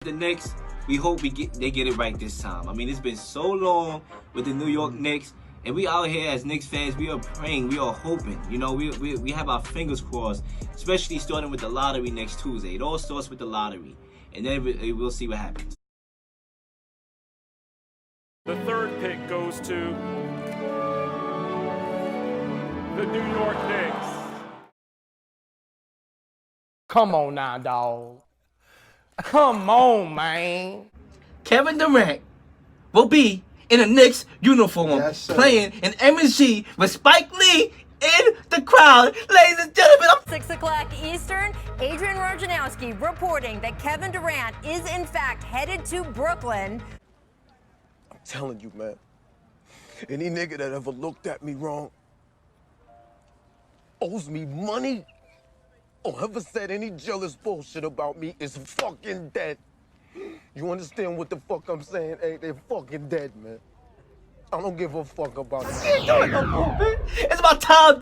The Knicks, we hope they get it right this time. I mean, it's been so long with the New York Knicks, and we out here as Knicks fans, we are praying, we are hoping. You know, we have our fingers crossed, especially starting with the lottery next Tuesday. It all starts with the lottery, and then we'll see what happens. The third pick goes to the New York Knicks. Come on now, dog. Come on, man. Kevin Durant will be in a Knicks uniform, playing in MSG with Spike Lee in the crowd. Ladies and gentlemen, 6 o'clock Eastern, Adrian Wojnarowski reporting that Kevin Durant is in fact headed to Brooklyn. I'm telling you, man, any nigga that ever looked at me wrong owes me money or ever said any jealous bullshit about me is fucking dead. You understand what the fuck I'm saying? Hey, they're fucking dead, man. I don't give a fuck about it. It's about time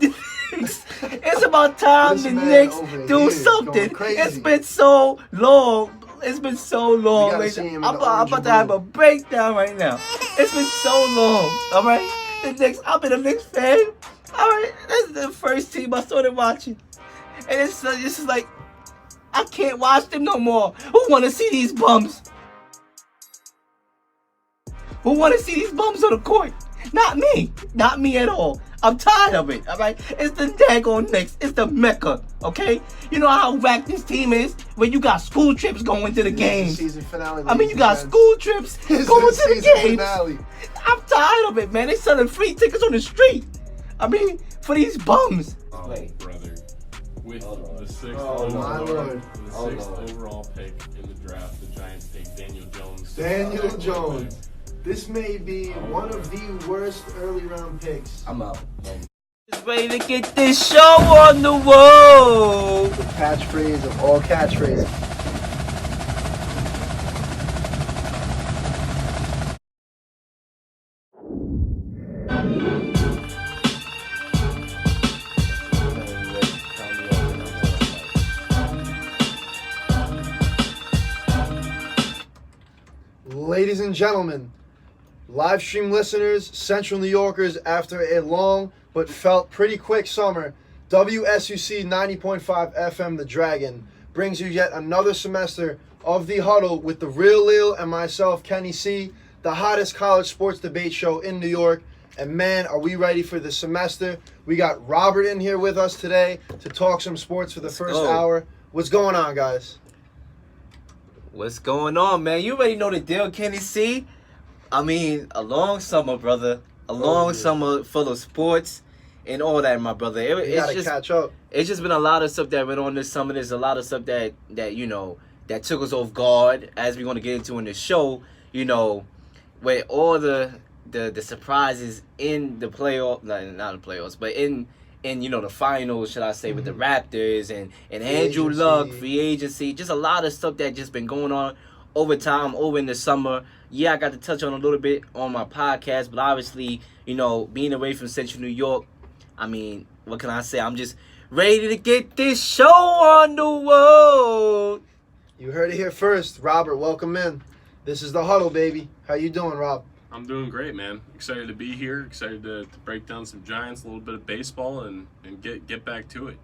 it's about time the Knicks do something. It's been so long. It's been so long. I'm about to have a breakdown right now. It's been so long. All right, the Knicks. I've been a Knicks fan. All right, this is the first team I started watching, and it's just like I can't watch them no more. Who want to see these bums? Who want to see these bums on the court? Not me. Not me at all. I'm tired of it, all right? It's the daggone Knicks. It's the Mecca, okay? You know how whack this team is? When you got school trips going to the games. Season finale. I mean, you got school trips going to the games. Finale. I'm tired of it, man. They selling free tickets on the street. I mean, for these bums. Oh, brother. With the sixth, overall pick in the draft, the Giants take Daniel Jones. Daniel Jones. This may be one of the worst early round picks. I'm out. Just ready to get this show on the road. The catchphrase of all catchphrases. Ladies and gentlemen, live stream listeners, Central New Yorkers, after a long but felt pretty quick summer, WSUC 90.5 FM The Dragon brings you yet another semester of the Huddle with the real Leel and myself, Kenny C, the hottest college sports debate show in New York. And man, are we ready for the semester. We got Robert in here with us today to talk some sports for the first hour. What's going on, guys? What's going on, man? You already know the deal, Kenny C. I mean, a long summer, brother. A long summer full of sports and all that, my brother. You gotta catch up. It's just been a lot of stuff that went on this summer. There's a lot of stuff that you know, that took us off guard, as we're going to get into in the show, you know, where all the surprises in the playoff, not the playoffs, but in you know, the finals, should I say, with the Raptors and Andrew Luck, free agency, just a lot of stuff that just been going on over time, over in the summer. Yeah, I got to touch on a little bit on my podcast, but obviously, you know, being away from Central New York, I mean, what can I say? I'm just ready to get this show on the road. You heard it here first. Robert, welcome in. This is the Huddle, baby. How you doing, Rob? I'm doing great, man. Excited to be here. Excited to break down some Giants, a little bit of baseball, and get back to it.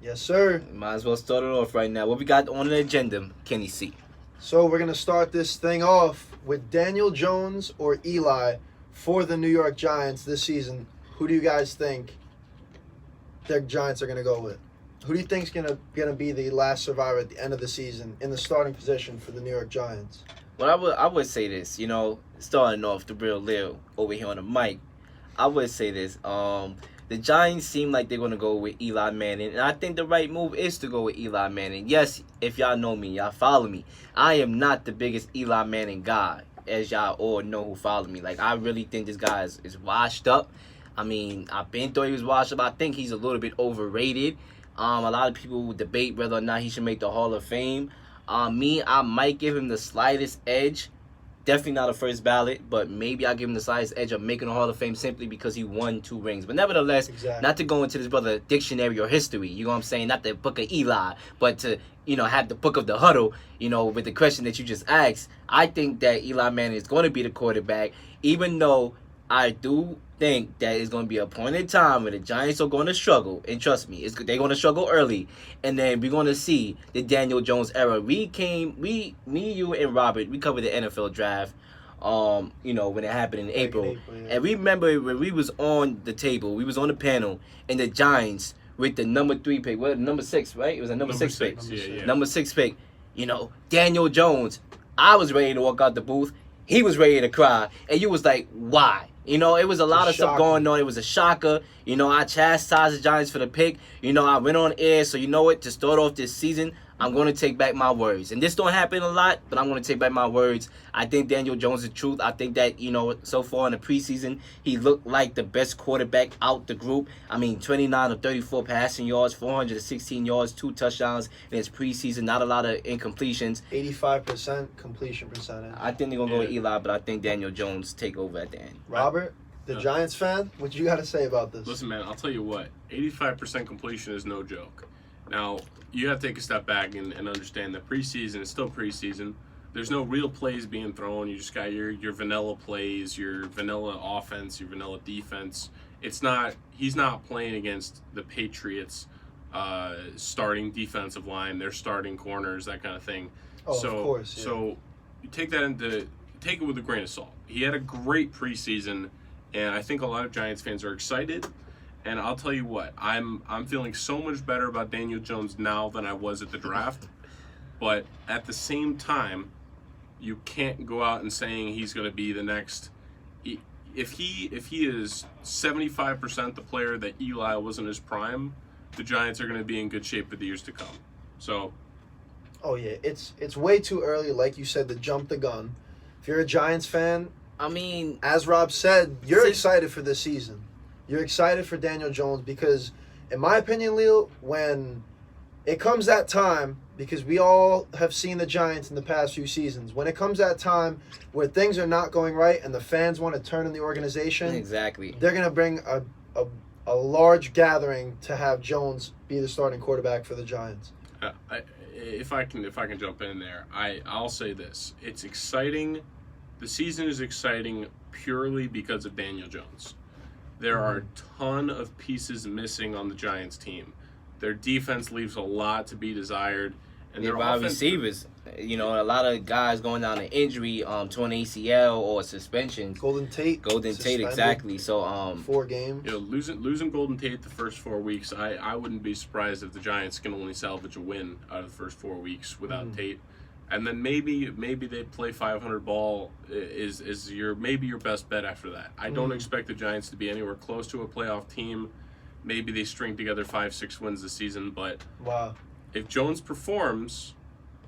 Yes, sir. Might as well start it off right now. What we got on the agenda, Kenny C? So we're going to start this thing off with Daniel Jones or Eli for the New York Giants this season. Who do you guys think the Giants are going to go with? Who do you think is going to be the last survivor at the end of the season in the starting position for the New York Giants? Well, I would say this, you know, starting off the real Leel over here on the mic. I would say this. The Giants seem like they're going to go with Eli Manning, and I think the right move is to go with Eli Manning. Yes, if y'all know me, y'all follow me. I am not the biggest Eli Manning guy, as y'all all know who follow me. Like, I really think this guy is washed up. I mean, I've been thought he was washed up. I think he's a little bit overrated. A lot of people would debate whether or not he should make the Hall of Fame. I might give him the slightest edge Definitely not a first ballot, but maybe I'll give him the slightest edge of making the Hall of Fame simply because he won 2 rings. But nevertheless, Exactly. not to go into this brother dictionary or history, you know what I'm saying? Not the book of Eli, but to, have the book of the Huddle, with the question that you just asked. I think that Eli Manning is going to be the quarterback, even though I do think that it's going to be a point in time where the Giants are going to struggle. And trust me, they're going to struggle early. And then we're going to see the Daniel Jones era. Me, you, and Robert, we covered the NFL draft, when it happened in April. Yeah. And we remember when we was on the table, we was on the panel, and the Giants with the number 3 pick, number 6, right? It was a number 6 pick. Yeah. Number 6 pick, Daniel Jones. I was ready to walk out the booth. He was ready to cry. And you was like, why? It was a lot of stuff going on. It was a shocker. I chastised the Giants for the pick. I went on air. So you know what? To start off this season, I'm going to take back my words. And this don't happen a lot, but I'm going to take back my words. I think Daniel Jones is the truth. I think that, so far in the preseason, he looked like the best quarterback out the group. 29 of 34 passing yards, 416 yards, 2 touchdowns in his preseason. Not a lot of incompletions. 85% completion percentage. I think they're going to go with Eli, but I think Daniel Jones take over at the end. Robert, the Giants fan, what you got to say about this? Listen, man, I'll tell you what. 85% completion is no joke. Now, you have to take a step back and understand that preseason is still preseason. There's no real plays being thrown. You just got your vanilla plays, your vanilla offense, your vanilla defense. He's not playing against the Patriots starting defensive line, their starting corners, that kind of thing. Oh, so, of course. Yeah. So you take it with a grain of salt. He had a great preseason, and I think a lot of Giants fans are excited. And I'll tell you what, I'm feeling so much better about Daniel Jones now than I was at the draft. But at the same time, you can't go out and saying he's going to be the next. If he is 75% the player that Eli was in his prime, the Giants are going to be in good shape for the years to come. So. Oh yeah, it's way too early, like you said, to jump the gun. If you're a Giants fan, as Rob said, you're excited for this season. You're excited for Daniel Jones because, in my opinion, Leel, when it comes that time, because we all have seen the Giants in the past few seasons, when it comes that time where things are not going right and the fans want to turn in the organization, exactly, they're going to bring a large gathering to have Jones be the starting quarterback for the Giants. If I can jump in there, I'll say this: it's exciting. The season is exciting purely because of Daniel Jones. There are a ton of pieces missing on the Giants team. Their defense leaves a lot to be desired. And their wide receivers, a lot of guys going down to injury, torn ACL or suspensions. Golden Tate, exactly. So 4 games. Losing Golden Tate the first 4 weeks, I wouldn't be surprised if the Giants can only salvage a win out of the first 4 weeks without Tate. And then maybe they play 500 ball is your best bet after that. I don't expect the Giants to be anywhere close to a playoff team. Maybe they string together 5-6 wins this season, but wow. If Jones performs,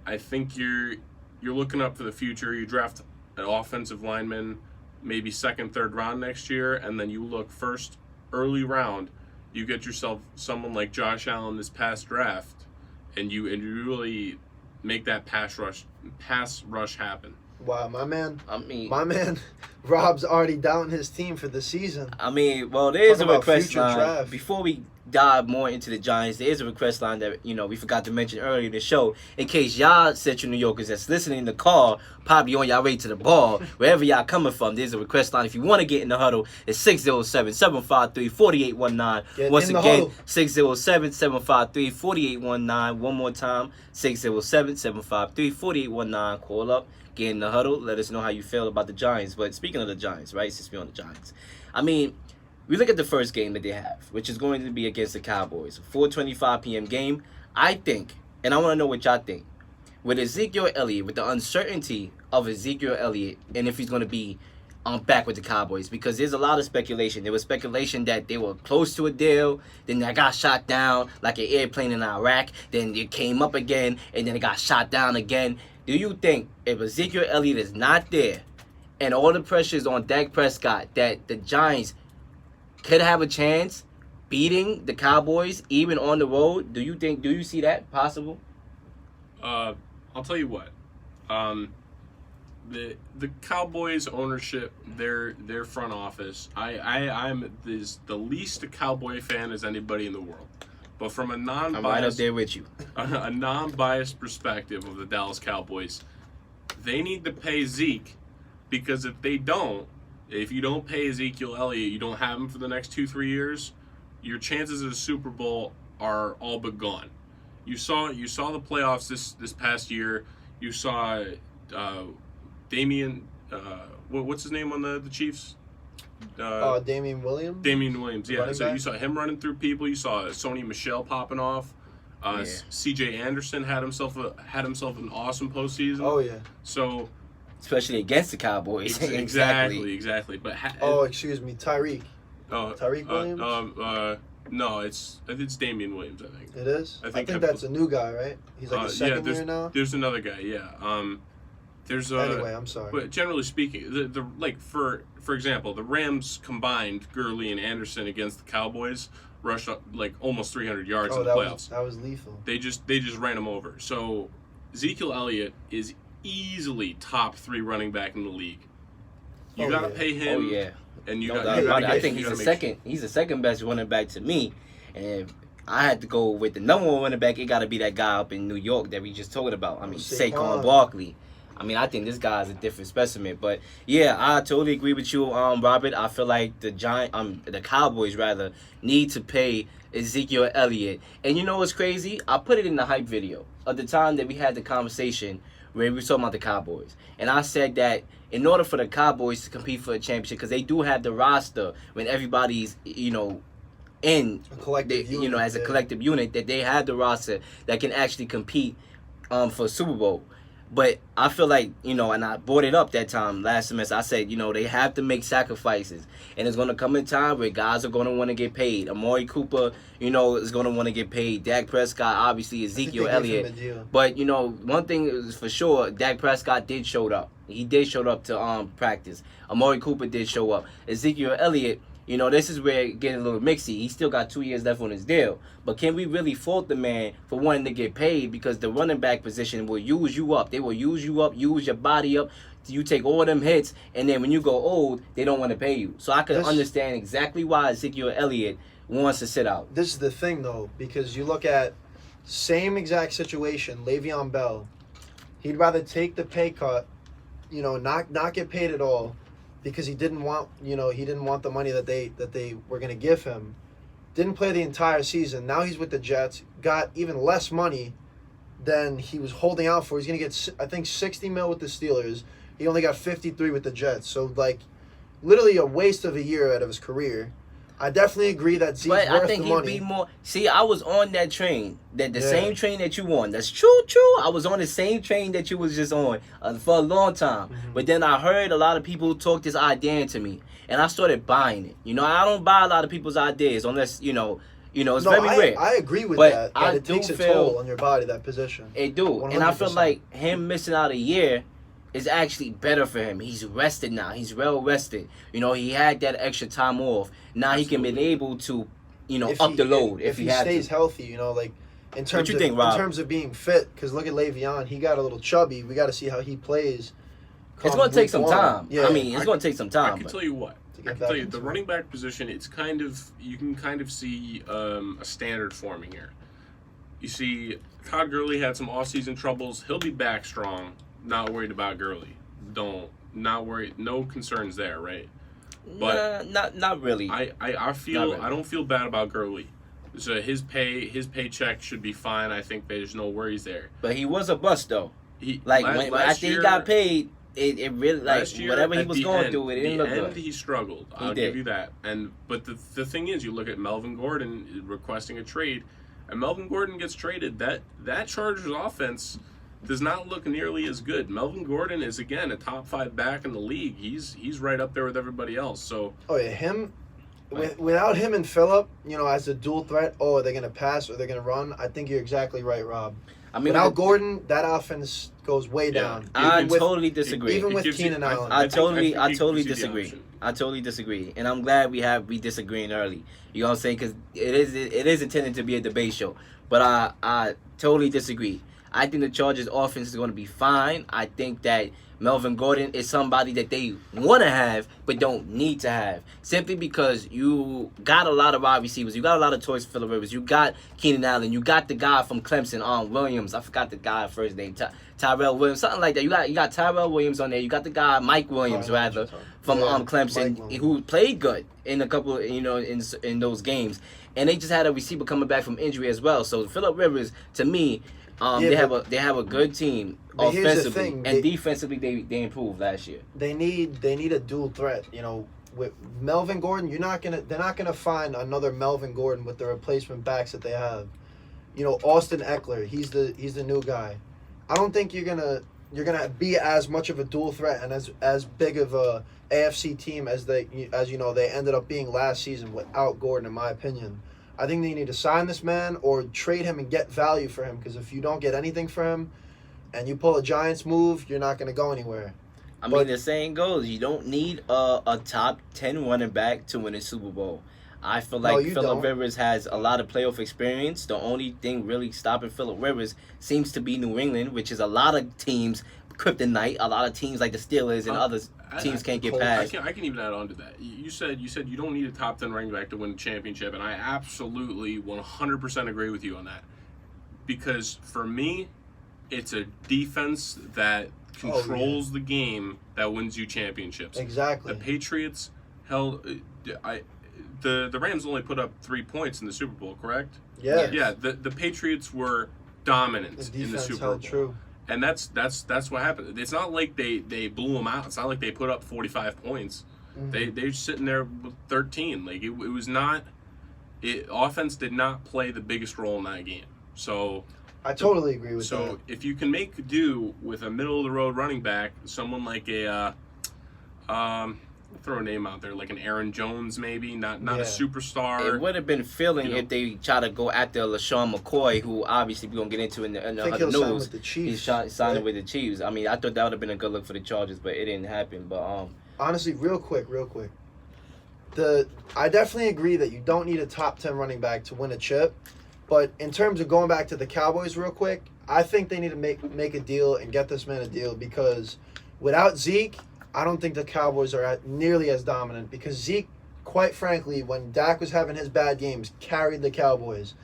I think you're looking up for the future. You draft an offensive lineman, maybe 2nd, 3rd round next year, and then you look first early round. You get yourself someone like Josh Allen this past draft, and you really make that pass rush happen. Wow, my man Rob's already down his team for the season. There's a request line. Draft. Before we dive more into the Giants, there is a request line that we forgot to mention earlier in the show. In case y'all Central New Yorkers that's listening in the car, probably on y'all way to the bar, wherever y'all coming from, there's a request line. If you want to get in the huddle, it's 607-753-4819. Once again, 607-753-4819. One more time, 607-753-4819. Call up. Get in the huddle. Let us know how you feel about the Giants. But speaking of the Giants, right? Since we're on the Giants, we look at the first game that they have, which is going to be against the Cowboys. 4:25 p.m. game. I think, and I want to know what y'all think, with Ezekiel Elliott, with the uncertainty of Ezekiel Elliott, and if he's going to be back with the Cowboys, because there's a lot of speculation. There was speculation that they were close to a deal, then they got shot down like an airplane in Iraq, then it came up again, and then it got shot down again. Do you think if Ezekiel Elliott is not there and all the pressure is on Dak Prescott that the Giants could have a chance beating the Cowboys even on the road? Do you see that possible? I'll tell you what. the Cowboys ownership, their front office. I'm the least a Cowboy fan as anybody in the world, but from a non-biased, I'm right up there with you. a non-biased perspective of the Dallas Cowboys, they need to pay Zeke, because if you don't pay Ezekiel Elliott, you don't have him for the next 2-3 years, your chances of the Super Bowl are all but gone. You saw the playoffs this past year. You saw Damian, what's his name on the Chiefs? Damian Williams. Damian Williams, yeah. Running So back? you saw him running through people. You saw Sony Michel popping off. C.J. Anderson had himself an awesome postseason. Oh yeah. So Especially against the Cowboys. exactly. But Excuse me, Tyreek Williams. No, it's Damian Williams, I think. It is. I think I'm- that's a new guy, right? He's like a second year now. There's another guy, yeah. Anyway, I'm sorry. But generally speaking, the like for example, the Rams combined Gurley and Anderson against the Cowboys rushed up like almost 300 yards in the playoffs. That was lethal. They just ran him over. So Ezekiel Elliott is easily top 3 running back in the league. You gotta pay him. Oh yeah. And you No got. doubt You about gotta it. I get- think you he's the gotta make second. He's the second best running back to me, and if I had to go with the number one running back, it got to be that guy up in New York that we just talked about. I mean, Saquon Barkley. I mean, I think this guy is a different specimen. But yeah, I totally agree with you, Robert. I feel like the Cowboys rather need to pay Ezekiel Elliott. And you know what's crazy? I put it in the hype video of the time that we had the conversation where we were talking about the Cowboys. And I said that in order for the Cowboys to compete for a championship, because they do have the roster when everybody's, in A collective unit, as a collective unit, that they have the roster that can actually compete for Super Bowl. But I feel like, and I brought it up that time last semester. I said, they have to make sacrifices. And it's going to come a time where guys are going to want to get paid. Amari Cooper, is going to want to get paid. Dak Prescott, obviously, Ezekiel Elliott. But, one thing is for sure, Dak Prescott did show up. He did show up to practice. Amari Cooper did show up. Ezekiel Elliott, this is where it gets a little mixy. He still got 2 years left on his deal. But can we really fault the man for wanting to get paid? Because the running back position will use you up. They will use you up, use your body up. You take all them hits, and then when you go old, they don't want to pay you. So I can understand exactly why Ezekiel Elliott wants to sit out. This is the thing, though, because you look at same exact situation, Le'Veon Bell. He'd rather take the pay cut, not get paid at all, because he didn't want the money that they were going to give him. Didn't play the entire season. Now he's with the Jets. Got even less money than he was holding out for. He's going to get, I think, $60 million with the Steelers. He only got 53 with the Jets. So, literally a waste of a year out of his career. I definitely agree that Zeke's worth I think the he'd money. be more. See, I was on that train, the same train that you on. That's true. I was on the same train that you was just on for a long time. Mm-hmm. But then I heard a lot of people talk this idea into me, and I started buying it. I don't buy a lot of people's ideas unless it's very rare. I agree with But that. I It takes a do feel- toll on your body, that position. It do, and I feel 100%. like him missing out a year is actually better for him. He's rested now. He's well rested. He had that extra time off. Now he can be able to, up the load if he had stays to. healthy. In terms you of think, Rob? in terms of being fit, because look at Le'Veon, he got a little chubby. We got to see how he plays. It's going to take some week one. time. Yeah, I mean, it's going to take some time. I can but- tell you what. To I get can back tell you into the it. running back position. You can kind of see a standard forming here. You see, Todd Gurley had some offseason troubles. He'll be back strong. Not worried about Gurley. Not worried. No concerns there, right? But not really. I feel Not really. I don't feel bad about Gurley. So his paycheck should be fine. I think there's no worries there. But he was a bust though. He When after he got paid, it really last year, whatever he at was the going end, through, it didn't look the end, good. he struggled. I'll did. give you that. But the thing is, you look at Melvin Gordon requesting a trade, and Melvin Gordon gets traded. That Chargers offense does not look nearly as good. Melvin Gordon is again a top 5 back in the league. He's right up there with everybody else. So Oh yeah, him. Without him and Phillip, as a dual threat, are they going to pass or they're going to run? I think you're exactly right, Rob. I mean, Without Gordon, that offense goes way down. I Even with- totally disagree. even it with gives you- Keenan Allen. I think totally gives you the disagree. option. I totally disagree, and I'm glad we disagreeing early. You know what I'm saying? Because it is intended to be a debate show, but I totally disagree. I think the Chargers' offense is going to be fine. I think that Melvin Gordon is somebody that they want to have but don't need to have. Simply because you got a lot of wide receivers. You got a lot of toys for Phillip Rivers. You got Keenan Allen. You got the guy from Clemson, Williams. I forgot the guy first name. Tyrell Williams, something like that. You got Tyrell Williams on there. You got the guy Mike Williams from Clemson who played good in a couple, in those games. And they just had a receiver coming back from injury as well. So Phillip Rivers, to me, they have a good team offensively, and defensively they improved last year. They need a dual threat. With Melvin Gordon, they're not gonna find another Melvin Gordon with the replacement backs that they have. Austin Eckler, he's the new guy. I don't think you're gonna be as much of a dual threat and as big of a AFC team as they ended up being last season without Gordon, in my opinion. I think they need to sign this man or trade him and get value for him, because if you don't get anything for him and you pull a Giants move, you're not going to go anywhere. I mean, the saying goes, you don't need a top 10 running back to win a Super Bowl. I feel like Phillip Rivers has a lot of playoff experience. The only thing really stopping Phillip Rivers seems to be New England, which is a lot of teams kryptonite. A lot of teams like the Steelers and other teams can't get past. I can even add on to that. You said you don't need a top 10 running back to win a championship, and I absolutely 100% agree with you on that. Because for me, it's a defense that controls the game that wins you championships. Exactly. The Patriots the Rams only put up 3 points in the Super Bowl, correct? Yeah. Yeah. The Patriots were dominant in the Super Bowl. True. And that's what happened. It's not like they blew them out. It's not like they put up 45 points. Mm-hmm. They're sitting there with 13. Like it was not. Offense did not play the biggest role in that game. So I totally agree with that. So if you can make do with a middle of the road running back, someone like throw a name out there, like an Aaron Jones, maybe not a superstar. It would have been filling if they try to go after LaShawn McCoy, who obviously we're gonna get into in the news. He's signing with the Chiefs. I mean, I thought that would have been a good look for the Chargers, but it didn't happen. But honestly, real quick, I definitely agree that you don't need a top 10 running back to win a chip. But in terms of going back to the Cowboys real quick, I think they need to make a deal and get this man a deal, because without Zeke, I don't think the Cowboys are nearly as dominant, because Zeke, quite frankly, when Dak was having his bad games, carried the Cowboys.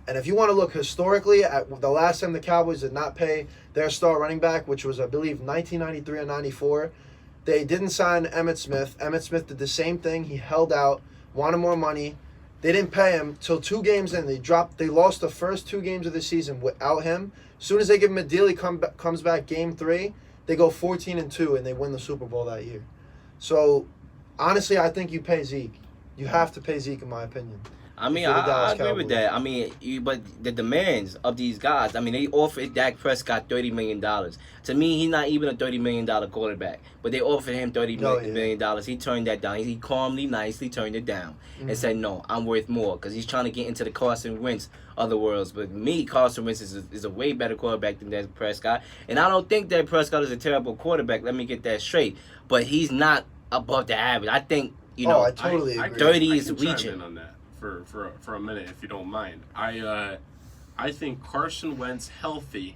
And if you want to look historically at the last time the Cowboys did not pay their star running back, which was, I believe, 1993 and 94, they didn't sign Emmitt Smith. Emmitt Smith did the same thing. He held out, wanted more money. They didn't pay him till 2 games in. They lost the first 2 games of the season without him. As soon as they give him a deal, he comes back game 3. They go 14-2 and they win the Super Bowl that year. So, honestly, I think you pay Zeke. You have to pay Zeke, in my opinion. I mean, I agree with that. I mean, but the demands of these guys, I mean, they offered Dak Prescott $30 million. To me, he's not even a $30 million quarterback. But they offered him $30 million. He turned that down. He calmly, nicely turned it down and said, no, I'm worth more, because he's trying to get into the Carson Wentz of the world. But me, Carson Wentz is a way better quarterback than Dak Prescott. And I don't think Dak Prescott is a terrible quarterback. Let me get that straight. But he's not above the average. I think, I totally agree. 30 is I can reaching. chime in on that for a minute, if you don't mind. I think Carson Wentz healthy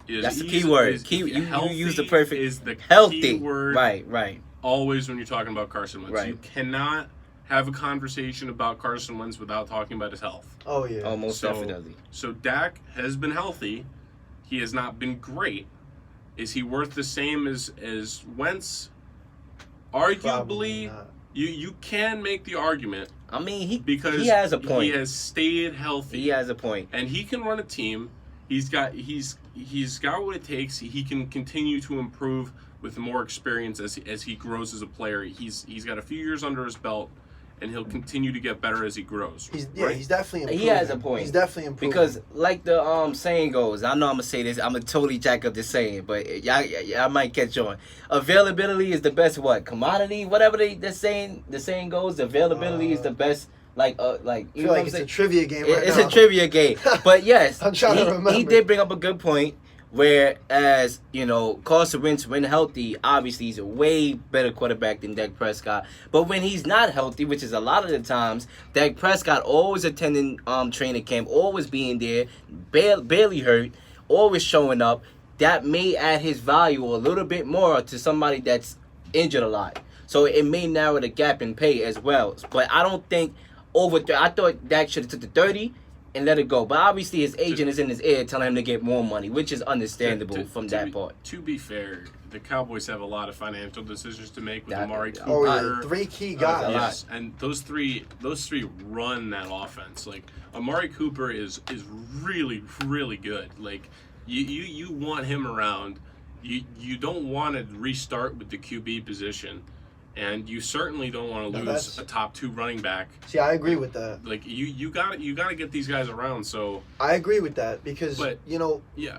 is that's the key word. You use the perfect is the healthy key word. Right. Always when you're talking about Carson Wentz, Right. you cannot have a conversation about Carson Wentz without talking about his health. Oh yeah. Oh, most definitely. So Dak has been healthy. He has not been great. Is he worth the same as Wentz? Arguably, you can make the argument. I mean, because he has a point. He has stayed healthy. He has a point, and he can run a team. He's got what it takes. He can continue to improve with more experience as he grows as a player. He's got a few years under his belt, and he'll continue to get better as he grows. He's definitely improving. He has a point. He's definitely improving. Because like the saying goes, I know I'm gonna say this, I'm gonna totally jack up the saying, but y'all might catch on. Availability is the best commodity, whatever the saying goes. Availability is the best. You feel know like what I'm it's saying? a trivia game right It's now. a trivia game, but yes, I'm trying to remember. He did bring up a good point. Whereas, Carson Wentz, when healthy, obviously he's a way better quarterback than Dak Prescott. But when he's not healthy, which is a lot of the times, Dak Prescott always attending training camp, always being there, barely hurt, always showing up. that may add his value a little bit more to somebody that's injured a lot. So it may narrow the gap in pay as well. But I don't think I thought Dak should have took the 30 and let it go. But obviously his agent is in his ear telling him to get more money, which is understandable from that part. To be fair, the Cowboys have a lot of financial decisions to make with That- Amari Cooper. Oh yeah, 3 key guys. Yes, and those three run that offense. Like Amari Cooper is really really good. Like you want him around. You don't want to restart with the QB position, and you certainly don't want to lose a top 2 running back. See, I agree with that. Like you got to get these guys around. So I agree with that because yeah,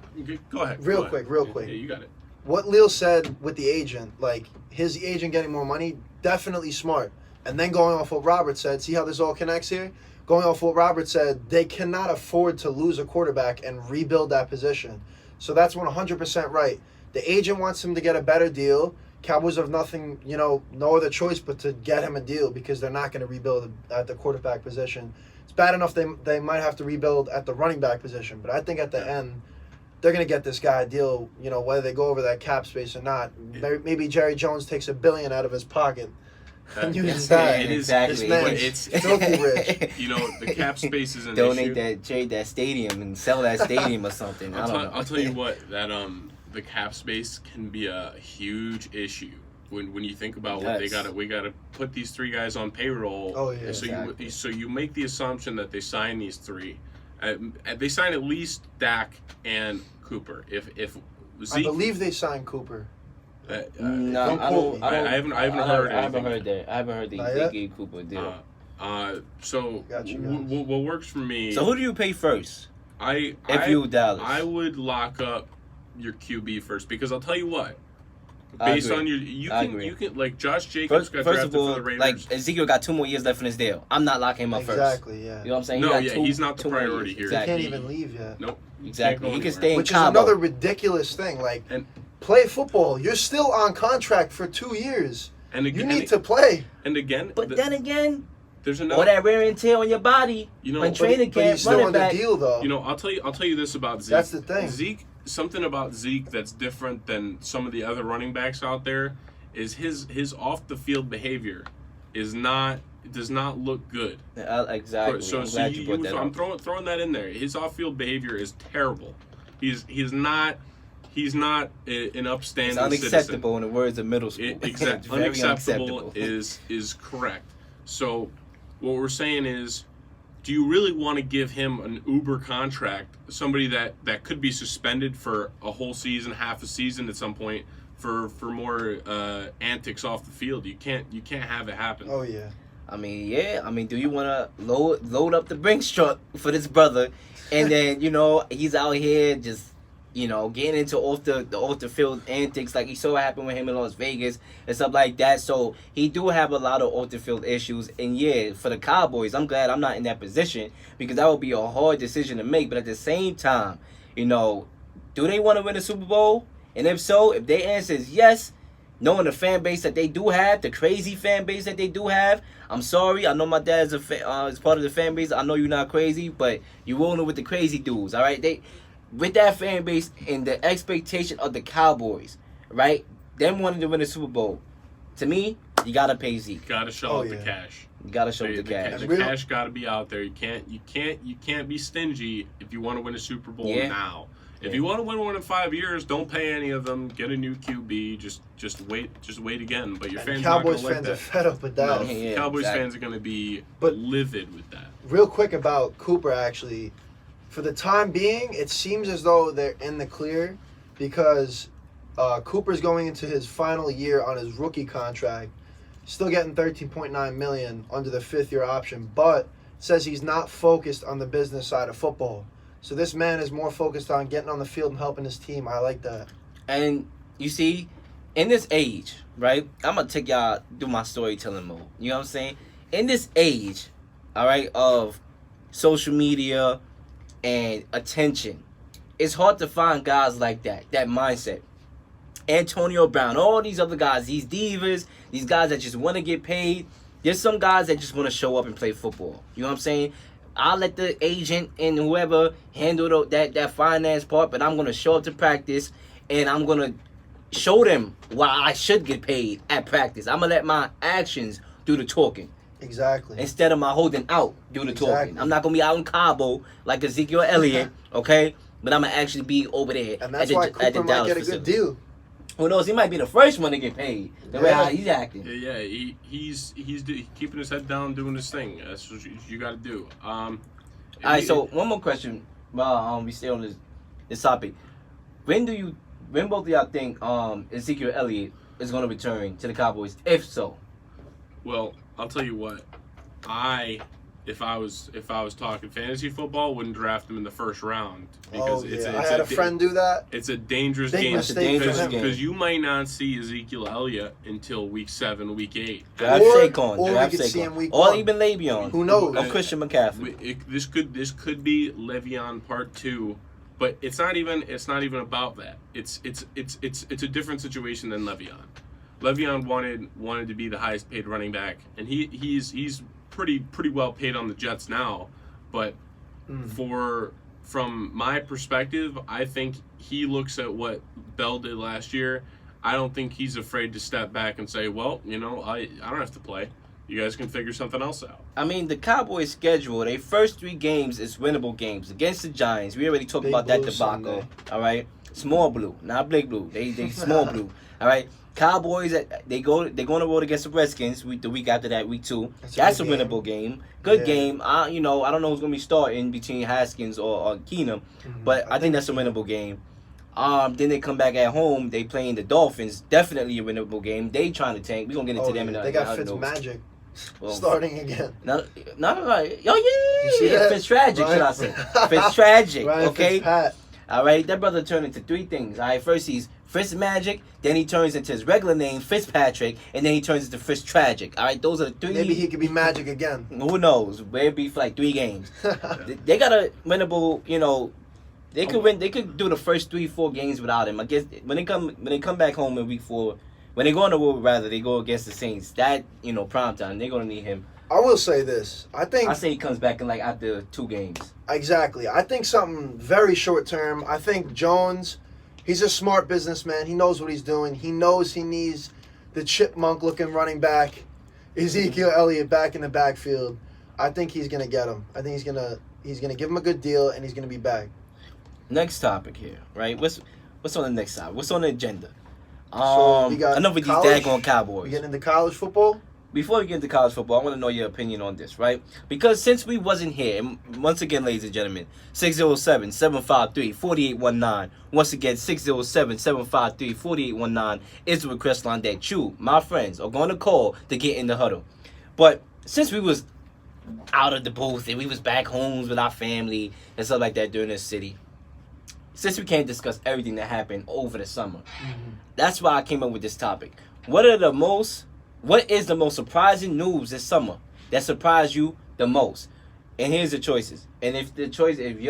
go ahead. Real Go quick. Yeah, you got it. What Leel said with the agent, like his agent getting more money, definitely smart. And then going off what Robert said, see how this all connects here? Going off what Robert said, they cannot afford to lose a quarterback and rebuild that position. So that's 100% right. The agent wants him to get a better deal. Cowboys have nothing, no other choice but to get him a deal because they're not going to rebuild at the quarterback position. It's bad enough they might have to rebuild at the running back position, but I think at the end, they're going to get this guy a deal, whether they go over that cap space or not. Maybe Jerry Jones takes $1 billion out of his pocket and uses that. It is exactly. This man's It's filthy rich. the cap space is an Donate issue. trade that stadium and sell that stadium or something. I don't know. I'll tell you what, that the cap space can be a huge issue when you think about what Yes. we gotta put these 3 guys on payroll. Oh, yeah. So you make the assumption that they sign these 3. They sign at least Dak and Cooper. If Zeke, I believe they signed Cooper. No, I haven't heard I haven't anything heard that. I haven't heard Not they yet? gave Cooper a deal. So Got you guys. what works for me? So who do you pay first? If you Dallas, I would lock up your QB first because I'll tell you what. I Based agree. on you can like Josh Jacobs got First drafted of all, for the Raiders. like Ezekiel got 2 more years left in his deal. I'm not locking him up first. Exactly, yeah. You know what I'm saying? No, got yeah, he's not the 2 more priority years. here. He Exactly. can't even leave yet. Nope. Exactly. He Can't can go stay in Which is Cabo. another ridiculous thing. Like, And play football. You're still on contract for 2 years. and You again, need to play. and again, But then again, there's all another. that wear and tear on your body You know, when but- training But camp, he's still running under back. deal, though. I'll tell you this about Zeke. That's the thing. Something about Zeke that's different than some of the other running backs out there is his off the field behavior does not look good. Exactly. So, I'm glad you brought that I'm up. throwing that in there. His off field behavior is terrible. He's not an upstanding It's unacceptable in the words of middle school. citizen. Exactly. Very Unacceptable is correct. So what we're saying is, do you really want to give him an uber contract, somebody that could be suspended for a whole season, half a season at some point for more antics off the field? You can't have it happen. Oh, yeah. I mean, yeah. I mean, do you want to load up the Brinks truck for this brother, and then he's out here just getting into off the field antics like he saw what happened with him in Las Vegas and stuff like that. So he do have a lot of off the field issues, and yeah, for the Cowboys, I'm glad I'm not in that position because that would be a hard decision to make. But at the same time, do they want to win the Super Bowl? And if so, if their answer is yes, knowing the fan base that they do have, the crazy fan base that they do have, I'm sorry. I know my dad is part of the fan base. I know you're not crazy, but you're rolling with the crazy dudes, all right? With that fan base and the expectation of the Cowboys, right? Them wanting to win the Super Bowl. To me, you gotta pay Zeke. Got to show Oh, out the yeah. cash. You gotta show the cash. The cash got to be out there. You can't be stingy if you want to win a Super Bowl now. If you want to win one in 5 years, don't pay any of them. Get a new QB. Just wait again. But your And fans Cowboys not fans gonna are fed up with that. like that. Yeah, Cowboys exactly. fans are going to be But- livid with that. Real quick about Cooper, actually. For the time being, it seems as though they're in the clear because Cooper's going into his final year on his rookie contract, still getting $13.9 million under the 5th-year option, but says he's not focused on the business side of football. So this man is more focused on getting on the field and helping his team. I like that. And you see, in this age, right? I'm gonna take y'all do my storytelling mode. You know what I'm saying? In this age, all right, of social media and attention, it's hard to find guys like that mindset. Antonio Brown, all these other guys, these divas, these guys that just want to get paid. There's some guys that just want to show up and play football. You know what I'm saying? I'll let the agent and whoever handle that finance part, but I'm gonna show up to practice and I'm gonna show them why I should get paid at practice. I'm gonna let my actions do the talking. Exactly. Instead of my holding out do the talking. Exactly. I'm not gonna be out in Cabo like Ezekiel Elliot, okay? But I'm gonna actually be over there And that's at why the, at the Cooper might Dallas get a facility. good deal. Who knows? He might be the first one to get paid. The way Yeah. how he's acting. Yeah, he's keeping his head down, doing his thing. That's what you got to do. All right, so one more question while we stay on this topic. When both of y'all think Ezekiel Elliott is going to return to the Cowboys? If so, well, I'll tell you what. If I was talking fantasy football, wouldn't draft him in the first round because I had a friend do that. It's a dangerous Big game mistake for him. because you might not see Ezekiel Elliott until week 7, week 8. draft Or Saquon, we draft could see him Saquon, week or 1. even Le'Veon. Who knows? Or Christian McCaffrey. This could be Le'Veon part 2, but it's not even about that. It's a different situation than Le'Veon. Le'Veon wanted to be the highest paid running back, and he's pretty well paid on the Jets now, but from my perspective, I think he looks at what Bell did last year. I don't think he's afraid to step back and say, well, I don't have to play. You guys can figure something else out. I mean, the Cowboys' schedule, their first 3 games is winnable games. Against the Giants, we already talked Big about that Blue debacle, Sunday. all right? Small blue, not big blue. They small blue, all right? Cowboys, they go on the road against the Redskins the week after that, week 2. That's a good game. winnable game. Good Yeah. game. I don't know who's going to be starting between Haskins or Keenum, but I think that's a winnable game. Then they come back at home. They playing the Dolphins. Definitely a winnable game. They trying to tank. We're going to get into them. Yeah. In They got I don't know. Fitzmagic Well, starting again. No, yo, You see yeah, that? Fitztragic, should I Ryan- say? Fitztragic, Ryan okay? Fitzpat. All right, that brother turned into 3 things. All right, first he's Fitzmagic, then he turns into his regular name, Fitzpatrick, and then he turns into Fitztragic. All right, those are the 3. Maybe he could be Magic again. Who knows? Where it be for like 3 games. They got a winnable, they could win. They could do the first 3-4 games without him. I guess when they come back home in week 4, when they go on the road, rather they go against the Saints. That prime time, they're gonna need him. I will say this. I say he comes back in like after 2 games. Exactly. I think something very short term. I think Jones, he's a smart businessman. He knows what he's doing. He knows he needs the chipmunk looking running back, Ezekiel Elliott, back in the backfield. I think he's gonna get him. I think he's gonna give him a good deal, and he's gonna be back. Next topic here, right? What's on the next side? What's on the agenda? So we got enough with these college. daggone We Cowboys. getting into college football. Before we get into college football, I want to know your opinion on this, right? Because since we wasn't here, and once again, ladies and gentlemen, 607-753-4819. Once again, 607-753-4819 is the request line that you, my friends, are going to call to get in the huddle. But since we was out of the booth and we was back homes with our family and stuff like that during this city, since we can't discuss everything that happened over the summer, that's why I came up with this topic. What is the most surprising news this summer that surprised you the most? And here's the choices. And if your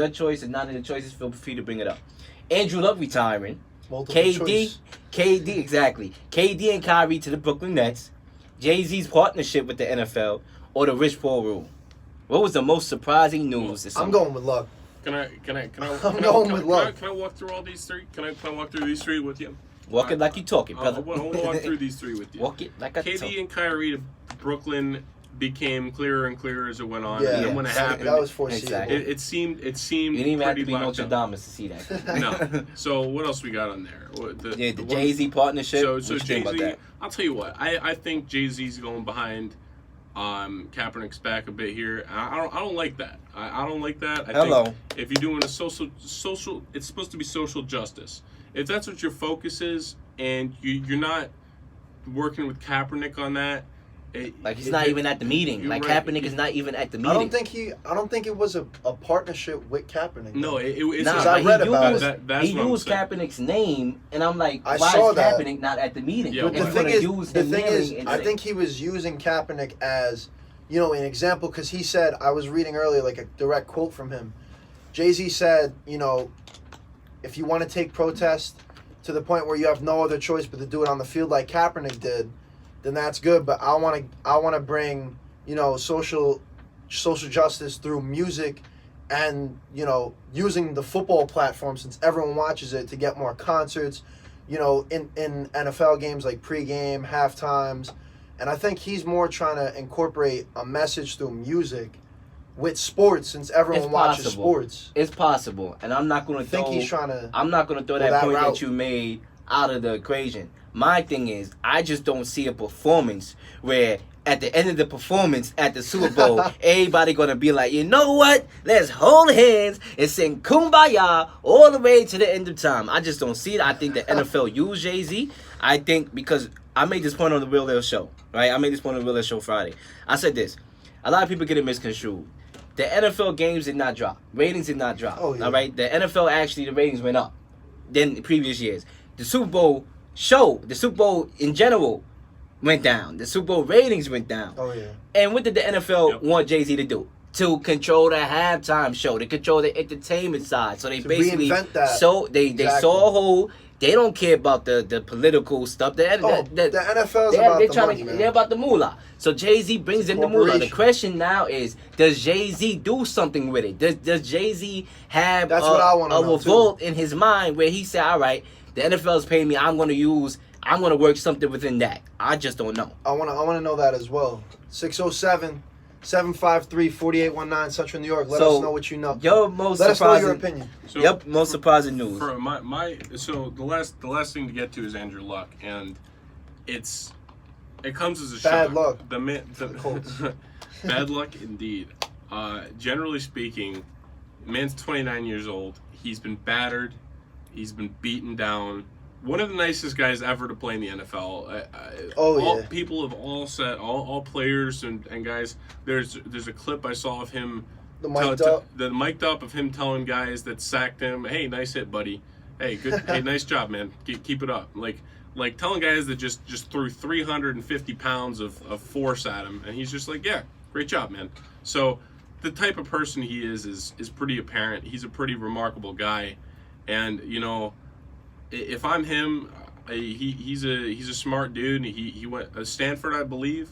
choice is not in the choices, feel free to bring it up. Andrew Luck retiring. Multiple choice. KD, exactly. KD and Kyrie to the Brooklyn Nets. Jay-Z's partnership with the NFL, or the Rich Paul rule. What was the most surprising news this summer? I'm going with Luck. Can I walk through all these 3? Can I walk through these 3 with you? Walk it like you talking, I brother. want to walk through these 3 with you. Walk it like I KD talk. and Kyrie to Brooklyn became clearer and clearer as it went on. Yeah, And then when it happened, that was foreseeable. Exactly. it seemed You didn't even have to pretty be locked Notre up. Dame to see that. No. So what else we got on there? The Jay-Z partnership. So What you think about Jay-Z, that? I'll tell you what. I think Jay-Z's going behind Kaepernick's back a bit here. I don't like that. I don't like that. I think if you're doing a social, it's supposed to be social justice. If that's what your focus is, and you're not working with Kaepernick on that, He's not even at the meeting. Like right. Kaepernick is not even at the meeting. I don't think it was a partnership with Kaepernick. no, it's Nah, I read about it. That's He what I'm used saying. Kaepernick's name, and I'm like, I why saw is that. Kaepernick not at the meeting? Yeah, But If the you're thing is, I think he was using Kaepernick as, an example, because he said, I was reading earlier, like a direct quote from him. Jay-Z said, if you want to take protest to the point where you have no other choice but to do it on the field like Kaepernick did, then that's good. But I want to bring, social social justice through music and, using the football platform, since everyone watches it, to get more concerts, in NFL games like pregame, halftimes. And I think he's more trying to incorporate a message through music with sports, since everyone watches sports. It's possible. And I'm not going to think he's trying to I'm not going to throw that point route that you made out of the equation. My thing is, I just don't see a performance where at the end of the performance at the Super Bowl, everybody going to be like, you know what? Let's hold hands and sing Kumbaya all the way to the end of time. I just don't see it. I think the NFL used Jay-Z. I think because I made this point on the Leel show, right? I made this point on the Leel show Friday. I said this. A lot of people get it misconstrued. The NFL games did not drop. Ratings did not drop. Oh, yeah. All right? The NFL, actually, the ratings went up than the previous years. The Super Bowl the Super Bowl in general went down. The Super Bowl ratings went down. Oh, yeah. And what did the NFL want Jay-Z to do? To control the halftime show, to control the entertainment side. So they To basically reinvent that. So they Exactly. saw a hole. They don't care about the political stuff. The NFL's about the money, man. They're about the moolah. So Jay-Z brings in the moolah. The corporation. question now is, does Jay-Z do something with it? Does Jay-Z have That's what I wanna a know, revolt in his mind where he said, all right, the NFL is paying me, I'm going to work something within that. I just don't know. I want to know that as well. 607-753-4819 Central New York. Let us know what you know. Most Let us know your surprising. opinion. So Most surprising news. For so the last thing to get to is Andrew Luck, and it comes as a Bad shock. luck. The Colts. Bad luck indeed. Generally speaking, man's 29 years old. He's been battered. He's been beaten down. One of the nicest guys ever to play in the NFL. People have all said, all players and guys. There's a clip I saw of him. The mic'd up of him telling guys that sacked him, "Hey, nice hit, buddy. Hey, good. Hey, nice job, man. Keep it up." Like telling guys that just threw 350 pounds of force at him, and he's just like, "Yeah, great job, man." So the type of person he is pretty apparent. He's a pretty remarkable guy, and if I'm him, he's a smart dude. He went Stanford, I believe.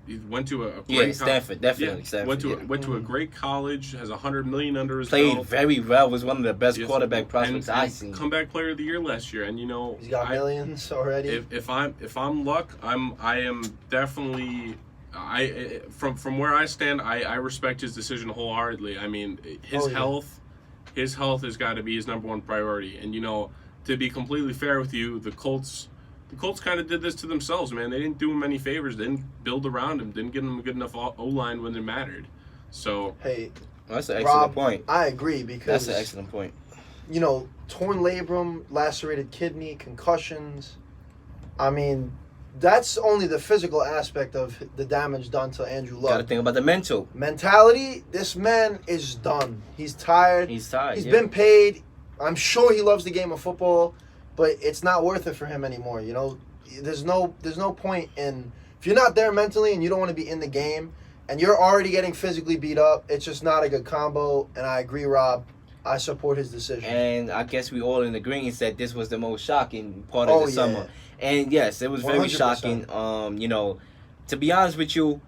He went to a great Stanford, definitely. Yeah, Stanford, went to a great college. Has $100 million under his played belt. very well. Was one of the best quarterback prospects I've seen. Comeback player of the year last year, and he's got millions already. If I'm Luck, I am definitely. From where I stand, I respect his decision wholeheartedly. I mean, his health has got to be his number one priority. And to be completely fair with you, the Colts kind of did this to themselves, man. They didn't do him any favors. They didn't build around him. Didn't give him a good enough O-line when it mattered. So hey, that's an excellent Rob, point. I agree because that's an excellent point. Torn labrum, lacerated kidney, concussions. I mean, that's only the physical aspect of the damage done to Andrew Luck. Got to think about the mentality. This man is done. He's tired. He's been paid. I'm sure he loves the game of football, but it's not worth it for him anymore. There's no point in, if you're not there mentally and you don't want to be in the game and you're already getting physically beat up, it's just not a good combo. And I agree, Rob. I support his decision. And I guess we all in agreement that this was the most shocking part of the summer. And yes, it was very 100%. shocking. To be honest with you,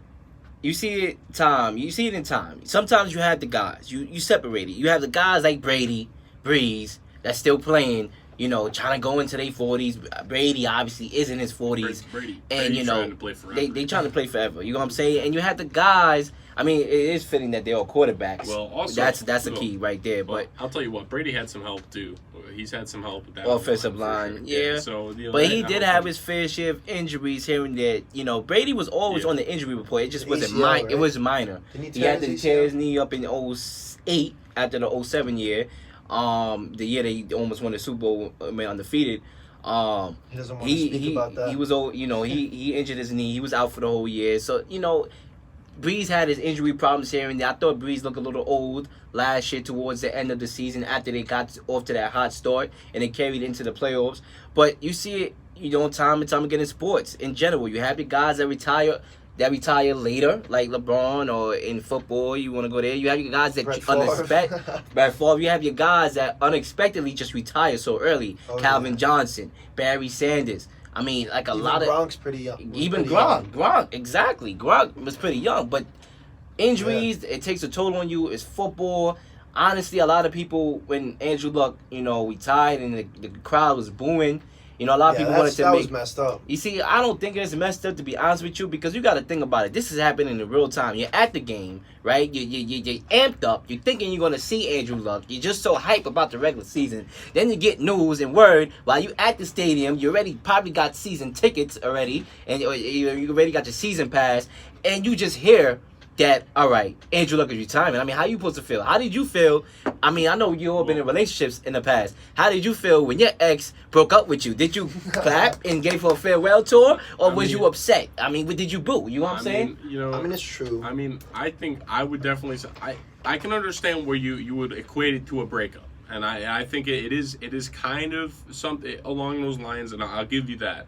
you see it in time. Sometimes you have the guys. You separate it. You have the guys like Brady, Breeze, that's still playing, trying to go into their 40s. Brady obviously is in his 40s. Brady and, trying to play forever. They trying to play forever. You know what I'm saying? And you have the guys. I mean, it is fitting that they're all quarterbacks. Well, also that's a key right there. Well, but I'll tell you what, Brady had some help too. He's had some help with that offensive line, sure. yeah. So, but he did have his fair share of injuries here and there. Brady was always on the injury report. It just wasn't minor. Right? It was minor. He had to tear his knee up in 2008 after the 2007 year. The year they almost won the Super Bowl, undefeated. He doesn't want to speak about that. He was he injured his knee. He was out for the whole year. So Breeze had his injury problems here and there. I thought Breeze looked a little old last year towards the end of the season after they got off to that hot start and it carried into the playoffs. But you see it, time and time again in sports in general. You have your guys that retire later, like LeBron, or in football, you want to go there. You have your guys that Brett Favre. You have your guys that unexpectedly just retire so early. Calvin Johnson, Barry Sanders. I mean, like a lot of Gronk's pretty young. Even Gronk, exactly. Gronk was pretty young, but Injuries, it takes a toll on you. It's football. Honestly, a lot of people, when Andrew Luck, retired and the crowd was booing, a lot of people wanted to that make. was messed up. You see, I don't think it's messed up, to be honest with you, because you got to think about it. This is happening in real time. You're at the game, right? You're amped up. You're thinking you're going to see Andrew Luck. You're just so hyped about the regular season. Then you get news and word while you at the stadium. You already probably got season tickets already, and you already got your season pass, and you just hear that, all right, Andrew Luck is retiring. I mean, how you supposed to feel? How did you feel? I mean, I know you all been in relationships in the past. How did you feel when your ex broke up with you? Did you clap and gave her a farewell tour, or was you upset? I mean, what did you boo? You know what I'm saying? I mean, it's true. I mean, I think I would definitely say I can understand where you would equate it to a breakup, and I think it is kind of something along those lines, and I'll give you that.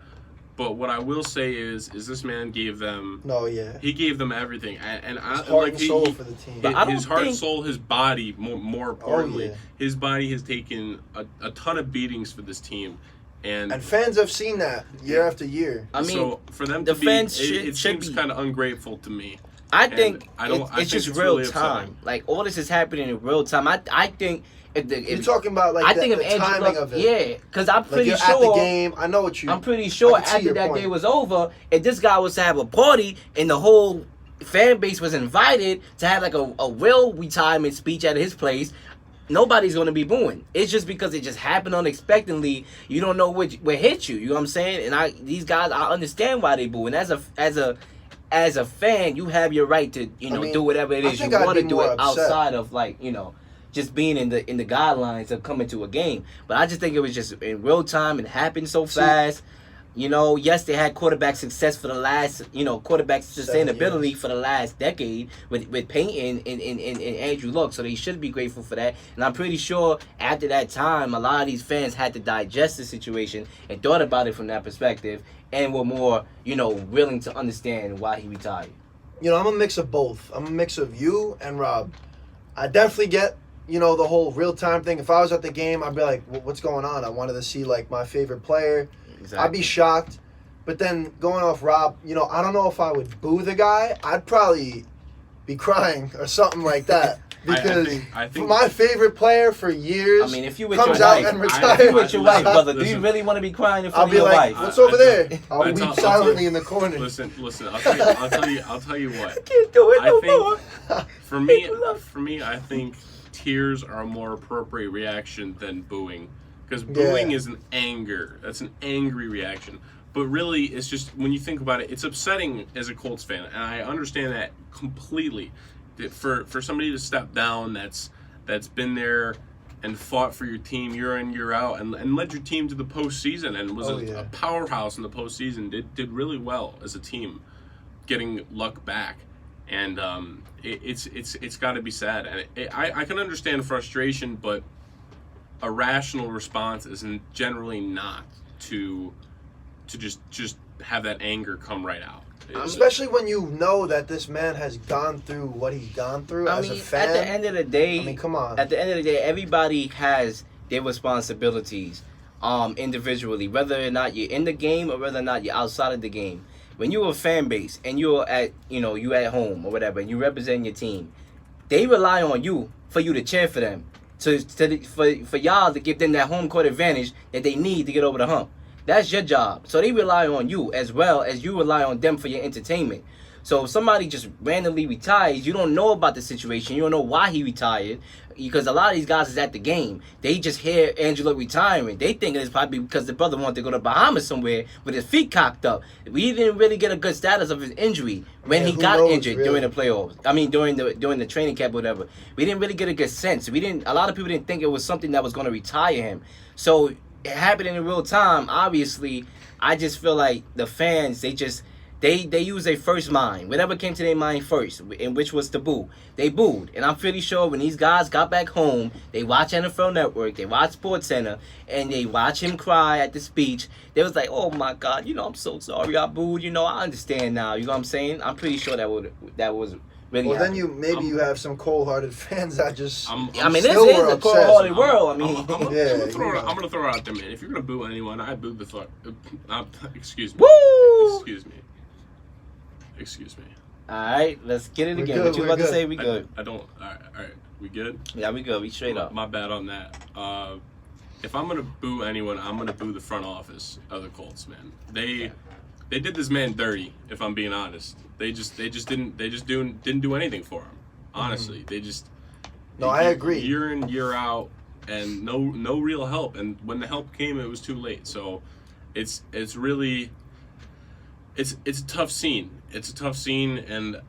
But what I will say is this man gave them. No, yeah. He gave them everything, and his heart and soul for the team. His heart and soul, his body, more importantly, his body has taken a ton of beatings for this team, and fans have seen that year after year. I mean, so for them the to be, fans it seems be kind of ungrateful to me. I think it's just it's real really time. upsetting. Like, all this is happening in real time. I think You're talking about like the timing of it. Yeah, because I'm pretty you're sure at the game. I know what you. I'm pretty sure I can see after your that point. day was over, if this guy was to have a party and the whole fan base was invited to have like a real retirement speech at his place, nobody's going to be booing. It's just because it just happened unexpectedly. You don't know what hit you. You know what I'm saying? And these guys, I understand why they boo. And as a fan, you have your right to do whatever it is you want to do it outside of just being in the guidelines of coming to a game. But I just think it was just in real time. It happened so fast. Yes, they had quarterback success for the last, quarterback sustainability for the last decade with Peyton and Andrew Luck. So they should be grateful for that. And I'm pretty sure after that time, a lot of these fans had to digest the situation and thought about it from that perspective and were more, willing to understand why he retired. I'm a mix of both. I'm a mix of you and Rob. I definitely get the whole real-time thing. If I was at the game, I'd be like, what's going on? I wanted to see, my favorite player. Exactly. I'd be shocked. But then, going off Rob, I don't know if I would boo the guy. I'd probably be crying or something like that. Because I think my favorite player for years if you with comes your out wife, and retires. with your wife, brother, do you listen. really want to be crying in I'll front be of your like, wife? what's over there? I'll I'll weep tell- silently in the corner. Listen. I'll tell you what. Can't do it no more. For me, I think tears are a more appropriate reaction than booing, because booing is an anger. That's an angry reaction. But really, it's just, when you think about it, it's upsetting as a Colts fan, and I understand that completely. That for somebody to step down, that's been there and fought for your team year in, year out, and led your team to the postseason and was a powerhouse in the postseason. Did really well as a team, getting Luck back, and it's got to be sad. And I can understand frustration, but a rational response isn't generally not to just have that anger come right out. Especially when you know that this man has gone through what he's gone through as a fan. At the end of the day, come on. At the end of the day, everybody has their responsibilities, individually, whether or not you're in the game or whether or not you're outside of the game. When you're a fan base and you're at, you at home or whatever, and you represent your team, they rely on you for you to cheer for them, for y'all to give them that home court advantage that they need to get over the hump. That's your job. So they rely on you as well as you rely on them for your entertainment. So if somebody just randomly retires, you don't know about the situation. You don't know why he retired, because a lot of these guys is at the game. They just hear Angelo retiring. They think it's probably because the brother wanted to go to Bahamas somewhere with his feet cocked up. We didn't really get a good status of his injury when he got injured during the playoffs. I mean, during the training camp or whatever. We didn't really get a good sense. A lot of people didn't think it was something that was going to retire him. So it happened in real time. Obviously, I just feel like the fans, they use their first mind, whatever came to their mind first, and which was to boo. They booed, and I'm pretty sure when these guys got back home, they watch NFL Network, they watch SportsCenter, and they watch him cry at the speech. They was like, "Oh my God, I'm so sorry I booed. I understand now." You know what I'm saying? I'm pretty sure that was. Really well, happened. then you have some cold-hearted fans that just. This is a cold-hearted world. I'm gonna throw it out there, man. If you're gonna boo anyone, I boo the fuck. Excuse me. Woo! Excuse me. All right, let's get it We're again. good, What you we're about to good. say? We good. I don't. All right. We good? Yeah, we good. We straight up. My bad on that. If I'm gonna boo anyone, I'm gonna boo the front office of the Colts, man. They did this man dirty. If I'm being honest, they just didn't do anything for him. Honestly, they just. No, I agree. Year in, year out, and no real help. And when the help came, it was too late. So, it's really. It's a tough scene. It's a tough scene, and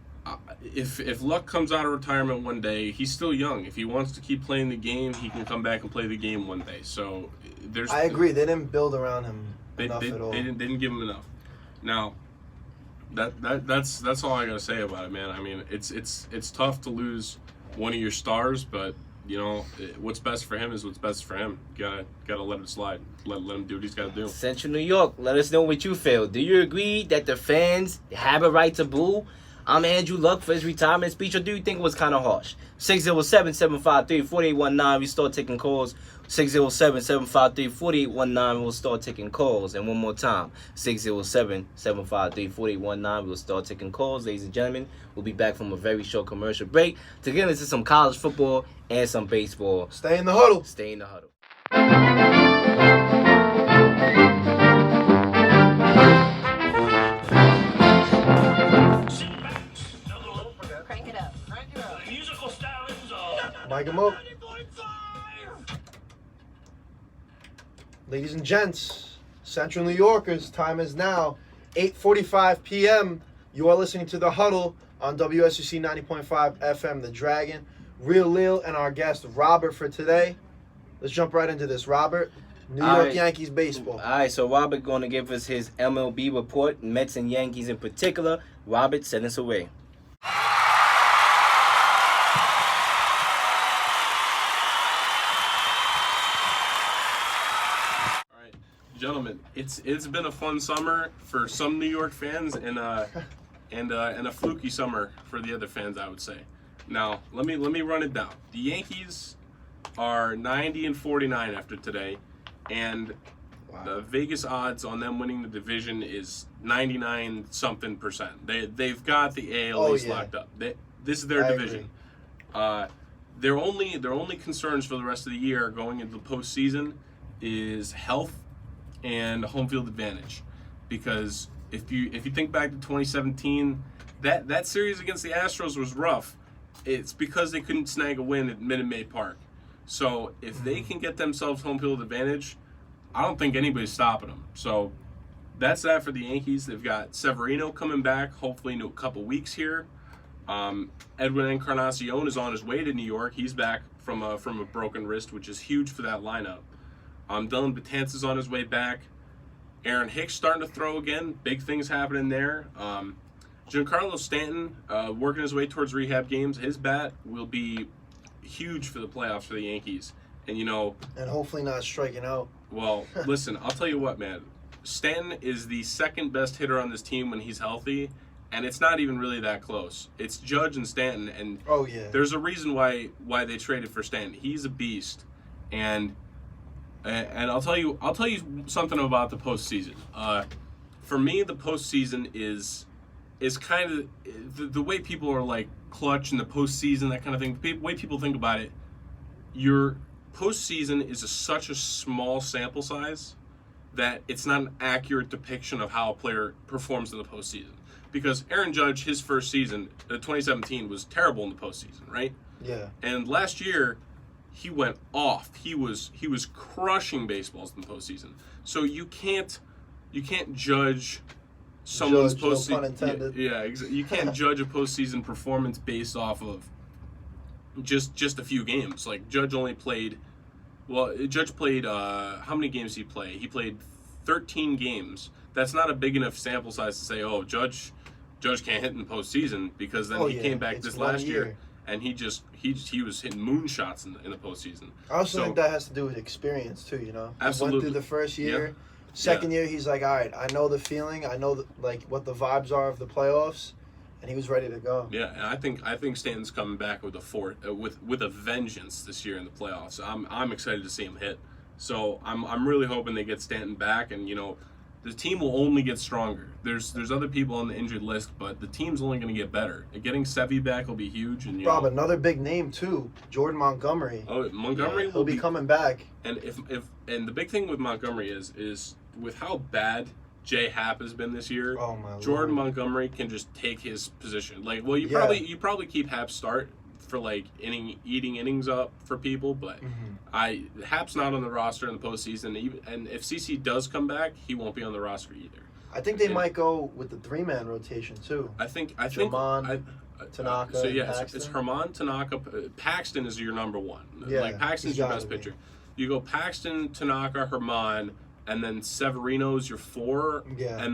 if Luck comes out of retirement one day, he's still young. If he wants to keep playing the game, he can come back and play the game one day. So there's. I agree. They didn't build around him enough they at all. didn't give him enough. Now, that's all I gotta say about it, man. I mean, it's tough to lose one of your stars, but you know what's best for him is what's best for him. Gotta let him slide. Let him do what he's gotta do. Central New York, let us know what you feel. Do you agree that the fans have a right to boo Andrew Luck for his retirement speech, or do you think it was kind of harsh? 607-753-4819. We start taking calls. 607-753-4819. We'll start taking calls. And one more time, 607-753-4819. We'll start taking calls. Ladies and gentlemen, we'll be back from a very short commercial break to get into some college football and some baseball. Stay in the huddle. Stay in the huddle. Crank it up. Mic 'em up. Ladies and gents, Central New Yorkers, time is now 8:45 p.m. You are listening to The Huddle on WSUC 90.5 FM, The Dragon. Real Leel and our guest, Robert, for today. Let's jump right into this. Robert, New All York right. Yankees baseball. All right, so Robert going to give us his MLB report, Mets and Yankees in particular. Robert, send us away. All right, gentlemen, it's been a fun summer for some New York fans and a fluky summer for the other fans, I would say. Now, let me run it down. The Yankees are 90-49 after today, and the Vegas odds on them winning the division is 99-something%. They've got the AL East locked up. This is their I division. Their only concerns for the rest of the year going into the postseason is health and home field advantage, because if you think back to 2017, that series against the Astros was rough. It's because they couldn't snag a win at Minute Maid Park. So if they can get themselves home field advantage, I don't think anybody's stopping them. So that's that for the Yankees. They've got Severino coming back, hopefully in a couple weeks here. Edwin Encarnacion is on his way to New York. He's back from a broken wrist, which is huge for that lineup. Dylan Betances on his way back. Aaron Hicks starting to throw again. Big things happening there. Giancarlo Stanton working his way towards rehab games. His bat will be huge for the playoffs for the Yankees. And, And hopefully not striking out. well, listen, I'll tell you what, man. Stanton is the second best hitter on this team when he's healthy, and it's not even really that close. It's Judge and Stanton, and Oh, yeah. there's a reason why they traded for Stanton. He's a beast, and I'll tell you something about the postseason. For me, the postseason is kind of the way people are like clutch in the postseason, that kind of thing. The way people think about it, your postseason is such a small sample size that it's not an accurate depiction of how a player performs in the postseason. Because Aaron Judge, his first season, 2017, was terrible in the postseason, right? Yeah. And last year, he went off. He was crushing baseballs in the postseason. So you can't judge someone's Judge, no postseason. pun intended. Yeah, you can't judge a postseason performance based off of just a few games. Like Judge played how many games did he play? He played 13 games. That's not a big enough sample size to say, oh, Judge can't hit in the postseason, because then he came back It's this 1 last year. year and he was hitting moonshots in the postseason. I also So- think that has to do with experience too. He Absolutely. went through the first year. Yeah. Second year, he's like, all right, I know the feeling. I know what the vibes are of the playoffs, and he was ready to go. Yeah, and I think Stanton's coming back with with a vengeance this year in the playoffs. I'm excited to see him hit. So I'm really hoping they get Stanton back, and the team will only get stronger. There's other people on the injured list, but the team's only going to get better. And getting Sevy back will be huge. And Rob, another big name too, Jordan Montgomery. Oh, Montgomery He'll be coming back. And and the big thing with Montgomery is with how bad J Happ has been this year. Oh my Jordan Lord. Montgomery can just take his position. Like, well, you probably keep Happ start for like eating innings up for people, but Happ's not on the roster in the postseason. And if CC does come back, he won't be on the roster either. I think they might go with the 3-man rotation too. I think Tanaka. So yeah, Paxton. it's Herman, Tanaka, Paxton is your number one. Yeah, like Paxton's he's your gotta best be. pitcher. You go Paxton, Tanaka, Herman, and then Severino's your 4. Yeah.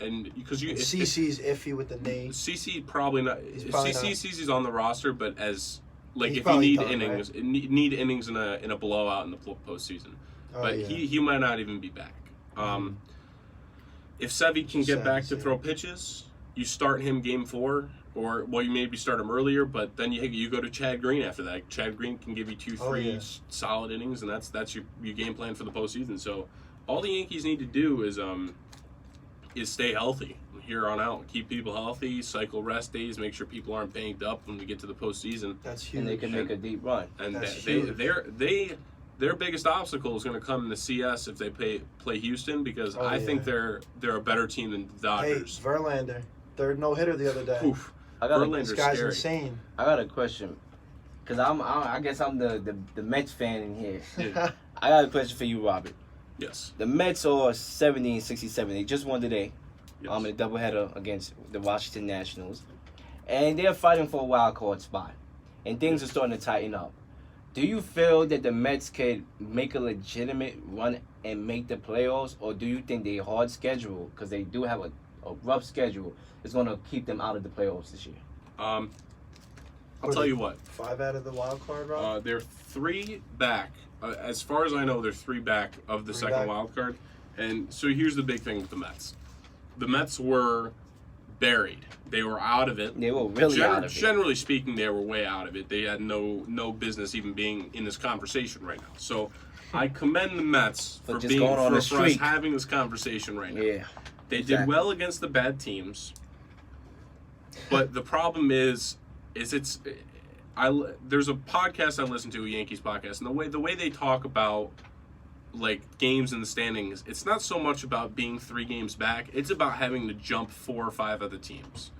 And because you CC's iffy with the knee. CC probably not. probably not. CC's on the roster, but as like He's if you probably need done, innings, need innings in a blowout in the postseason. Oh, But yeah. he might not even be back. If Sevy can get back to Sevy, throw pitches, you start him game 4, or well, you maybe start him earlier, but then you go to Chad Green after that. Chad Green can give you 2-3 solid innings, and that's your game plan for the postseason. So all the Yankees need to do is stay healthy here on out, keep people healthy, cycle rest days, make sure people aren't banged up when we get to the postseason. That's huge. And they can make a deep run. And That's their biggest obstacle is going to come in the CS if they play Houston, because I think they're a better team than the Hey, Dodgers. Verlander, third no-hitter the other day. Oof. This guy's scary. insane. I got a question, cause I guess I'm the Mets fan in here. Yeah. I got a question for you, Robert. Yes. The Mets are 70-67. They just won today. Yes. In a doubleheader against the Washington Nationals, and they're fighting for a wild card spot, and things are starting to tighten up. Do you feel that the Mets could make a legitimate run and make the playoffs, or do you think their hard schedule, because they do have a rough schedule, is going to keep them out of the playoffs this year? I'll tell you what. 5 out of the wild card, Rob? They're 3 back. As far as I know, they're 3 back of the second back. wild card. And so here's the big thing with the Mets. The Mets were buried. They were out of it. They were really out of it. Generally speaking, they were way out of it. They had no business even being in this conversation right now. So I commend the Mets for just being going on a for us streak. having this conversation right now. Yeah. They did Exactly. well against the bad teams, but the problem is there's a podcast I listen to, a Yankees podcast, and the way they talk about like games in the standings, it's not so much about being 3 games back. It's about having to jump 4 or 5 other teams.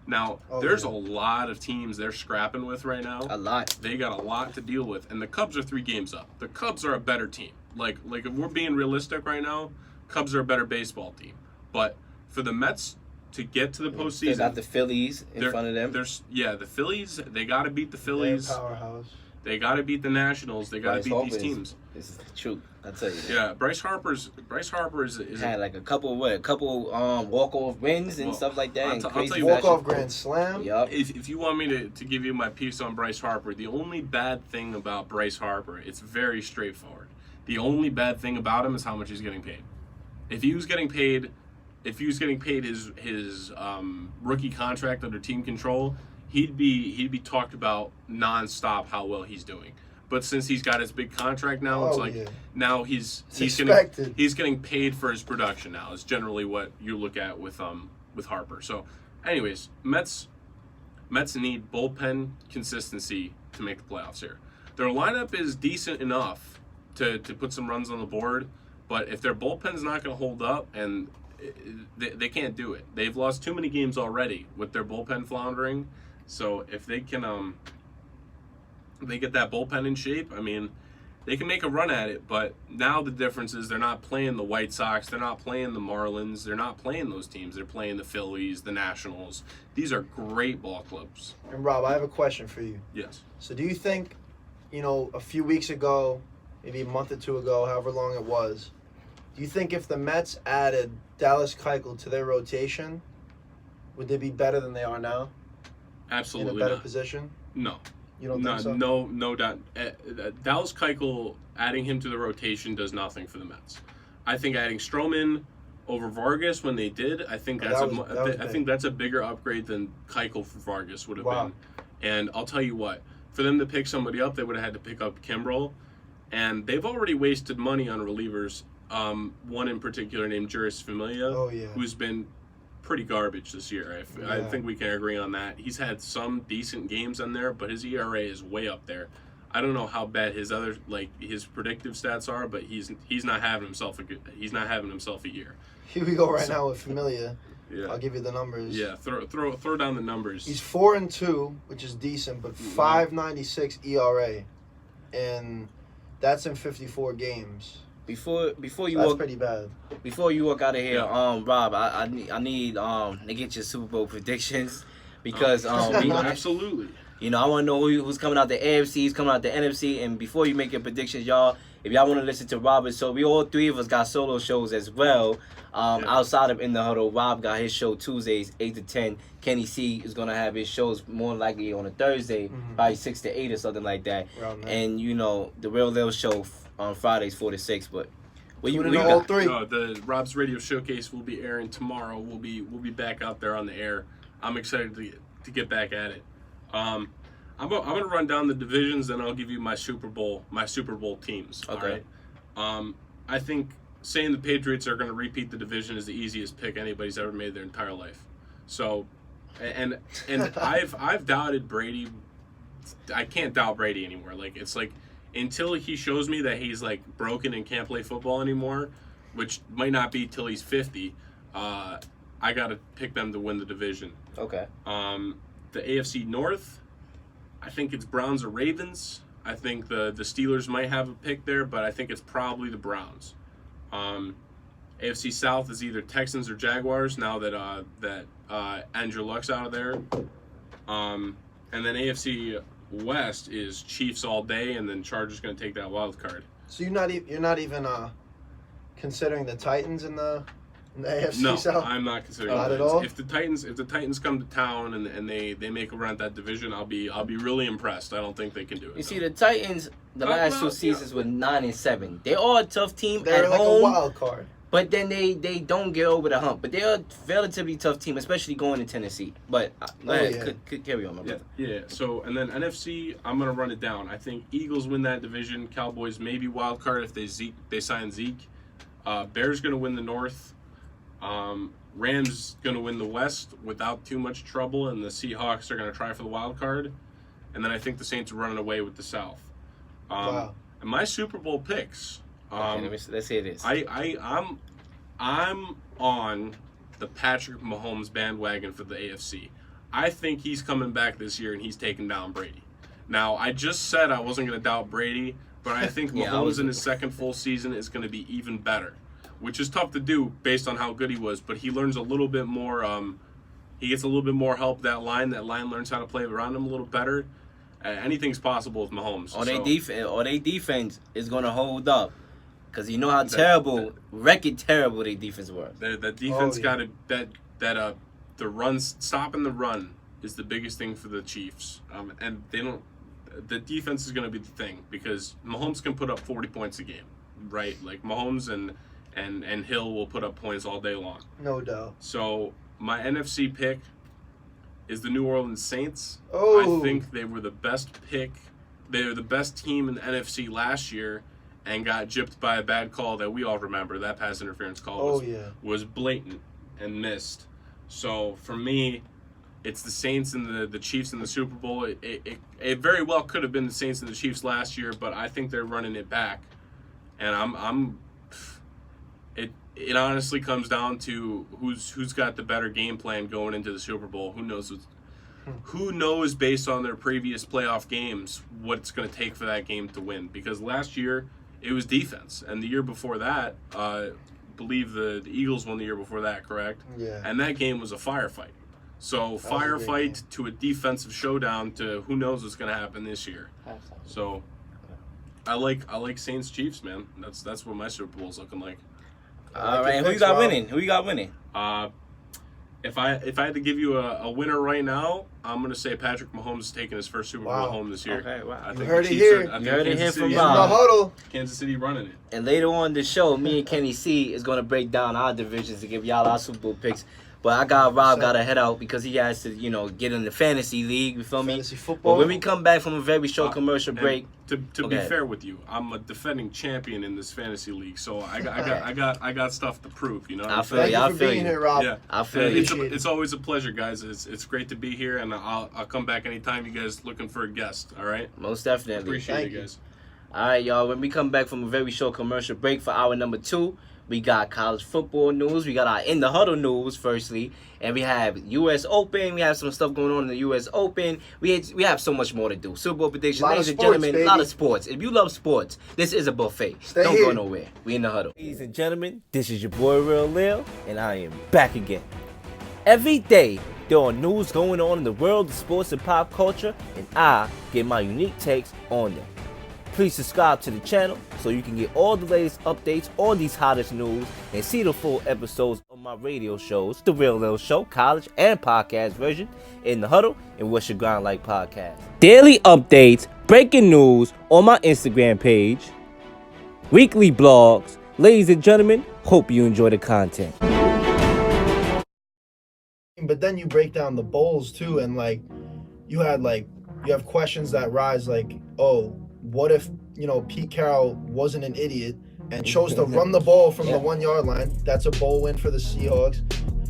Now, there's a lot of teams they're scrapping with right now. A lot. They got a lot to deal with, and the Cubs are 3 games up. The Cubs are a better team. Like if we're being realistic right now, Cubs are a better baseball team. But for the Mets to get to the postseason, They got the Phillies in front of them. The Phillies. They got to beat the They're a Phillies. powerhouse. They got to beat the Nationals. They got to Bryce beat Harper these teams. This is the truth. I tell you. Yeah, Bryce Harper is Had like a couple walk-off wins and Well, stuff like that. I'll and tell crazy you fashion. Walk-off grand slam. Yup. If you want me to give you my piece on Bryce Harper, the only bad thing about Bryce Harper, it's very straightforward. The only bad thing about him is how much he's getting paid. If he was getting paid his rookie contract under team control, he'd be talked about nonstop how well he's doing. But since he's got his big contract now, it's like now he's getting paid for his production now. It's generally what you look at with Harper. So, anyways, Mets need bullpen consistency to make the playoffs here. Their lineup is decent enough to put some runs on the board, but if their bullpen's not going to hold up, and they can't do it. They've lost too many games already with their bullpen floundering. So if they can they get that bullpen in shape, I mean, they can make a run at it, but now the difference is they're not playing the White Sox, they're not playing the Marlins, they're not playing those teams. They're playing the Phillies, the Nationals. These are great ball clubs. And Rob, I have a question for you. Yes. So do you think, a few weeks ago, maybe a month or 2 ago, however long it was, do you think if the Mets added Dallas Keuchel to their rotation, would they be better than they are now? Absolutely In a better not. position? No. You don't think so? No doubt. Dallas Keuchel, adding him to the rotation does nothing for the Mets. I think adding Stroman over Vargas when they did, I think that's a bigger upgrade than Keuchel for Vargas would have been. And I'll tell you what, for them to pick somebody up, they would have had to pick up Kimbrel, and they've already wasted money on relievers one in particular named Juris Familia, Oh, yeah. who's been pretty garbage this year. I Yeah. think we can agree on that. He's had some decent games in there, but his ERA is way up there. I don't know how bad his other his predictive stats are, but he's not having himself a year. Here we go right now with Familia. Yeah. I'll give you the numbers. Yeah, throw down the numbers. He's 4-2, which is decent, but 5.96 ERA, and that's in 54 games. Before you That's walk pretty bad. before you walk out of here, Yeah. Rob, I need to get your Super Bowl predictions because Absolutely. you know, I want to know who's coming out the AFC, who's coming out the NFC, and before you make your predictions, y'all, if y'all want to listen to Robert, so we all three of us got solo shows as well. Outside of In the Huddle, Rob got his show Tuesdays 8 to 10. Kenny C is gonna have his shows more likely on a Thursday, probably 6 to 8 or something like that. Around there. And you know, the Real Leel show on Fridays 4 to 6. But what you Tune in to all got? three. The Rob's Radio Showcase will be airing tomorrow. We'll be back out there on the air. I'm excited to get back at it. I'm gonna run down the divisions, and I'll give you my Super Bowl teams. Okay. All right. I think saying the Patriots are gonna repeat the division is the easiest pick anybody's ever made their entire life. So, and I've doubted Brady. I can't doubt Brady anymore. Like, it's like until he shows me that he's like broken and can't play football anymore, which might not be till he's 50. I gotta pick them to win the division. Okay. The AFC North, I think it's Browns or Ravens. I think the Steelers might have a pick there, but I think it's probably the Browns. AFC South is either Texans or Jaguars now that Andrew Luck's out of there. And then AFC West is Chiefs all day, and then Chargers going to take that wild card. So you're not even considering the Titans in the AFC No, South? I'm not considering Not the at Titans. all? If the Titans come to town and they make a run at that division, I'll be really impressed. I don't think they can do it. You see, the Titans, the last two seasons were 9 and 7. They are a tough team They're at like home, a wild card. but then they don't get over the hump. But they're a relatively tough team, especially going to Tennessee. But go ahead, yeah. could carry on, my brother. Yeah. So, and then NFC, I'm gonna run it down. I think Eagles win that division. Cowboys maybe wild card if they sign Zeke. Bears gonna win the North. Rams gonna win the West without too much trouble, and the Seahawks are gonna try for the wild card. And then I think the Saints are running away with the South. Wow. And my Super Bowl picks. Okay, let's hear this. I'm on the Patrick Mahomes bandwagon for the AFC. I think he's coming back this year and he's taking down Brady. Now, I just said I wasn't going to doubt Brady, but I think Yeah, Mahomes in his second full season is going to be even better, which is tough to do based on how good he was, but he learns a little bit more. He gets a little bit more help that line. That line learns how to play around him a little better. Anything's possible with Mahomes. Or their defense is going to hold up. Because you know how terrible their defense was. The defense Oh, yeah. got to the runs, stopping the run is the biggest thing for the Chiefs. And the defense is going to be the thing because Mahomes can put up 40 points a game, right? Like Mahomes and Hill will put up points all day long. No doubt. So my NFC pick is the New Orleans Saints. Oh. I think they were the best pick. They were the best team in the NFC last year and got gypped by a bad call that we all remember. That pass interference call was blatant and missed. So for me, it's the Saints and the Chiefs in the Super Bowl. It very well could have been the Saints and the Chiefs last year, but I think they're running it back. And it honestly comes down to who's got the better game plan going into the Super Bowl. Who knows based on their previous playoff games what it's going to take for that game to win? Because last year it was defense, and the year before that, believe the Eagles won the year before that, correct? Yeah. And that game was a firefight. So was a great firefight game. to a defensive showdown to who knows what's going to happen this year. So I like Saints Chiefs, man. That's what my Super Bowl's looking like. All right, who you got winning? Who you got winning? If I had to give you a winner right now, I'm gonna say Patrick Mahomes is taking his first Super Bowl Wow. home this year. Okay, wow. I You think heard the it Chiefs here. I You think heard it Kansas here City from In is the Bob. huddle. Kansas City running it. And later on the show, me and Kenny C is going to break down our divisions to give y'all our Super Bowl picks. But I got Rob got to head out because he has to, you know, get in the fantasy league. You feel me? Fantasy football. But when we come back from a very short commercial break, to be ahead. fair with you, I'm a defending champion in this fantasy league, so I got stuff to prove. You know. I feel Thank you. you I for feel being you. here, Rob. Yeah, I feel you. it's always a pleasure, guys. It's great to be here, and I'll come back anytime you guys looking for a guest. All right. Most definitely. Appreciate Thank it, you. guys. All right, y'all. When we come back from a very short commercial break for hour number 2, we got college football news. We got our In the Huddle news, firstly. And we have U.S. Open. We have some stuff going on in the U.S. Open. We have so much more to do. Super Bowl predictions. Lot of Ladies and sports, gentlemen, baby. a lot of sports. If you love sports, this is a buffet. Stay Don't here. go nowhere. We In the Huddle. Ladies and gentlemen, this is your boy, Real Leel, and I am back again. Every day, there are news going on in the world of sports and pop culture, and I get my unique takes on them. Please subscribe to the channel so you can get all the latest updates on these hottest news and see the full episodes of my radio shows, The Real Lil Show, college and podcast version, In the Huddle, and What's Your Grind Like podcast. Daily updates, breaking news on my Instagram page, weekly blogs. Ladies and gentlemen, hope you enjoy the content. But then you break down the bowls too, and like you have questions that rise like, oh, what if, you know, Pete Carroll wasn't an idiot and chose to run the ball from the 1 yard line? That's a bowl win for the Seahawks.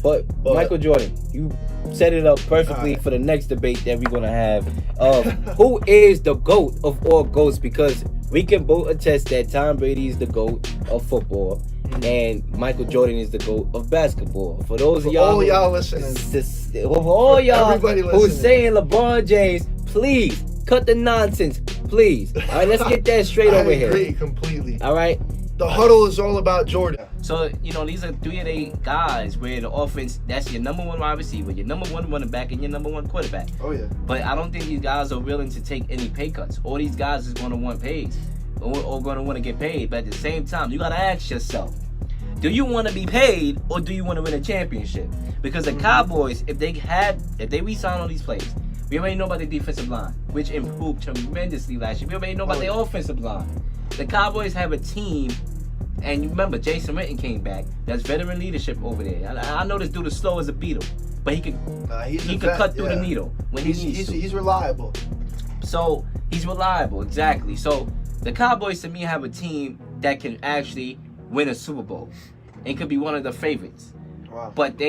But Michael Jordan, you set it up perfectly for the next debate that we're gonna have of who is the GOAT of all GOATs, because we can both attest that Tom Brady is the GOAT of football and Michael Jordan is the GOAT of basketball. For those of y'all, all y'all listening, for all y'all Everybody who's listening. saying LeBron James, please cut the nonsense, please. All right, let's get that straight over I agree here. completely. All right. The Huddle is all about Jordan. So, you know, these are 3 of the guys where the offense, that's your number 1 wide receiver, your number 1 running back, and your number 1 quarterback. Oh yeah. But I don't think these guys are willing to take any pay cuts. All these guys is going to want pays or going to want to get paid. But at the same time, you got to ask yourself, do you want to be paid or do you want to win a championship? Because the Cowboys, if they re-sign all these players, we already know about the defensive line, which improved tremendously last year. We already know about their offensive line. The Cowboys have a team, and you remember Jason Witten came back. That's veteran leadership over there. I know this dude is slow as a beetle, but he could cut through the needle when he needs to. He's reliable. So he's reliable, exactly. So the Cowboys to me have a team that can actually win a Super Bowl and could be one of the favorites. Wow. But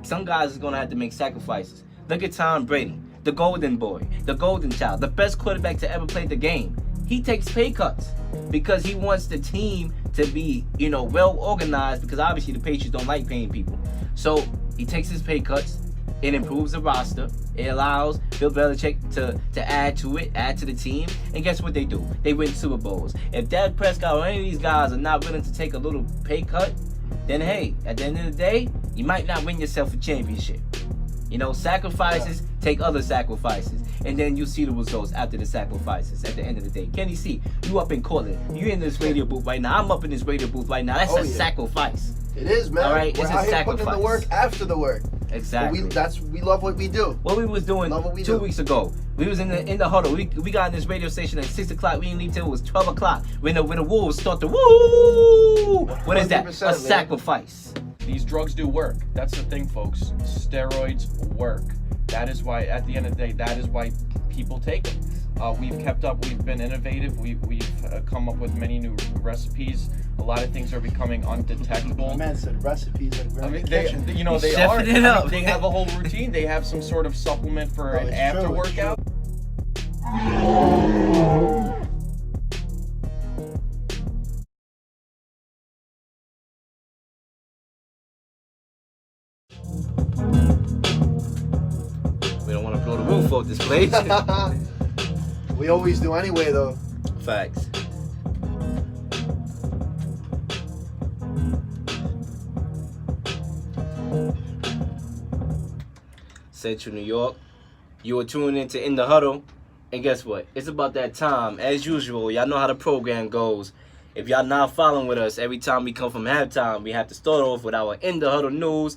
some guys is gonna have to make sacrifices. Look at Tom Brady, the golden boy, the golden child, the best quarterback to ever play the game. He takes pay cuts because he wants the team to be, you know, well organized, because obviously the Patriots don't like paying people. So he takes his pay cuts. It improves the roster. It allows Bill Belichick to add to the team. And guess what they do? They win Super Bowls. If Dak Prescott or any of these guys are not willing to take a little pay cut, then hey, at the end of the day, you might not win yourself a championship. You know, sacrifices take other sacrifices. And then you see the results after the sacrifices at the end of the day. Kenny C, you up in Cortland. You in this radio booth right now. I'm up in this radio booth right now. That's a sacrifice. It is, man. All right, We're it's out a here putting in sacrifice. the work after the work. Exactly. We love what we do. What we was doing Love what we 2 do. weeks ago, we was in the huddle. We got in this radio station at 6 o'clock. We didn't leave till it was 12 o'clock. When the Wolves start to woo. What is that? 100%, A man. sacrifice. These drugs do work. That's the thing, folks. Steroids work. That is why, at the end of the day, that is why people take them. We've kept up. We've been innovative. We've come up with many new recipes. A lot of things are becoming undetectable. My man said recipes like we're I in mean, the they kitchen. are. Stepping I it mean, up. they have a whole routine. They have some sort of supplement for an it's after true, it's workout. We don't want to blow the roof off this place. We always do anyway, though. Facts. Central New York. You are tuning into In the Huddle. And guess what? It's about that time. As usual, y'all know how the program goes. If y'all not following with us, every time we come from halftime, we have to start off with our In the Huddle news.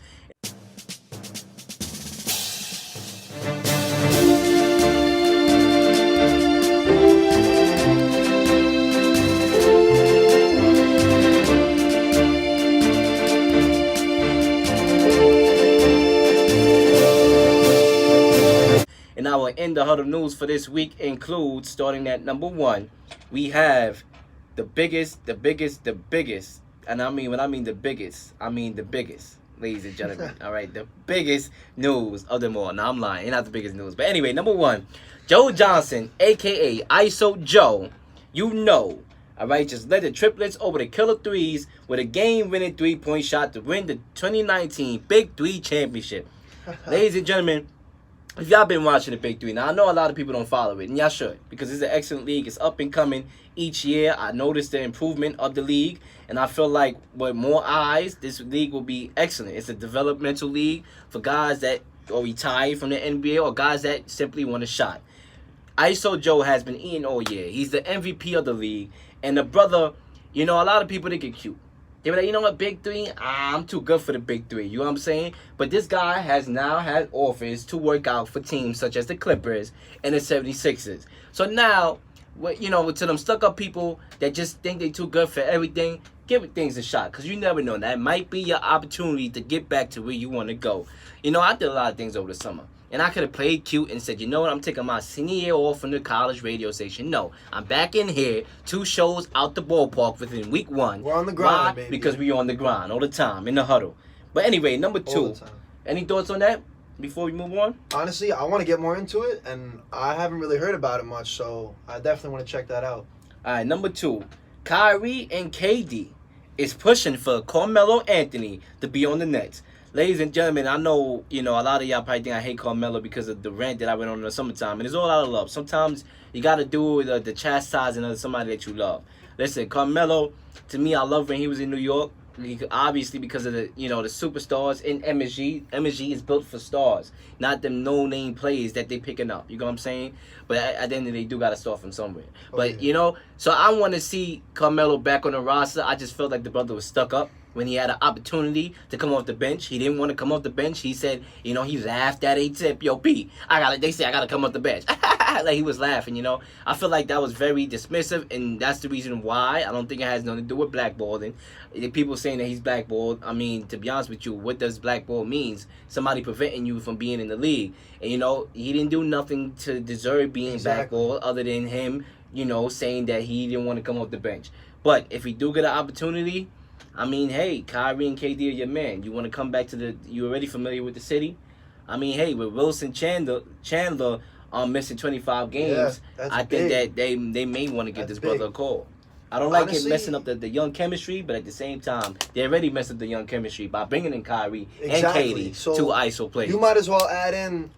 the Huddle news for this week includes, starting at number 1, we have the biggest, and I mean, when I mean the biggest, I mean the biggest, ladies and gentlemen. All right, the biggest news of them all. No, I'm lying. It's not the biggest news. But anyway, number 1, Joe Johnson, a.k.a. ISO Joe, all right, just led the triplets over the killer threes with a game-winning three-point shot to win the 2019 Big Three Championship. Ladies and gentlemen, if y'all been watching the Big Three, now I know a lot of people don't follow it, and y'all should, because it's an excellent league. It's up and coming each year. I noticed the improvement of the league, and I feel like with more eyes, this league will be excellent. It's a developmental league for guys that are retired from the NBA or guys that simply want a shot. ISO Joe has been eating all year. He's the MVP of the league. And the brother, a lot of people, they get cute. They were like, you know what, Big Three? I'm too good for the Big Three. You know what I'm saying? But this guy has now had offers to work out for teams such as the Clippers and the 76ers. So now, to them stuck-up people that just think they too good for everything, give things a shot. Because you never know. That might be your opportunity to get back to where you want to go. I did a lot of things over the summer. And I could have played cute and said, you know what, I'm taking my senior year off from the college radio station. No, I'm back in here, 2 shows out the ballpark within week 1. We're on the grind, Why? baby. Because we on the grind all the time, in the huddle. But anyway, number 2. Any thoughts on that before we move on? Honestly, I want to get more into it, and I haven't really heard about it much, so I definitely want to check that out. All right, number 2. Kyrie and KD is pushing for Carmelo Anthony to be on the Nets. Ladies and gentlemen, I know, a lot of y'all probably think I hate Carmelo because of the rant that I went on in the summertime. And it's all out of love. Sometimes you got to do the chastising of somebody that you love. Listen, Carmelo, to me, I love when he was in New York. Obviously, because of the the superstars in MSG. MSG is built for stars, not them no-name players that they picking up. You know what I'm saying? But at the end of the day, you got to start from somewhere. But, so I want to see Carmelo back on the roster. I just felt like the brother was stuck up. When he had an opportunity to come off the bench, he didn't want to come off the bench. He said, he laughed at A-Tip. Yo, P, they say I got to come off the bench. Like, he was laughing, I feel like that was very dismissive, and that's the reason why. I don't think it has nothing to do with blackballing. The people saying that he's blackballed, I mean, to be honest with you, what does blackball means? Somebody preventing you from being in the league. And, he didn't do nothing to deserve being blackballed other than him, saying that he didn't want to come off the bench. But if he do get an opportunity, I mean, hey, Kyrie and KD are your man. You want to come back to you already familiar with the city? I mean, hey, with Wilson Chandler missing 25 games, I think that they may want to give this brother a call. I don't like it messing up the young chemistry, but at the same time, they already messed up the young chemistry by bringing in Kyrie and KD, so 2 ISO players. You might as well add in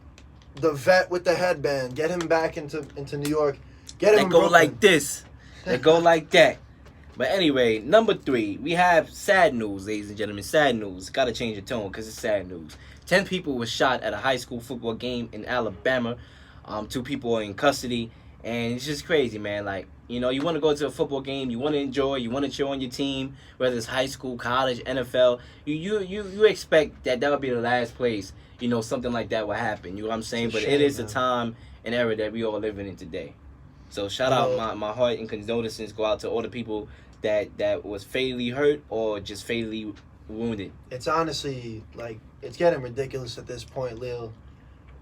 the vet with the headband. Get him back into New York. Get him. They go like this. They go like that. But anyway, number 3, we have sad news, ladies and gentlemen. Sad news. Got to change the tone because it's sad news. 10 people were shot at a high school football game in Alabama. 2 people are in custody. And it's just crazy, man. Like, you want to go to a football game. You want to enjoy. You want to cheer on your team, whether it's high school, college, NFL. You expect that would be the last place, something like that will happen. You know what I'm saying? But it is a time and era that we all living in today. So shout out my heart and condolences go out to all the people that was fatally hurt or just fatally wounded. It's honestly, it's getting ridiculous at this point, Leel.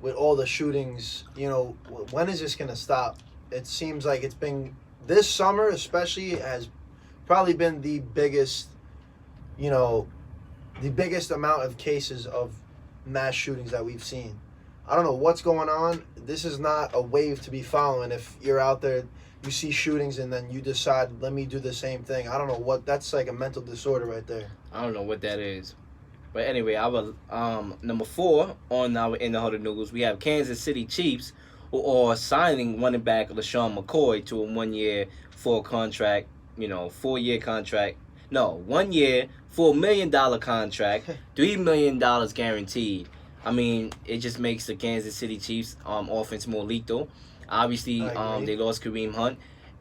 With all the shootings, when is this going to stop? It seems like it's been, this summer especially, has probably been the biggest amount of cases of mass shootings that we've seen. I don't know what's going on. This is not a wave to be following. If you're out there, you see shootings and then you decide, let me do the same thing. I don't know what, that's like a mental disorder right there. I don't know what that is. But anyway, our number 4 on our In the Huddle news, we have Kansas City Chiefs who are signing running back LaShawn McCoy to a 1-year, 4-year contract. No, 1 year, $4 million contract, $3 million guaranteed. I mean, it just makes the Kansas City Chiefs offense more lethal. Obviously, they lost Kareem Hunt,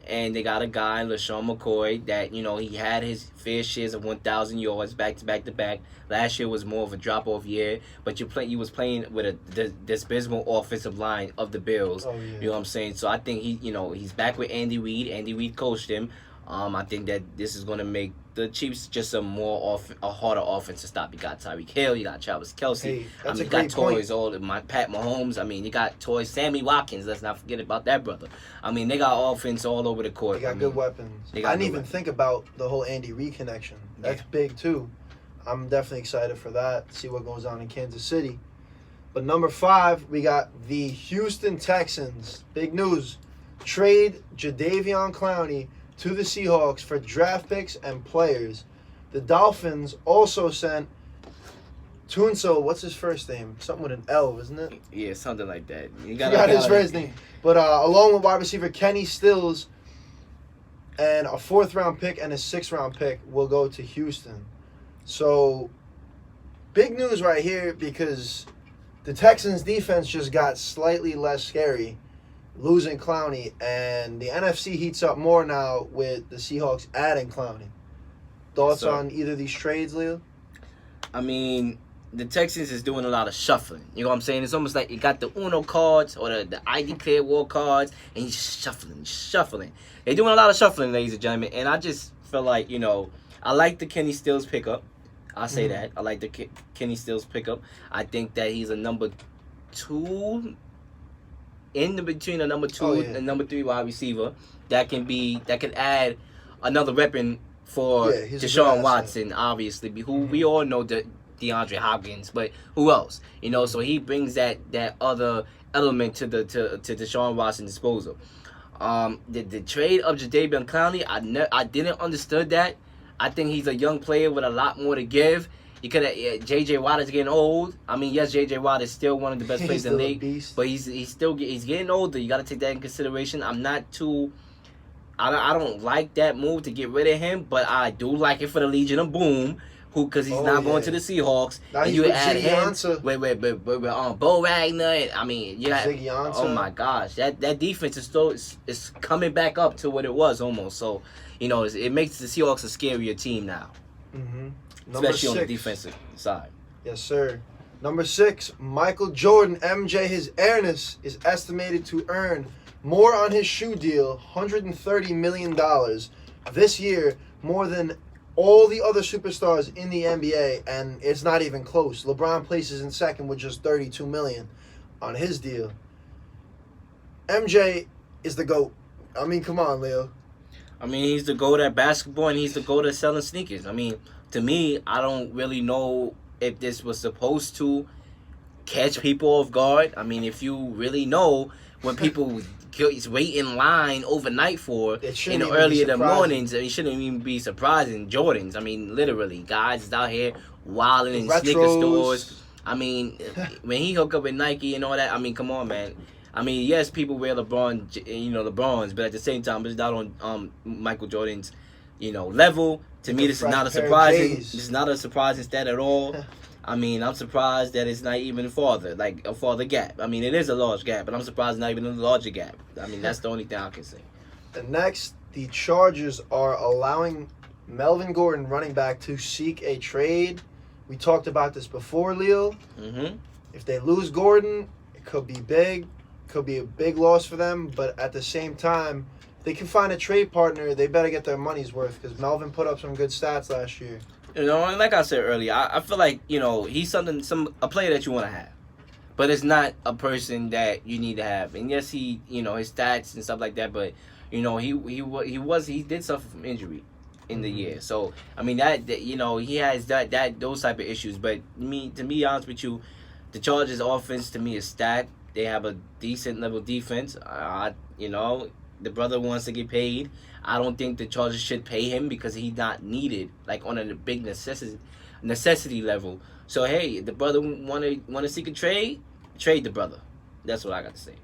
and they got a guy, LaShawn McCoy, that, he had his fair shares of 1,000 yards back to back. Last year was more of a drop-off year, but you was playing with this abysmal offensive line of the Bills. You know what I'm saying? So I think he's back with Andy Reid. Andy Reid coached him. I think that this is going to make the Chiefs just a harder offense to stop. You got Tyreek Hill, you got Travis Kelce. Hey, that's you a got great point. toys, Pat Mahomes. I mean, you got toys, Sammy Watkins. Let's not forget about that brother. I mean, they got offense all over the court. They got good weapons. I didn't even think about the whole Andy Reid connection. That's big too. I'm definitely excited for that. See what goes on in Kansas City. But number 5, we got the Houston Texans. Big news. Trade Jadeveon Clowney to the Seahawks for draft picks and players. The Dolphins also sent Tunsil, what's his first name? Something with an L, isn't it? Yeah, something like that. You got his first name. But along with wide receiver Kenny Stills and a 4th-round pick and a 6th-round pick will go to Houston. So, big news right here because the Texans' defense just got slightly less scary, losing Clowney, and the NFC heats up more now with the Seahawks adding Clowney. Thoughts on either of these trades, Leel? I mean, the Texans is doing a lot of shuffling. You know what I'm saying? It's almost like you got the Uno cards or the ID clear war cards, and he's shuffling. They're doing a lot of shuffling, ladies and gentlemen, and I just feel like, I like the Kenny Stills pickup. I'll say that. I like the Kenny Stills pickup. I think that he's a number 2 between a number 2 and number 3 wide receiver that can add another weapon for Deshaun Watson, obviously, who we all know DeAndre Hopkins, but who else? So he brings that other element to Deshaun Watson's disposal. The trade of Jadeveon Clowney, I didn't understand that. I think he's a young player with a lot more to give. You could have J.J. Watt is getting old. I mean, yes, J.J. Watt is still one of the best players in the league, but he's getting older. You got to take that in consideration. I don't like that move to get rid of him, but I do like it for the Legion of Boom, because he's not going to the Seahawks. Now and you add him with Bo Wagner. I mean, oh my gosh, that defense is coming back up to what it was almost. So, it makes the Seahawks a scarier team now, especially on the defensive side. Yes, sir. Number 6, Michael Jordan, MJ, his airness is estimated to earn more on his shoe deal, $130 million this year, more than all the other superstars in the NBA, and it's not even close. LeBron places in second with just $32 million on his deal. MJ is the GOAT. I mean, come on, Leo. I mean, he's the GOAT at basketball, and he's the GOAT at selling sneakers. I mean, to me, I don't really know if this was supposed to catch people off guard. I mean, if you really know when people wait in line overnight for early in the mornings, it shouldn't even be surprising. Jordans, I mean, literally, guys is out here wilding in sneaker stores. I mean, when he hook up with Nike and all that, I mean, come on, man. I mean, yes, people wear LeBrons, but at the same time, it's not on Michael Jordan's, level. To me, this is not a surprising. This is not a surprising stat at all. I mean, I'm surprised that it's not even a farther gap. I mean, it is a large gap, but I'm surprised it's not even a larger gap. I mean, that's the only thing I can say. And next, the Chargers are allowing Melvin Gordon, running back, to seek a trade. We talked about this before, Leel. If they lose Gordon, it could be big. Could be a big loss for them, but at the same time, if they can find a trade partner, they better get their money's worth, because Melvin put up some good stats last year. And like I said earlier, I feel like, he's a player that you want to have. But it's not a person that you need to have. And yes, he, his stats and stuff like that, but, he did suffer from injury in the year. So, I mean, that he has those type of issues. But to be honest with you, the Chargers offense to me is stacked. They have a decent level defense. The brother wants to get paid. I don't think the Chargers should pay him because he's not needed, on a big necessity level. So hey, the brother want to seek a trade the brother. That's what I got to say.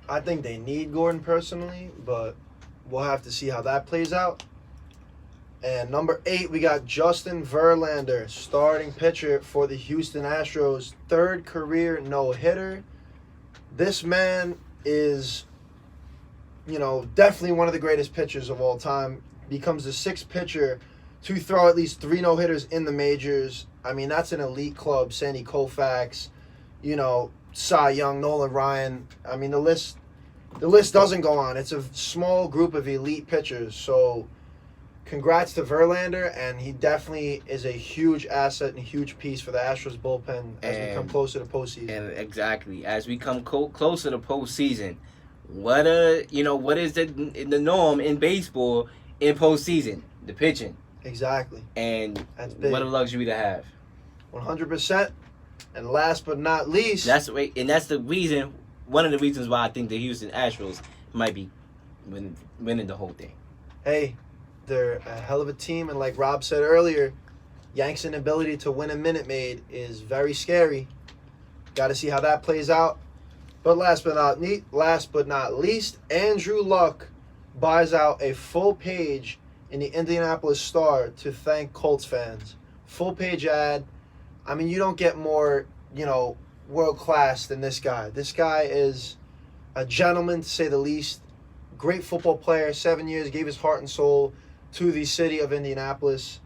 I think they need Gordon personally, but we'll have to see how that plays out. And number 8, we got Justin Verlander, starting pitcher for the Houston Astros, 3rd career no-hitter. This man is, definitely one of the greatest pitchers of all time. Becomes the 6th pitcher to throw at least 3 no-hitters in the majors. I mean, that's an elite club. Sandy Koufax, Cy Young, Nolan Ryan. I mean, the list doesn't go on. It's a small group of elite pitchers. So congrats to Verlander, and he definitely is a huge asset and a huge piece for the Astros bullpen as we come closer to postseason. And exactly, as we come closer to postseason, what is the norm in baseball in postseason? The pitching. Exactly. And that's big. What a luxury to have. 100%. And last but not least, that's the reason. One of the reasons why I think the Houston Astros might be winning the whole thing. Hey, they're a hell of a team, and like Rob said earlier, Yanks' inability to win a Minute Maid is very scary. Got to see how that plays out. But last but not least, Andrew Luck buys out a full page in the Indianapolis Star to thank Colts fans. Full page ad. I mean, you don't get more, world class than this guy. This guy is a gentleman, to say the least. Great football player, 7 years, gave his heart and soul to the city of Indianapolis.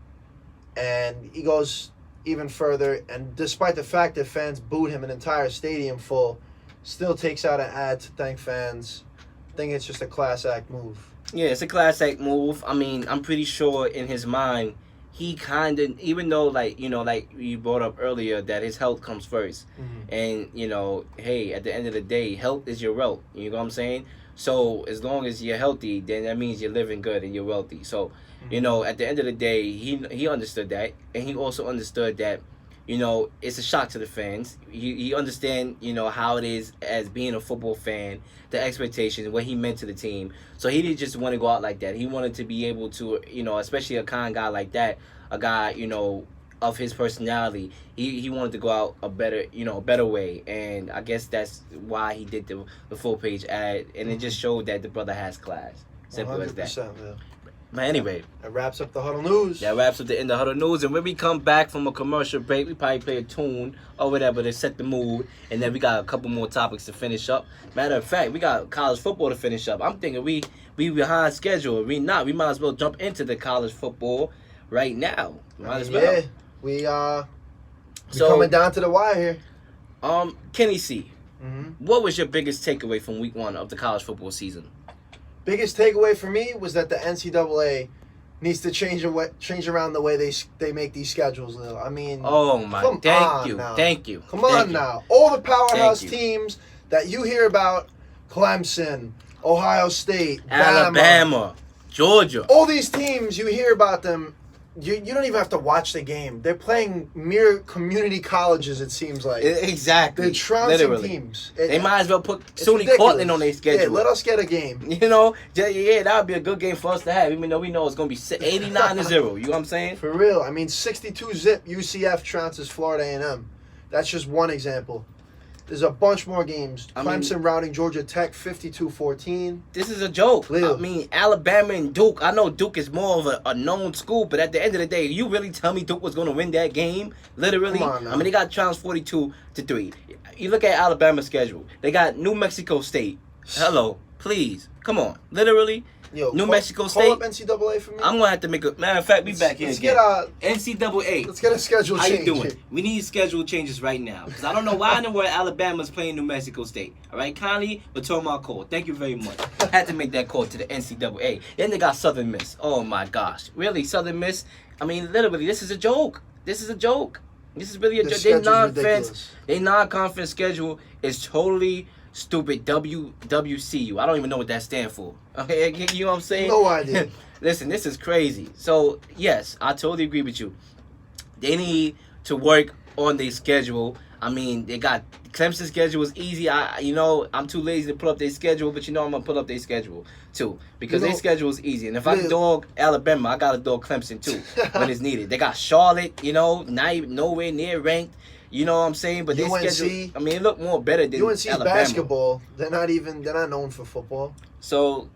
And he goes even further. And despite the fact that fans booed him an entire stadium full, still takes out an ad to thank fans. I think it's just a class act move. Yeah, it's a class act move. I mean, I'm pretty sure in his mind, he kind of, even though, like you brought up earlier, that his health comes first. Mm-hmm. And, hey, at the end of the day, health is your wealth. You know what I'm saying? So as long as you're healthy, then that means you're living good and you're wealthy. So, at the end of the day, he understood that. And he also understood that, it's a shock to the fans. He understand, how it is as being a football fan, the expectations, what he meant to the team. So he didn't just want to go out like that. He wanted to be able to, especially a kind guy like that, a guy, of his personality. He wanted to go out a better way. And I guess that's why he did the full page ad. And it just showed that the brother has class. Simple as that. Yeah. But anyway, that wraps up the Huddle News. That wraps up the end of Huddle News. And when we come back from a commercial break, we probably play a tune or whatever to set the mood. And then we got a couple more topics to finish up. Matter of fact, we got college football to finish up. I'm thinking we behind schedule. We not. We might as well jump into the college football right now. Might as well. Yeah, we coming down to the wire here. Kenny C, what was your biggest takeaway from week 1 of the college football season? Biggest takeaway for me was that the NCAA needs to change around the way they make these schedules. I mean, thank you. Come on now. All the powerhouse teams that you hear about, Clemson, Ohio State, Alabama, Georgia. All these teams, you hear about them. You don't even have to watch the game. They're playing mere community colleges, it seems like. Exactly. They're trouncing teams. They might as well put SUNY Cortland on their schedule. Yeah, let us get a game. That would be a good game for us to have, even though we know it's going to be 89-0. You know what I'm saying? For real. I mean, 62-zip UCF trounces Florida A&M. That's just one example. There's a bunch more games. Clemson routing Georgia Tech 52-14. This is a joke. Leel. I mean, Alabama and Duke. I know Duke is more of a known school, but at the end of the day, you really tell me Duke was going to win that game? Literally? Come on now. I mean, they got trounced 42-3. You look at Alabama's schedule. They got New Mexico State. Hello. Please. Come on. Literally? New Mexico State. Call up NCAA for me. I'm going to have to make a... Matter of fact, we back here again. NCAA. Let's get a schedule change. How you doing? We need schedule changes right now. Because I don't know why in the world Alabama's playing New Mexico State. All right? Kindly return my call. Thank you very much. Had to make that call to the NCAA. Then they got Southern Miss. Oh, my gosh. Really? Southern Miss? I mean, literally, this is a joke. This is a joke. This is really a joke. Their non-conference schedule is totally... stupid. WCU. I don't even know what that stands for. Okay, you know what I'm saying? No idea. Listen, this is crazy. So, yes, I totally agree with you. They need to work on their schedule. I mean, they got Clemson's schedule is easy. I'm too lazy to put up their schedule, but I'm gonna put up their schedule too because their schedule is easy. And if I dog Alabama, I gotta dog Clemson too when it's needed. They got Charlotte, not even nowhere near ranked. You know what I'm saying? But their schedule, I mean, it looked more better than UNC's Alabama. basketball. They're not known for football. So,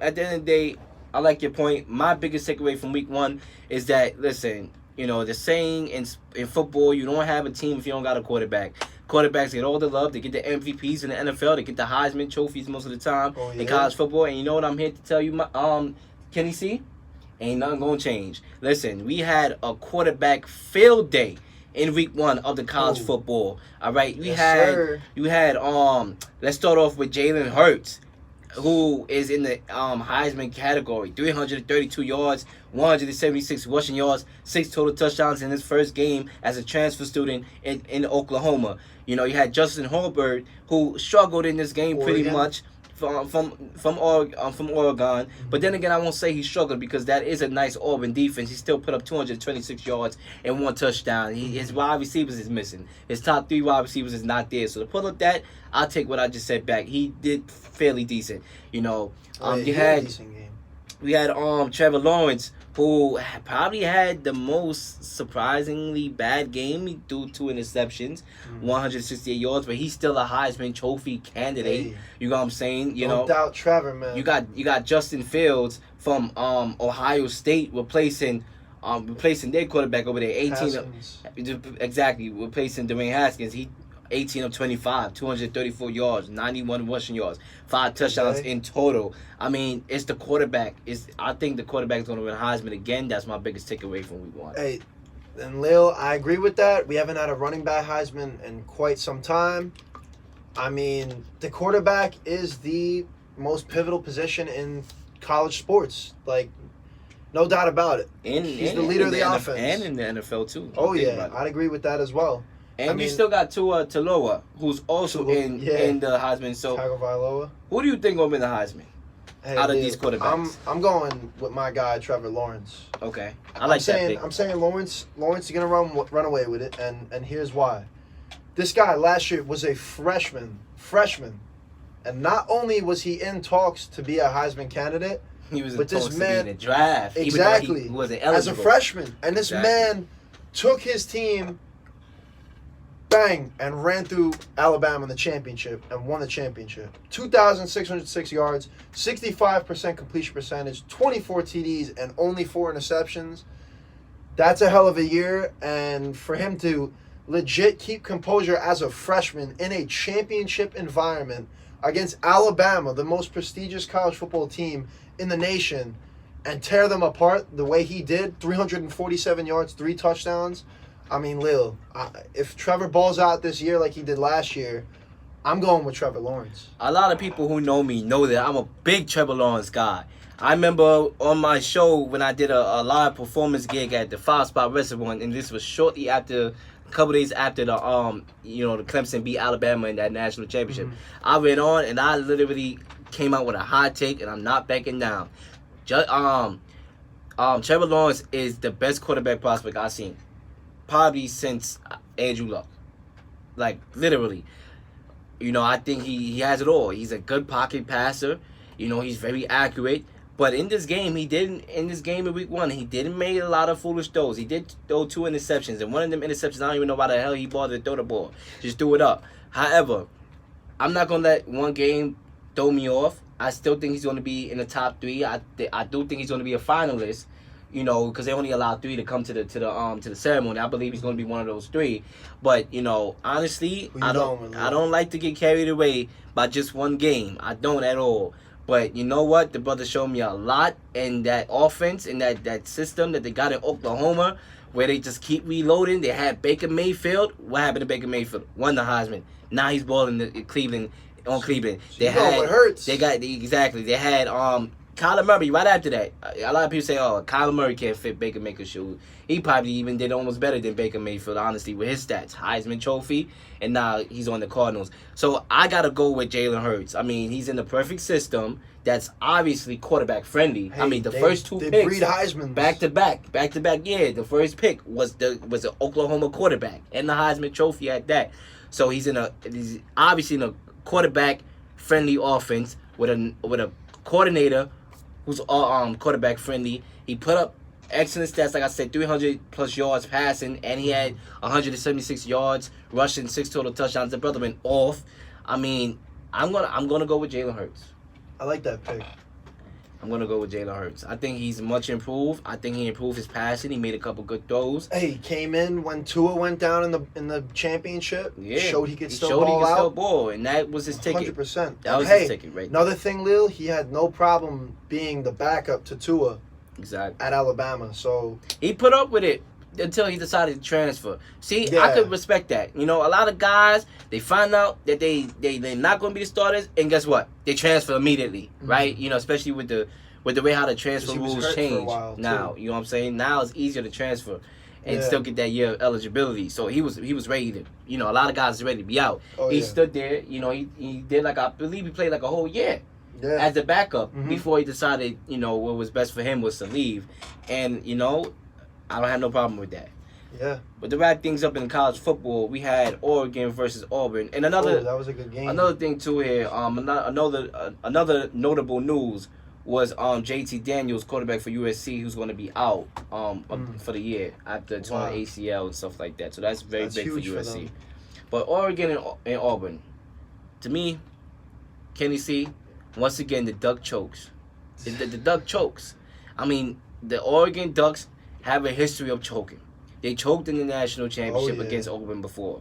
at the end of the day, I like your point. My biggest takeaway from week 1 is that, listen, the saying in football, you don't have a team if you don't got a quarterback. Quarterbacks get all the love. They get the MVPs in the NFL. They get the Heisman trophies most of the time in college football. And you know what I'm here to tell you, Kenny C? Ain't nothing going to change. Listen, we had a quarterback field day in week 1 of the college football. All right. You had let's start off with Jalen Hurts. who is in the Heisman category. 332 yards, 176 rushing yards, 6 total touchdowns in his first game as a transfer student in Oklahoma. You know, you had Justin Herbert, who struggled in this game pretty much from Oregon. But then again, I won't say he struggled because that is a nice Auburn defense. He still put up 226 yards and 1 touchdown. His wide receivers is missing. His top 3 wide receivers is not there. So to put up that, I'll take what I just said back. He did fairly decent. You know, we had Trevor Lawrence, who probably had the most surprisingly bad game. He threw 2 interceptions, 168 yards, but he's still a Heisman Trophy candidate. Hey, you know what I'm saying? You know, doubt Trevor, man. You got Justin Fields from Ohio State replacing their quarterback over there. 18 exactly, replacing Dwayne Haskins. He 18 of 25, 234 yards, 91 rushing yards, 5 touchdowns in total. I mean, it's the quarterback. I think the quarterback is going to win Heisman again. That's my biggest takeaway from week 1. Hey, and Leel, I agree with that. We haven't had a running back Heisman in quite some time. I mean, the quarterback is the most pivotal position in college sports. Like, no doubt about it. He's the leader of the offense. And in the NFL, too. Oh, yeah. I'd agree with that as well. And you still got Tua Tagovailoa, who's also in the Heisman. So, Tagovailoa. Who do you think will win the Heisman out of these quarterbacks? I'm going with my guy Trevor Lawrence. Okay, I like that pick. I'm saying Lawrence is gonna run away with it, and here's why. This guy last year was a freshman, and not only was he in talks to be a Heisman candidate, he was supposed to be in the draft. Exactly, he wasn't eligible. As a freshman, and this man took his team. Bang, and ran through Alabama in the championship and won the championship. 2,606 yards, 65% completion percentage, 24 TDs, and only 4 interceptions. That's a hell of a year, and for him to legit keep composure as a freshman in a championship environment against Alabama, the most prestigious college football team in the nation, and tear them apart the way he did, 347 yards, 3 touchdowns. I mean, Leel, if Trevor balls out this year like he did last year, I'm going with Trevor Lawrence. A lot of people who know me know that I'm a big Trevor Lawrence guy. I remember on my show when I did a live performance gig at the 5-Spot Restaurant, and this was shortly after, a couple days after the the Clemson beat Alabama in that national championship. I went on and I literally came out with a hot take, and I'm not backing down. Trevor Lawrence is the best quarterback prospect I've seen. Probably since Andrew Luck. Like, literally. You know, I think he has it all. He's a good pocket passer. You know, he's very accurate. But in this game, in week 1, he didn't make a lot of foolish throws. He did throw 2 interceptions. And one of them interceptions, I don't even know why the hell he bothered to throw the ball. Just threw it up. However, I'm not going to let one game throw me off. I still think he's going to be in the top 3. I do think he's going to be a finalist. You know, because they only allow 3 to come to the ceremony. I believe he's going to be one of those 3. But you know, honestly, I don't like to get carried away by just one game. I don't at all. But you know what? The brother showed me a lot in that offense, in that system that they got in Oklahoma, where they just keep reloading. They had Baker Mayfield. What happened to Baker Mayfield? Won the Heisman. Now he's balling in Cleveland. They had Kyler Murray right after that. A lot of people say, oh, Kyler Murray can't fit Baker Mayfield's shoes. He probably even did almost better than Baker Mayfield, honestly, with his stats. Heisman Trophy, and now he's on the Cardinals. So I got to go with Jalen Hurts. I mean, he's in the perfect system that's obviously quarterback friendly. Hey, I mean, the first 2 picks, breed Heisman back to back. Yeah, the first pick was the Oklahoma quarterback and the Heisman Trophy at that. So he's obviously in a quarterback friendly offense with a coordinator who's quarterback friendly. He put up excellent stats, like I said, 300+ yards passing, and he had 176 yards rushing, 6 total touchdowns. The brother went off. I mean, I'm gonna go with Jalen Hurts. I like that pick. I'm gonna go with Jalen Hurts. I think he's much improved. I think he improved his passing. He made a couple good throws. Hey, he came in when Tua went down in the championship. Yeah, showed he could still ball, and that was his ticket. 100%. That was his ticket, right? Another thing, Leel, he had no problem being the backup to Tua. Exactly. At Alabama, so he put up with it until he decided to transfer. See, Yeah. I could respect that. You know, a lot of guys, they find out that they're not going to be the starters, and guess what? They transfer immediately, right? You know, especially with the way how the transfer He was rules hurt for a change while, now. too. You know what I'm saying? Now it's easier to transfer and Yeah. still get that year of eligibility. So he was ready to, you know, a lot of guys are ready to be out. Oh, He yeah. stood there, you know, he did like, I believe he played like a whole year Yeah. as the backup Mhm. before he decided, you know, what was best for him was to leave. And, you know, I don't have no problem with that. Yeah. But to wrap things up in college football, we had Oregon versus Auburn. And Oh, another that was a good game. another thing too here, another notable news was JT Daniels, quarterback for USC, who's going to be out for the year after torn Wow. ACL and stuff like that. So that's very That's big for huge for USC. them. But Oregon and Auburn, to me, Kenny C, once again the duck chokes. The duck chokes. I mean, the Oregon Ducks have a history of choking. They choked in the national championship yeah. against Auburn before.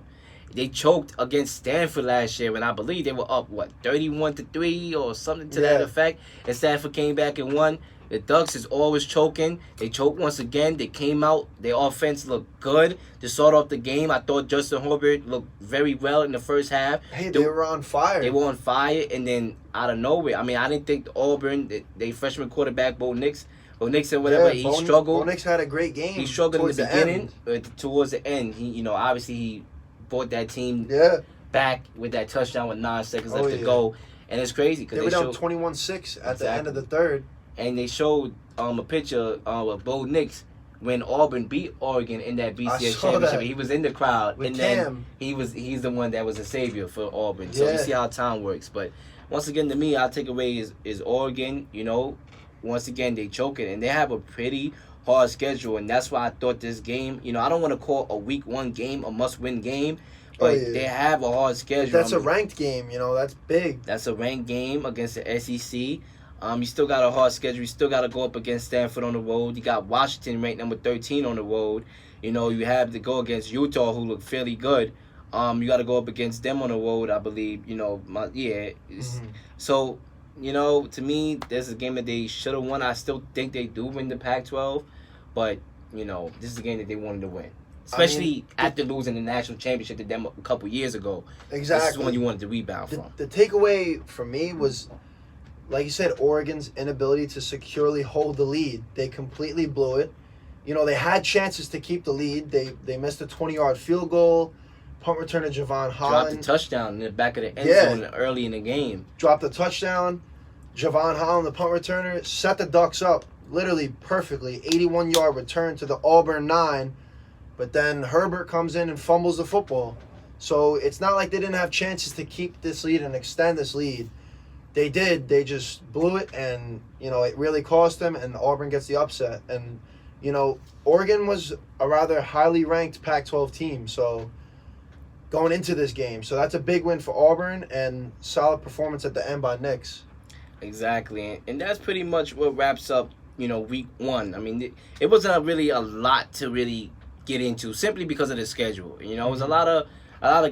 They choked against Stanford last year when I believe they were up 31-3 or something to that Yeah. effect. And Stanford came back and won. The Ducks is always choking. They choked once again. They came out. Their offense looked good to start off the game. I thought Justin Herbert looked very well in the first half. Hey, they were on fire. They were on fire, and then out of nowhere, I mean, I didn't think Auburn, they freshman quarterback Bo Nix or whatever, he struggled. Bo Nix had a great game. He struggled in towards the beginning, but towards the end, he, you know, obviously he brought that team Yeah. back with that touchdown with 9 seconds Oh, left to yeah. go, and it's crazy They because were they down showed 21-6 at the end Exactly. of the third. and they showed a picture of Bo Nix when Auburn beat Oregon in that I BCS saw championship. that. He was in the crowd, With and then Cam. he's the one that was a savior for Auburn. So you Yeah. see how time works. But once again, to me, I'll take away is Oregon. You know, once again they choke it, and they have a pretty hard schedule, and that's why I thought this game. You know, I don't want to call a week 1 game a must-win game, but yeah. they have a hard schedule. That's I a mean, ranked game, you know. That's big. That's a ranked game against the SEC. You still got a hard schedule. You still got to go up against Stanford on the road. You got Washington ranked number 13 on the road. You know, you have to go against Utah, who look fairly good. You got to go up against them on the road, I believe. You know, So, you know, to me, there's a game that they should have won. I still think they do win the Pac-12, but you know, this is a game that they wanted to win, especially after losing the national championship to them a couple years ago. Exactly. This is one you wanted to rebound from. The takeaway for me was, like you said, Oregon's inability to securely hold the lead. They completely blew it. You know, they had chances to keep the lead. They missed a 20-yard field goal. Punt return to Javon Dropped Holland. the touchdown in the back of the end Yeah. zone early in the game. Dropped the touchdown. Javon Holland, the punt returner, set the Ducks up literally perfectly. 81-yard return to the Auburn 9. But then Herbert comes in and fumbles the football. So it's not like they didn't have chances to keep this lead and extend this lead. They did. They just blew it, and, you know, it really cost them, and Auburn gets the upset. And, you know, Oregon was a rather highly ranked Pac-12 team, so going into this game. So that's a big win for Auburn, and solid performance at the end by Nix. Exactly, and that's pretty much what wraps up, you know, week 1. I mean, it wasn't really a lot to really get into simply because of the schedule. You know, it was a lot of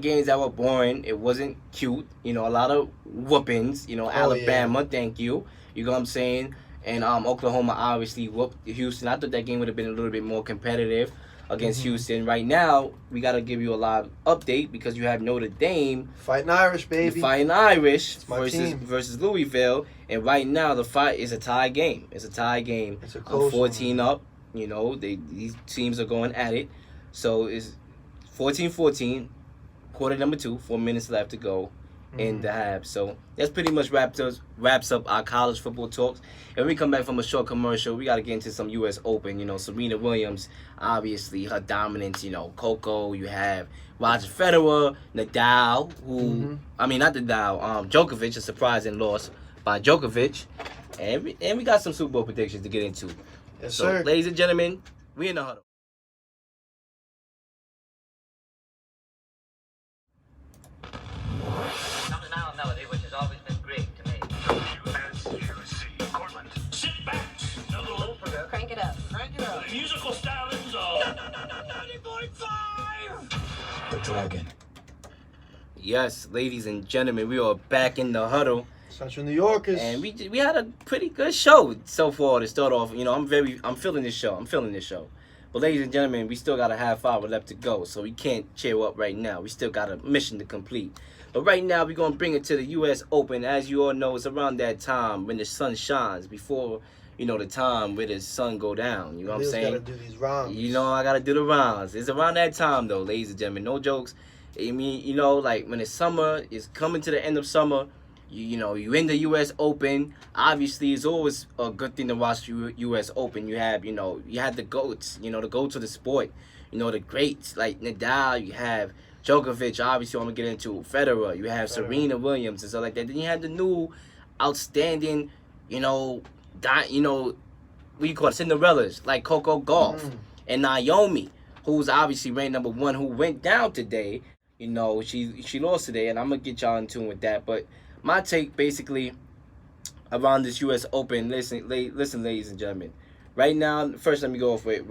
games that were boring. It wasn't cute. You know, a lot of whoopings. You know, Alabama, thank you. You know what I'm saying? And Oklahoma obviously whooped Houston. I thought that game would have been a little bit more competitive against Houston. Right now, we got to give you a live update because you have Notre Dame Fighting Irish, baby. fighting Irish my team. versus Louisville, and right now the fight is a tie game. It's a tie game. It's a close 14 one. up. You know, these teams are going at it. So it's 14-14, quarter number 2, 4 minutes left to go in the half. So that's pretty much wraps up our college football talks. And when we come back from a short commercial, we got to get into some U.S. Open. You know, Serena Williams, obviously, her dominance. You know, Coco, you have Roger Federer, Nadal, who, I mean, not Nadal, Djokovic, a surprising loss by Djokovic. And we got some Super Bowl predictions to get into. Yes, So, sir. ladies and gentlemen, we in the huddle. Comes now a melody which has always been Greek to me. WSUC Cortland. Sit back, snuggle. Crank it up. The musical stylings of 90.5. The Dragon. Yes, ladies and gentlemen, we are back in the huddle, Central New Yorkers. and we had a pretty good show so far to start off. You know, I'm feeling this show. But ladies and gentlemen, we still got a half hour left to go, so we can't cheer up right now. We still got a mission to complete. But right now, we're going to bring it to the U.S. Open. As you all know, it's around that time when the sun shines before, the time where the sun go down. You know what I'm saying? Got to do these rounds. I got to do the rounds. It's around that time, though, ladies and gentlemen. No jokes. I mean, like when the summer is coming to the end of summer, you in the U.S. Open. Obviously, it's always a good thing to watch U.S. Open. You have, you have the GOATs, the GOATs of the sport. The greats like Nadal. You have Djokovic. Obviously, I'm going to get into Federer. You have Serena Williams and stuff like that. Then you have the new outstanding, what you call it, Cinderellas, like Coco Gauff and Naomi, who's obviously ranked number 1, who went down today. She lost today, and I'm going to get y'all in tune with that. But my take, basically, around this U.S. Open, listen, ladies and gentlemen. Right now, first let me go off with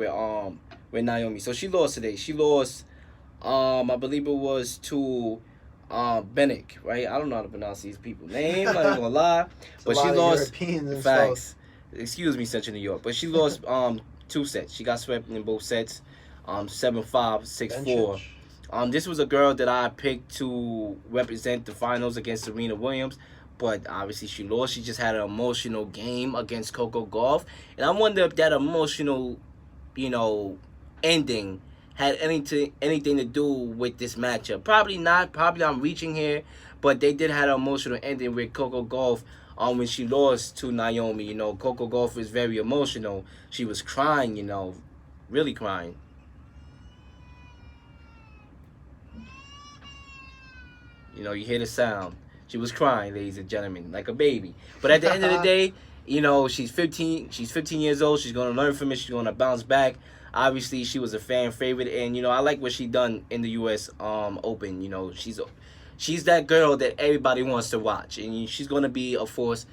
Naomi. So she lost today. She lost, I believe it was to Bennett, right? I don't know how to pronounce these people's names. I'm not even gonna lie, but she lost. Facts. Excuse me, Central New York. But she lost 2 sets. She got swept in both sets. 7-5, 6-4. This was a girl that I picked to represent the finals against Serena Williams, but obviously she lost. She just had an emotional game against Coco Gauff, and I wonder if that emotional, ending had anything to do with this matchup. Probably not. Probably I'm reaching here, but they did have an emotional ending with Coco Gauff when she lost to Naomi. Coco Gauff was very emotional. She was crying, really crying. You hear the sound. She was crying, ladies and gentlemen, like a baby. But at the end of the day, she's 15. She's 15 years old. She's going to learn from it. She's going to bounce back. Obviously, she was a fan favorite. And, I like what she done in the U.S. Open. She's that girl that everybody wants to watch. And she's going to be a force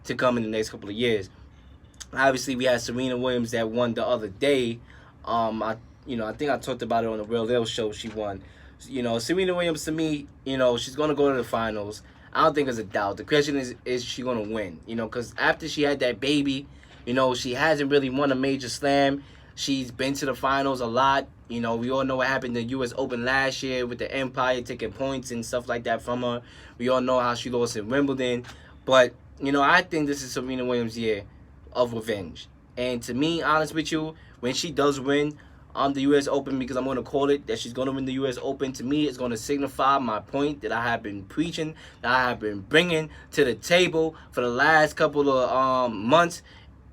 to come in the next couple of years. Obviously, we had Serena Williams that won the other day. I think I talked about it on the Leel show. She won. Serena Williams, to me, she's going to go to the finals. I don't think there's a doubt. The question is she going to win? Because after she had that baby, she hasn't really won a major slam. She's been to the finals a lot. We all know what happened in the U.S. Open last year with the Empire taking points and stuff like that from her. We all know how she lost in Wimbledon. But, I think this is Serena Williams' year of revenge. And to me, honest with you, when she does win the U.S. Open, because I'm going to call it that she's going to win the U.S. Open, to me, it's going to signify my point that I have been preaching, that I have been bringing to the table for the last couple of months,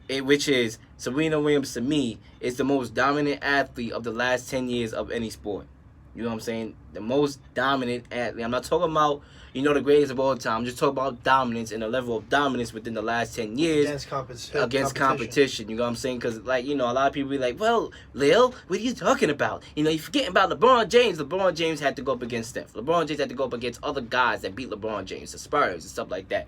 which is Serena Williams, to me, is the most dominant athlete of the last 10 years of any sport. You know what I'm saying? The most dominant athlete. I'm not talking about, the greatest of all time. I'm just talking about dominance and the level of dominance within the last 10 years. Against competition. You know what I'm saying? Because, a lot of people be like, well, Leel, what are you talking about? You're forgetting about LeBron James. LeBron James had to go up against Steph. LeBron James had to go up against other guys that beat LeBron James, the Spurs and stuff like that.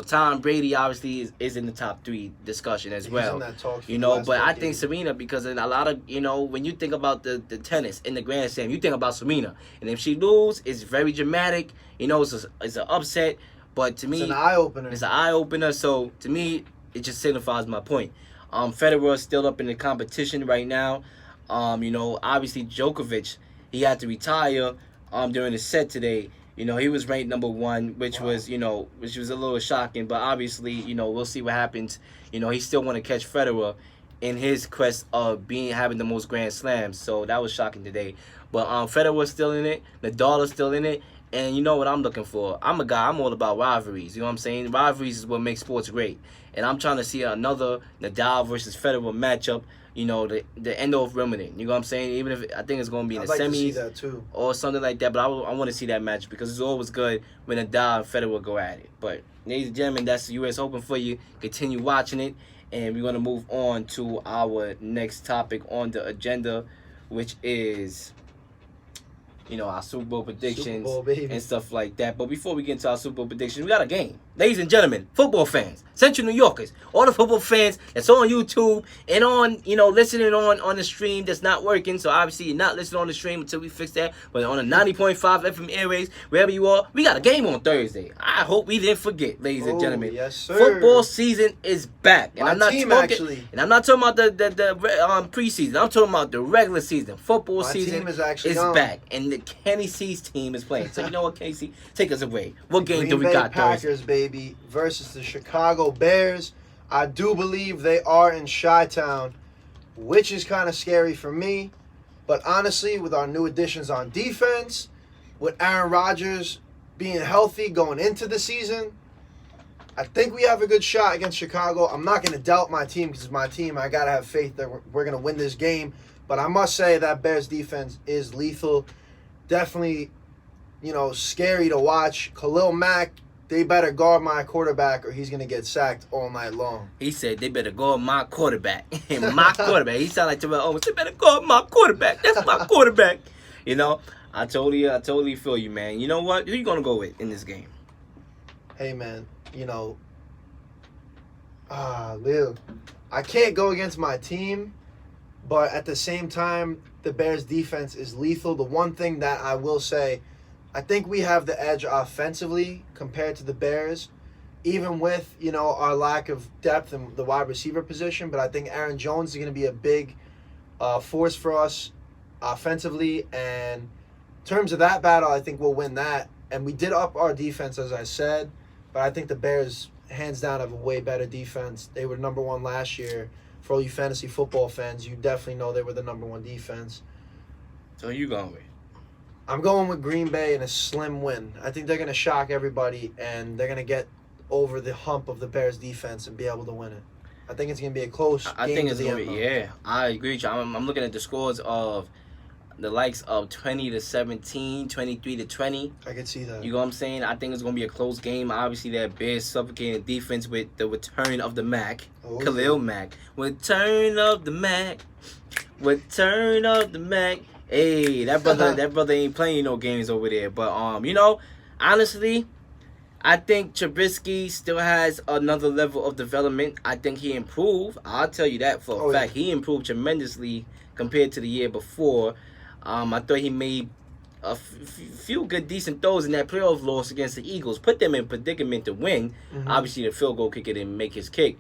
Tom Brady, obviously, is in the top 3 discussion as well. He's in that talk but I think Serena, because in a lot of, when you think about the tennis in the Grand Slam, you think about Serena. And if she loses, it's very dramatic. It's an upset, but to me, it's an eye-opener. It's an eye-opener, so to me, it just signifies my point. Federer is still up in the competition right now. Obviously, Djokovic, he had to retire during the set today. He was ranked number 1, which was a little shocking, but obviously, we'll see what happens. He still want to catch Federer in his quest of having the most Grand Slams, so that was shocking today. But Federer's still in it, Nadal is still in it, and you know what I'm looking for. I'm a guy, I'm all about rivalries, you know what I'm saying? Rivalries is what makes sports great. And I'm trying to see another Nadal versus Federer matchup, the end of Wimbledon. You know what I'm saying? Even if I think it's going to be in the semis to see that too, or something like that. But I want to see that match because it's always good when Nadal and Federer go at it. But ladies and gentlemen, that's the U.S. Open for you. Continue watching it. And we're going to move on to our next topic on the agenda, which is, our Super Bowl predictions Super Bowl, baby, and stuff like that. But before we get into our Super Bowl predictions, we got a game. ladies and gentlemen, football fans, Central New Yorkers, all the football fans that's on YouTube and on, listening on the stream that's not working. So obviously you're not listening on the stream until we fix that. But on the 90.5 FM airways, wherever you are, we got a game on Thursday. I hope we didn't forget, ladies and gentlemen. Yes, sir. Football season is back. And My I'm not team, talking, actually. And I'm not talking about the preseason. I'm talking about the regular season. Football My season team is actually is on. back. And the Kenny C's team is playing. So you know what, Kenny C? Take us away. What game Green do we Bay got Packers, Thursday? baby, versus the Chicago Bears. I do believe they are in Chi-Town, which is kind of scary for me. But honestly, with our new additions on defense, with Aaron Rodgers being healthy going into the season, I think we have a good shot against Chicago. I'm not going to doubt my team because it's my team. I got to have faith that we're going to win this game. But I must say that Bears defense is lethal. Definitely, scary to watch. Khalil Mack, they better guard my quarterback or he's going to get sacked all night long. He said they better guard my quarterback. My quarterback. He sounded like Terrell Owens. They better guard my quarterback. That's my quarterback. I totally feel you, man. You know what? Who you going to go with in this game? Hey, man, Leel, I can't go against my team, but at the same time, the Bears defense is lethal. The one thing that I will say, I think we have the edge offensively compared to the Bears, even with, our lack of depth in the wide receiver position. But I think Aaron Jones is going to be a big force for us offensively. And in terms of that battle, I think we'll win that. And we did up our defense, as I said. But I think the Bears, hands down, have a way better defense. They were number one last year. For all you fantasy football fans, you definitely know they were the number one defense. So who you going with? I'm going with Green Bay in a slim win. I think they're going to shock everybody, and they're going to get over the hump of the Bears defense and be able to win it. I think it's going to be a close game. I think it's to the going to end be, zone. yeah. I agree with you. I'm looking at the scores of the likes of 20-17, 23-20. I can see that. You know what I'm saying? I think it's going to be a close game. Obviously, that Bears suffocating defense with the return of the Mac. Oh, Khalil yeah. Mack. Return of the Mac. Return of the Mac. Hey, that brother ain't playing no games over there. But, honestly, I think Trubisky still has another level of development. I think he improved. I'll tell you that for a fact. Yeah. He improved tremendously compared to the year before. I thought he made a few good, decent throws in that playoff loss against the Eagles. Put them in predicament to win. Mm-hmm. Obviously, the field goal kicker didn't make his kick.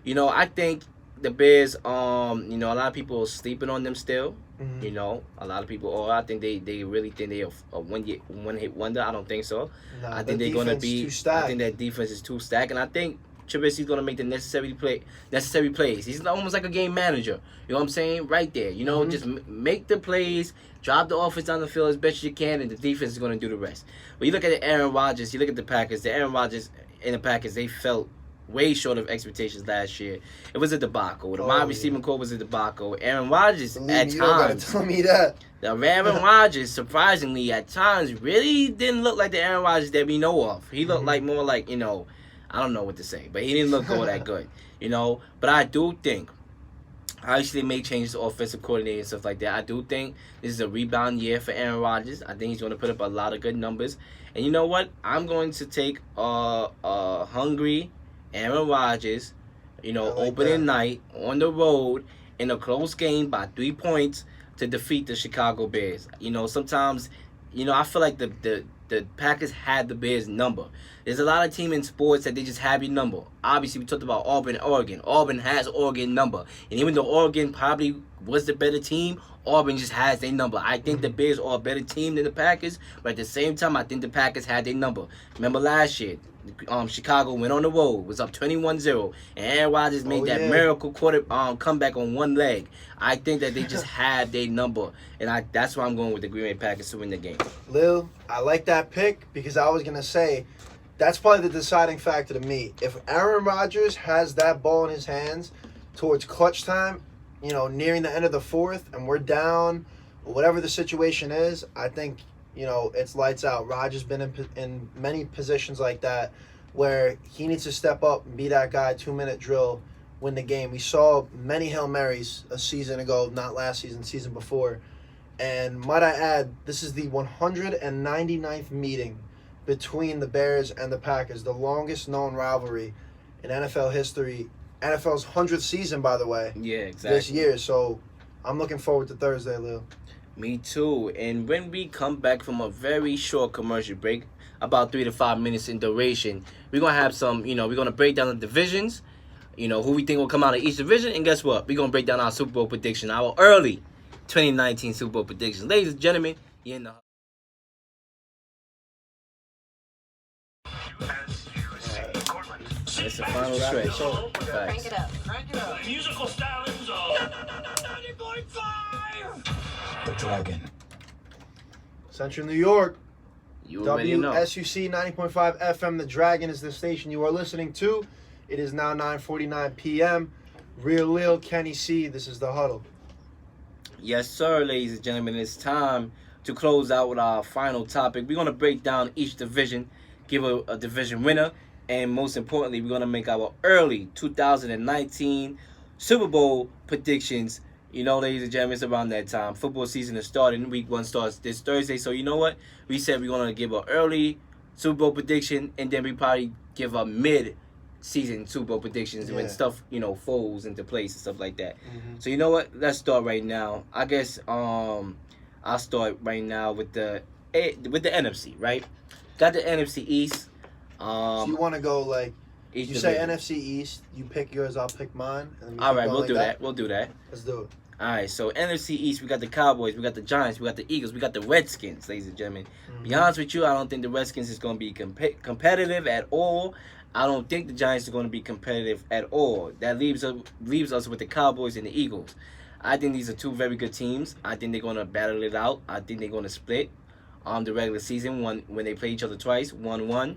I think the Bears, a lot of people are sleeping on them still. Mm-hmm. A lot of people, I think they really think they're a one-hit wonder. I don't think so. Nah, I think the they're going to defense be. too stacked. I think that defense is too stacked, and I think Trubisky's going to make the necessary plays. He's almost like a game manager. You know what I'm saying? Right there. Just make the plays, drop the offense down the field as best you can, and the defense is going to do the rest. But you look at Aaron Rodgers, you look at the Packers. The Aaron Rodgers and the Packers, they felt way short of expectations last year. It was a debacle. The wide receiving core was a debacle. Aaron Rodgers, Believe at me, you don't gotta times, tell me that. the Aaron Rodgers, surprisingly, at times, really didn't look like the Aaron Rodgers that we know of. He looked like more like, I don't know what to say, but he didn't look all that good, But I do think, obviously they made changes to offensive coordinator and stuff like that. I do think this is a rebound year for Aaron Rodgers. I think he's going to put up a lot of good numbers. And you know what? I'm going to take hungry Aaron Rodgers, opening night on the road in a close game by 3 points to defeat the Chicago Bears. Sometimes, I feel like the Packers had the Bears number. There's a lot of team in sports that they just have your number. Obviously, we talked about Auburn, Oregon. Auburn has Oregon number. And even though Oregon probably was the better team, Auburn just has their number. I think the Bears are a better team than the Packers, but at the same time, I think the Packers had their number. Remember last year, Chicago went on the road, was up 21-0, and Aaron Rodgers made that miracle comeback on one leg. I think that they just had their number, and that's why I'm going with the Green Bay Packers to win the game. Lil, I like that pick because I was going to say that's probably the deciding factor to me. If Aaron Rodgers has that ball in his hands towards clutch time, nearing the end of the fourth, and we're down, whatever the situation is, I think, it's lights out. Rodgers been in many positions like that where he needs to step up and be that guy, 2-minute drill, win the game. We saw many Hail Marys a season ago, not last season, season before. And might I add, this is the 199th meeting between the Bears and the Packers, the longest known rivalry in NFL history. NFL's 100th season, by the way. Yeah, exactly. This year, so I'm looking forward to Thursday, Lil. Me too. And when we come back from a very short commercial break, about 3 to 5 minutes in duration, we're going to have some, we're going to break down the divisions, who we think will come out of each division. And guess what? We're going to break down our Super Bowl prediction, our early 2019 Super Bowl predictions. Ladies and gentlemen, you're in the... It's the final stretch. Crank it up. The musical stylings of 90.5. The Dragon. Central New York. You already know. WSUC 90.5 FM. The Dragon is the station you are listening to. It is now 9:49 p.m. Leel Kenny C. This is the Huddle. Yes, sir, ladies and gentlemen. It's time to close out with our final topic. We're going to break down each division, give a division winner, and most importantly, we're going to make our early 2019 Super Bowl predictions. Ladies and gentlemen, it's around that time. Football season is starting. Week 1 starts this Thursday. So you know what? We said we're going to give an early Super Bowl prediction, and then we probably give a mid-season Super Bowl predictions when stuff, falls into place and stuff like that. Mm-hmm. So you know what? Let's start right now. I guess I'll start right now with the NFC, right? Got the NFC East. So you want to go like, each you division. say NFC East, you pick yours, I'll pick mine. And All right, we'll do that. We'll do that. Let's do it. All right, so NFC East, we got the Cowboys, we got the Giants, we got the Eagles, we got the Redskins, ladies and gentlemen. Mm-hmm. Be honest with you, I don't think the Redskins is going to be competitive at all. I don't think the Giants are going to be competitive at all. That leaves us with the Cowboys and the Eagles. I think these are two very good teams. I think they're going to battle it out. I think they're going to split the regular season when they play each other twice, 1-1.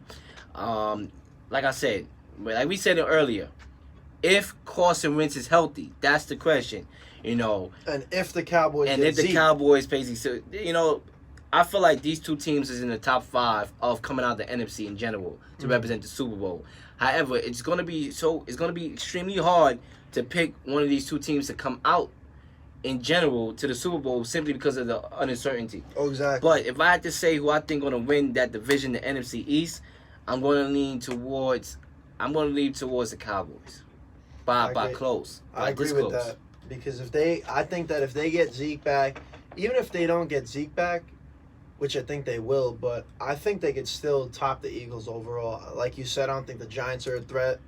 Like I said, like we said it earlier, if Carson Wentz is healthy, that's the question. And if the Cowboys and if the Cowboys basically, I feel like these two teams is in the top 5 of coming out of the NFC in general to represent the Super Bowl. However, it's gonna be extremely hard to pick one of these two teams to come out in general to the Super Bowl simply because of the uncertainty. Oh, exactly. But if I had to say who I think gonna win that division, the NFC East, I'm gonna lean towards the Cowboys by close. I agree with that. Because I think that if they get Zeke back, even if they don't get Zeke back, which I think they will, but I think they could still top the Eagles overall. Like you said, I don't think the Giants are a threat.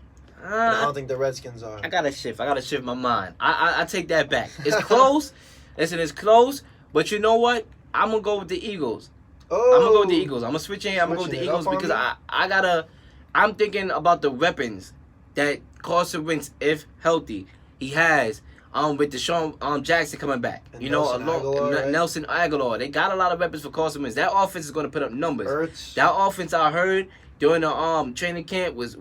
I don't think the Redskins are. I gotta shift my mind. I take that back. It's close. Listen, it's close. But you know what? I'm gonna go with the Eagles. Oh, I'm gonna go with the Eagles. I'm gonna switch in. I'm gonna go with the Eagles because I'm thinking about the weapons that Carson Wentz, if healthy, he has. With Deshaun Jackson coming back, and Nelson Aguilar. They got a lot of weapons for Carson Wentz. That offense is going to put up numbers. Ertz. That offense I heard during the training camp was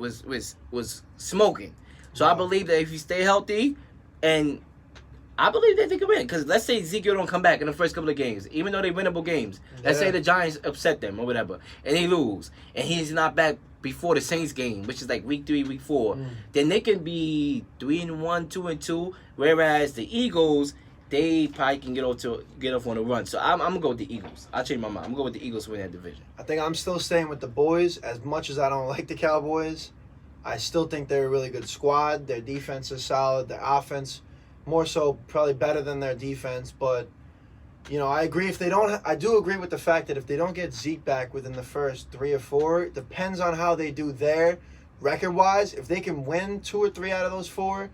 smoking. So I believe that if you stay healthy, and I believe that they can win. Because let's say Ezekiel don't come back in the first couple of games, even though they winnable games. Let's say the Giants upset them or whatever, and they lose, and he's not back before the Saints game, which is like week 3, week 4, then they can be 3-1, 2-2. Whereas the Eagles, they probably can get off on a run. So I'm gonna go with the Eagles. I'll change my mind. I'm gonna go with the Eagles to win that division. I think I'm still staying with the boys. As much as I don't like the Cowboys, I still think they're a really good squad. Their defense is solid. Their offense, more so, probably better than their defense. But I agree I do agree with the fact that if they don't get Zeke back within the first 3 or 4, it depends on how they do there record-wise. If they can win 2 or 3 out of those 4,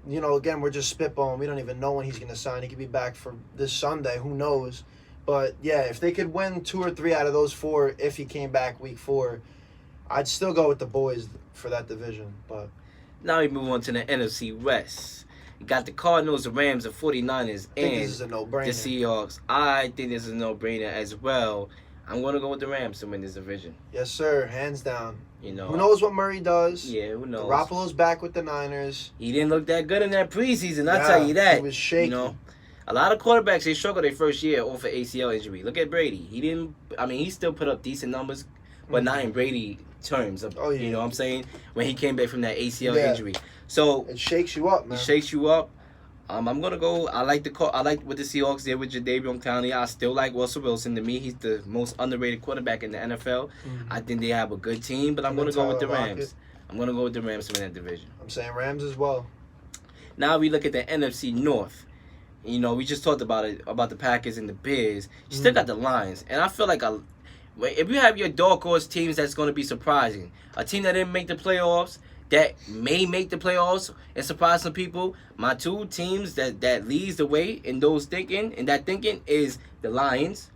again, we're just spitballing. We don't even know when he's going to sign. He could be back for this Sunday. Who knows? But, yeah, if they could win 2 or 3 out of those 4, if he came back week 4, I'd still go with the boys for that division. But now we move on to the NFC West. You got the Cardinals, the Rams, the 49ers, and this is a no-brainer. The Seahawks. I think this is a no-brainer as well. I'm going to go with the Rams to win this division. Yes, sir. Hands down. Who knows what Murray does? Yeah, who knows? Garoppolo's back with the Niners. He didn't look that good in that preseason, I'll tell you that. He was shaky. A lot of quarterbacks, they struggled their first year off an ACL injury. Look at Brady. He still put up decent numbers, but not in Brady terms. You know what I'm saying? When he came back from that ACL injury. So it shakes you up, man. It shakes you up. I'm gonna go. I like what the Seahawks did with Jadeveon Clowney. I still like Russell Wilson. To me, he's the most underrated quarterback in the NFL. I think they have a good team, but I'm gonna go with the Rams. I'm gonna go with the Rams to win that division. I'm saying Rams as well. Now we look at the NFC North. You know, we just talked about it, about the Packers and the Bears. You still got the Lions, and I feel like if you have your dark horse teams, that's going to be surprising. A team that didn't make the playoffs, that may make the playoffs and surprise some people. My two teams that leads the way in that thinking is the Lions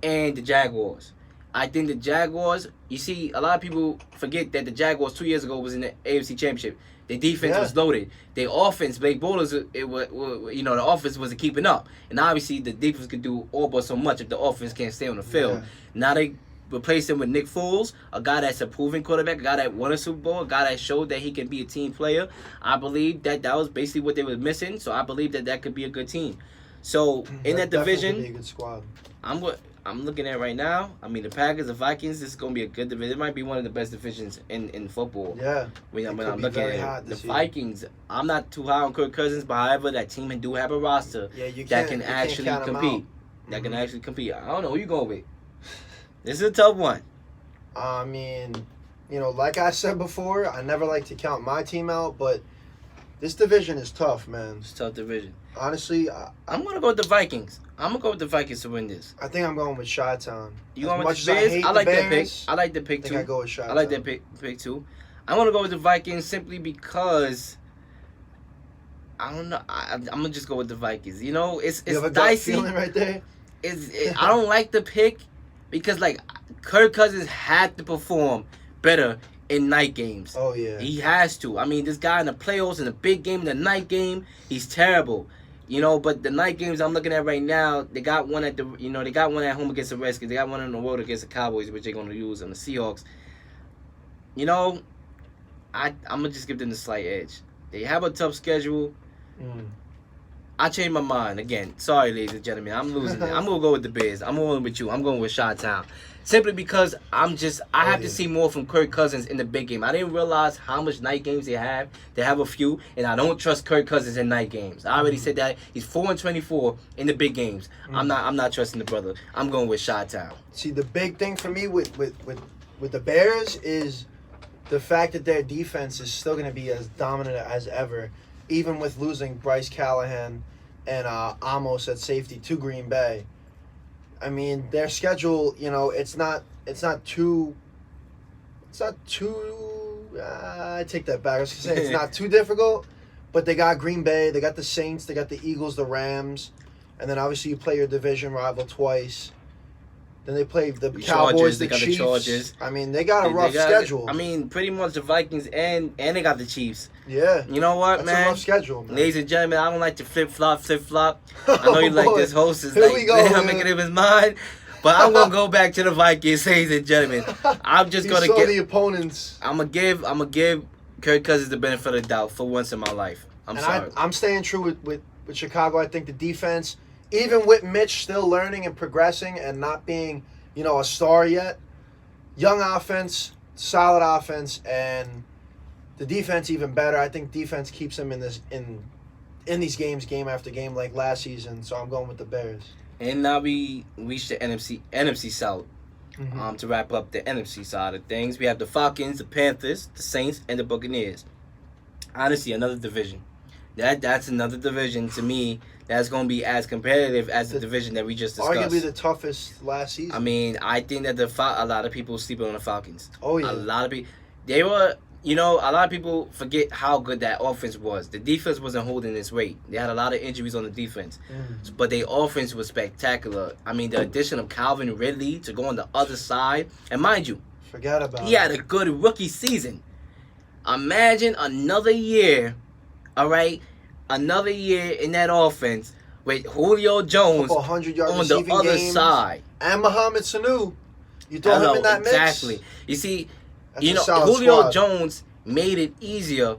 and the Jaguars. I think the Jaguars, you see, a lot of people forget that the Jaguars 2 years ago was in the AFC Championship. Their defense was loaded. Their offense, Blake Bortles, the offense wasn't keeping up. And obviously, the defense could do all but so much if the offense can't stay on the field. Yeah. Now they replace him with Nick Foles, a guy that's a proven quarterback, a guy that won a Super Bowl, a guy that showed that he can be a team player. I believe that was basically what they were missing. So I believe that could be a good team. So in that division, be a good squad. I'm looking at right now. I mean, the Packers, the Vikings, this is going to be a good division. It might be one of the best divisions in football. Yeah. When I'm looking at it. The Vikings, I'm not too high on Kirk Cousins, but however, that team do have a roster that can actually compete. That can actually compete. I don't know who you going with. This is a tough one. I mean, like I said before, I never like to count my team out, but this division is tough, man. It's a tough division. Honestly, I'm going to go with the Vikings. I'm going to go with the Vikings to win this. I think I'm going with Chi-Town. You going with the Bears? I like that pick. I like the pick, too. I think I go with Chi-Town. I like that pick, too. I'm going to go with the Vikings simply because, I don't know. I'm going to just go with the Vikings. It's you have a dicey. Gut feeling right there? I don't like the pick because, Kirk Cousins had to perform better in night games. Oh, yeah. He has to. I mean, this guy in the playoffs, in the big game, in the night game, he's terrible. But the night games I'm looking at right now, they got one at they got one at home against the Redskins. They got one on the road against the Cowboys, which they're going to use on the Seahawks. I'm going to just give them the slight edge. They have a tough schedule. I changed my mind again. Sorry, ladies and gentlemen. I'm losing it. I'm going to go with the Bears. I'm going with you. I'm going with Chi-Town. Simply because I have to see more from Kirk Cousins in the big game. I didn't realize how much night games they have. They have a few, and I don't trust Kirk Cousins in night games. I already said that. He's 4-24 in the big games. I'm not trusting the brother. I'm going with Chi-Town. See, the big thing for me with the Bears is the fact that their defense is still going to be as dominant as ever, even with losing Bryce Callahan and Amos at safety to Green Bay. I mean, their schedule, it's not too. I take that back. I was gonna say it's not too difficult, but they got Green Bay, they got the Saints, they got the Eagles, the Rams, and then obviously you play your division rival twice. Then they play the Cowboys, the Chiefs. The Chargers. I mean, they got a rough schedule. I mean, pretty much the Vikings and they got the Chiefs. Yeah. You know what, That's man? a rough schedule, man. Ladies and gentlemen, I don't like to flip-flop. I know you like this host is Here we go, I'm making up his mind. But I'm going to go back to the Vikings, ladies and gentlemen. I'm just going to get the opponents. I'm going to give Kirk Cousins the benefit of the doubt for once in my life. I'm sorry. I'm staying true with Chicago. I think the defense, even with Mitch still learning and progressing and not being, a star yet, young offense, solid offense, and the defense even better. I think defense keeps them in these games, game after game, like last season. So I'm going with the Bears. And now we reach the NFC South. To wrap up the NFC side of things, we have the Falcons, the Panthers, the Saints, and the Buccaneers. Honestly, another division. That's another division to me that's going to be as competitive as the division that we just discussed. Arguably the toughest last season. I mean, I think that a lot of people sleeping on the Falcons. Oh, yeah. A lot of people. They were, a lot of people forget how good that offense was. The defense wasn't holding its weight. They had a lot of injuries on the defense. But their offense was spectacular. I mean, the addition of Calvin Ridley to go on the other side. And mind you, forget about he had a good rookie season. Imagine another year, all right? Another year in that offense with Julio Jones on the other side. And Mohamed Sanu. You throw him in that mix? Exactly. You see, Julio Jones made it easier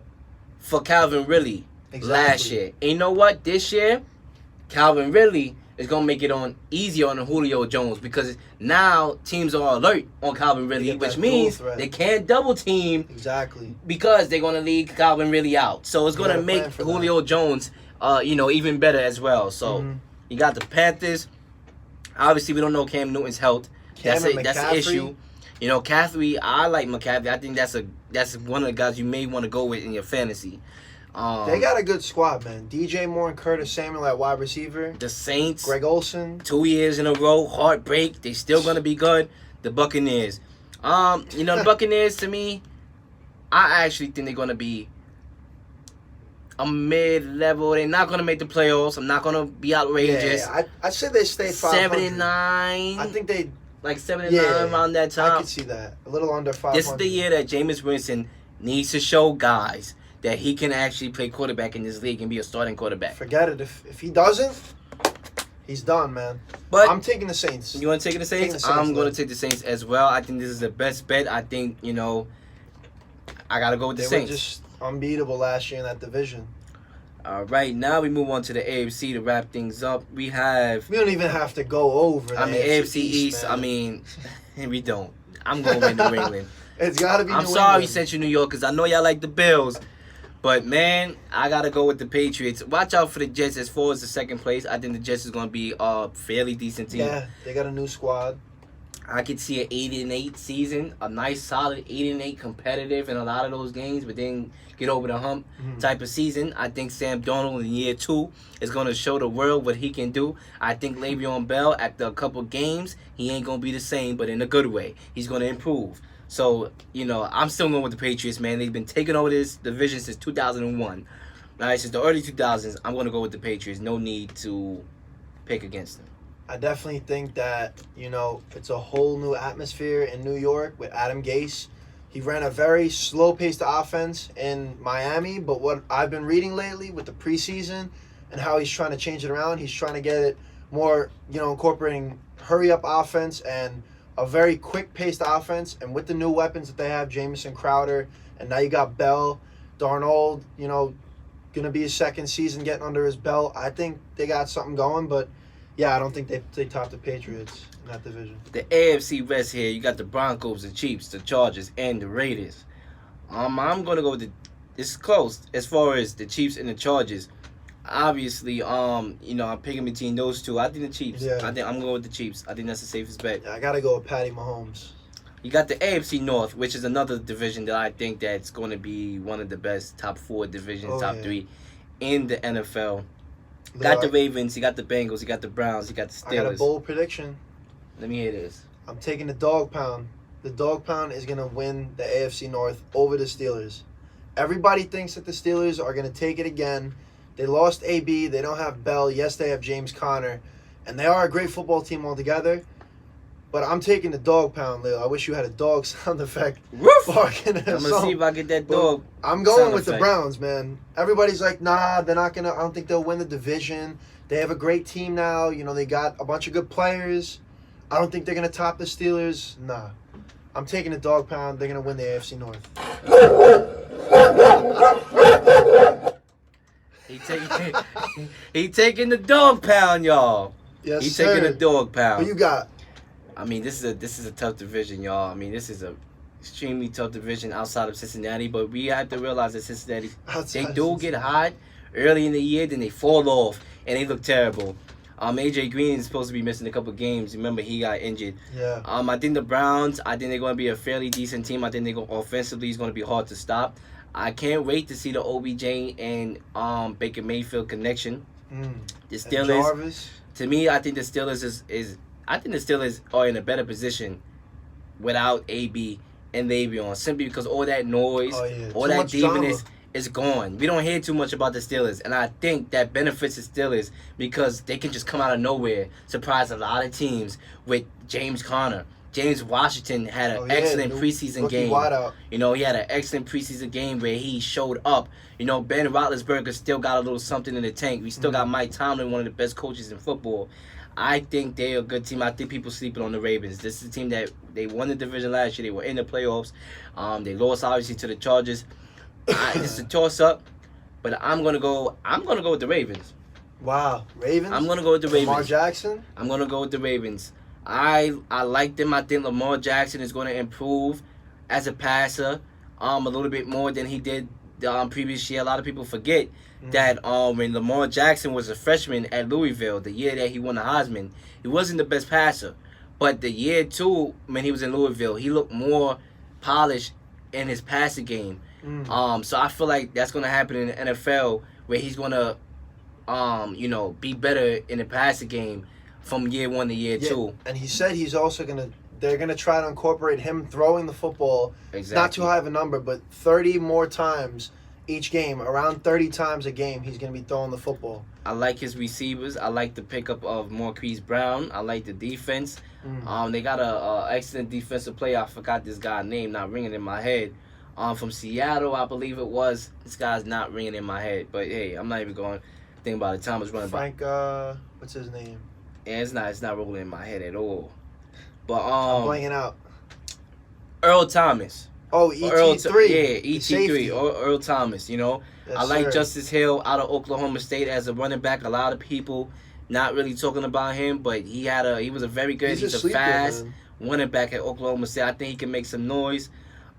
for Calvin Ridley last year. And you know what? This year, Calvin Ridley is going to make it easier on Julio Jones because now teams are alert on Calvin Ridley, which means they can't double team. Exactly. Because they're going to leave Calvin Ridley out. So it's going to make Julio Jones even better as well. So you got the Panthers. Obviously, we don't know Cam Newton's health. That's an issue. McCaffrey, I like McCaffrey. I think that's one of the guys you may want to go with in your fantasy. They got a good squad, man. DJ Moore and Curtis Samuel at wide receiver. The Saints. Greg Olsen. 2 years in a row. Heartbreak. They still going to be good. The Buccaneers. The Buccaneers, to me, I actually think they're going to be a mid-level. They're not going to make the playoffs. I'm not going to be outrageous. Yeah. I said they stay 500. 7-9. I think they... Like 7-9 around that time. I could see that. A little under 500. This is the year that Jameis Winston needs to show guys that he can actually play quarterback in this league and be a starting quarterback. Forget it. If he doesn't, he's done, man. But I'm taking the Saints. You want to take the Saints? I'm going to take the Saints as well. I think this is the best bet. I think, I got to go with the Saints. They were just unbeatable last year in that division. All right, now we move on to the AFC to wrap things up. We don't even have to go over the AFC East. We don't. I'm going with New England. It's got to be New England. I'm sorry, Central New York, because I know y'all like the Bills. But, man, I got to go with the Patriots. Watch out for the Jets as far as the second place. I think the Jets is going to be a fairly decent team. Yeah, they got a new squad. I could see an 8-8 season, a nice solid 8-8 competitive in a lot of those games, but then get over the hump type of season. I think Sam Darnold in year 2 is going to show the world what he can do. I think Le'Veon Bell, after a couple games, he ain't going to be the same, but in a good way. He's going to improve. So, I'm still going with the Patriots, man. They've been taking over this division since 2001. Right, since the early 2000s, I'm going to go with the Patriots. No need to pick against them. I definitely think that, it's a whole new atmosphere in New York with Adam Gase. He ran a very slow-paced offense in Miami, but what I've been reading lately with the preseason and how he's trying to change it around, he's trying to get it more, incorporating hurry-up offense and a very quick-paced offense. And with the new weapons that they have, Jamison Crowder, and now you got Bell, Darnold, going to be his second season getting under his belt. I think they got something going, but yeah, I don't think they top the Patriots in that division. The AFC West here, you got the Broncos, the Chiefs, the Chargers, and the Raiders. I'm going to go with this is close as far as the Chiefs and the Chargers. Obviously, I'm picking between those two. I think the Chiefs. Yeah. I'm going with the Chiefs. I think that's the safest bet. Yeah, I got to go with Patty Mahomes. You got the AFC North, which is another division that I think that's going to be one of the best top 4 divisions, top 3 in the NFL. Got the Ravens, you got the Bengals, you got the Browns, you got the Steelers. I got a bold prediction. Let me hear this. I'm taking the dog pound. The dog pound is going to win the AFC North over the Steelers. Everybody thinks that the Steelers are going to take it again. They lost AB. They don't have Bell. Yes, they have James Conner. And they are a great football team altogether. But I'm taking the dog pound, Leel. I wish you had a dog sound effect. Barking. I'm going to see if I get that dog. I'm going with the Browns, man. Everybody's like, nah, they're not going to. I don't think they'll win the division. They have a great team now. They got a bunch of good players. I don't think they're going to top the Steelers. Nah. I'm taking the dog pound. They're going to win the AFC North. He taking the dog pound, y'all. Yes, He sir. taking the dog pound. What you got? This is a tough division, y'all. This is a extremely tough division outside of Cincinnati, but we have to realize that Cincinnati, they do get hot early in the year, then they fall off and they look terrible. AJ Green is supposed to be missing a couple games. Remember, he got injured. Yeah. I think the Browns, I think they're going to be a fairly decent team. I think offensively is going to be hard to stop. I can't wait to see the OBJ and Baker Mayfield connection. The Steelers, to me, I think the Steelers I think the Steelers are in a better position without AB and Le'Veon, simply because all that noise, all too that diviness drama is gone. We don't hear too much about the Steelers, and I think that benefits the Steelers because they can just come out of nowhere, surprise a lot of teams with James Conner. James Washington had an excellent preseason game. He had an excellent preseason game where he showed up. Ben Roethlisberger still got a little something in the tank. We still got Mike Tomlin, one of the best coaches in football. I think they're a good team. I think people sleeping on the Ravens. This is a team that they won the division last year. They were in the playoffs. They lost obviously to the Chargers. This is a toss-up, but I'm gonna go with the Ravens. Wow, Ravens. I'm gonna go with the Ravens. Lamar Jackson. I'm gonna go with the Ravens. I like them. I think Lamar Jackson is gonna improve as a passer, a little bit more than he did previous year. A lot of people forget that when Lamar Jackson was a freshman at Louisville, the year that he won the Heisman, he wasn't the best passer. But the year 2, when he was in Louisville, he looked more polished in his passing game. So I feel like that's going to happen in the NFL, where he's going to, be better in the passing game from year 1 to year 2. And he said he's also they're going to try to incorporate him throwing the football. Exactly. Not too high of a number, but 30 more times each game. Around 30 times a game, he's going to be throwing the football. I like his receivers. I like the pickup of Marquise Brown. I like the defense. They got a excellent defensive player. I forgot this guy's name, not ringing in my head. From Seattle, I believe it was. This guy's not ringing in my head. But, hey, I'm not even going to think about it. Time is running by. Frank, what's his name? Yeah, it's not rolling in my head at all. But I'm blanking out. Earl Thomas. Oh, ET3. Yeah, ET3. Earl Thomas, Yes, I like sir. Justice Hill out of Oklahoma State as a running back. A lot of people not really talking about him, but he was a very good. He's a sleeper, fast man. running back at Oklahoma State. I think he can make some noise.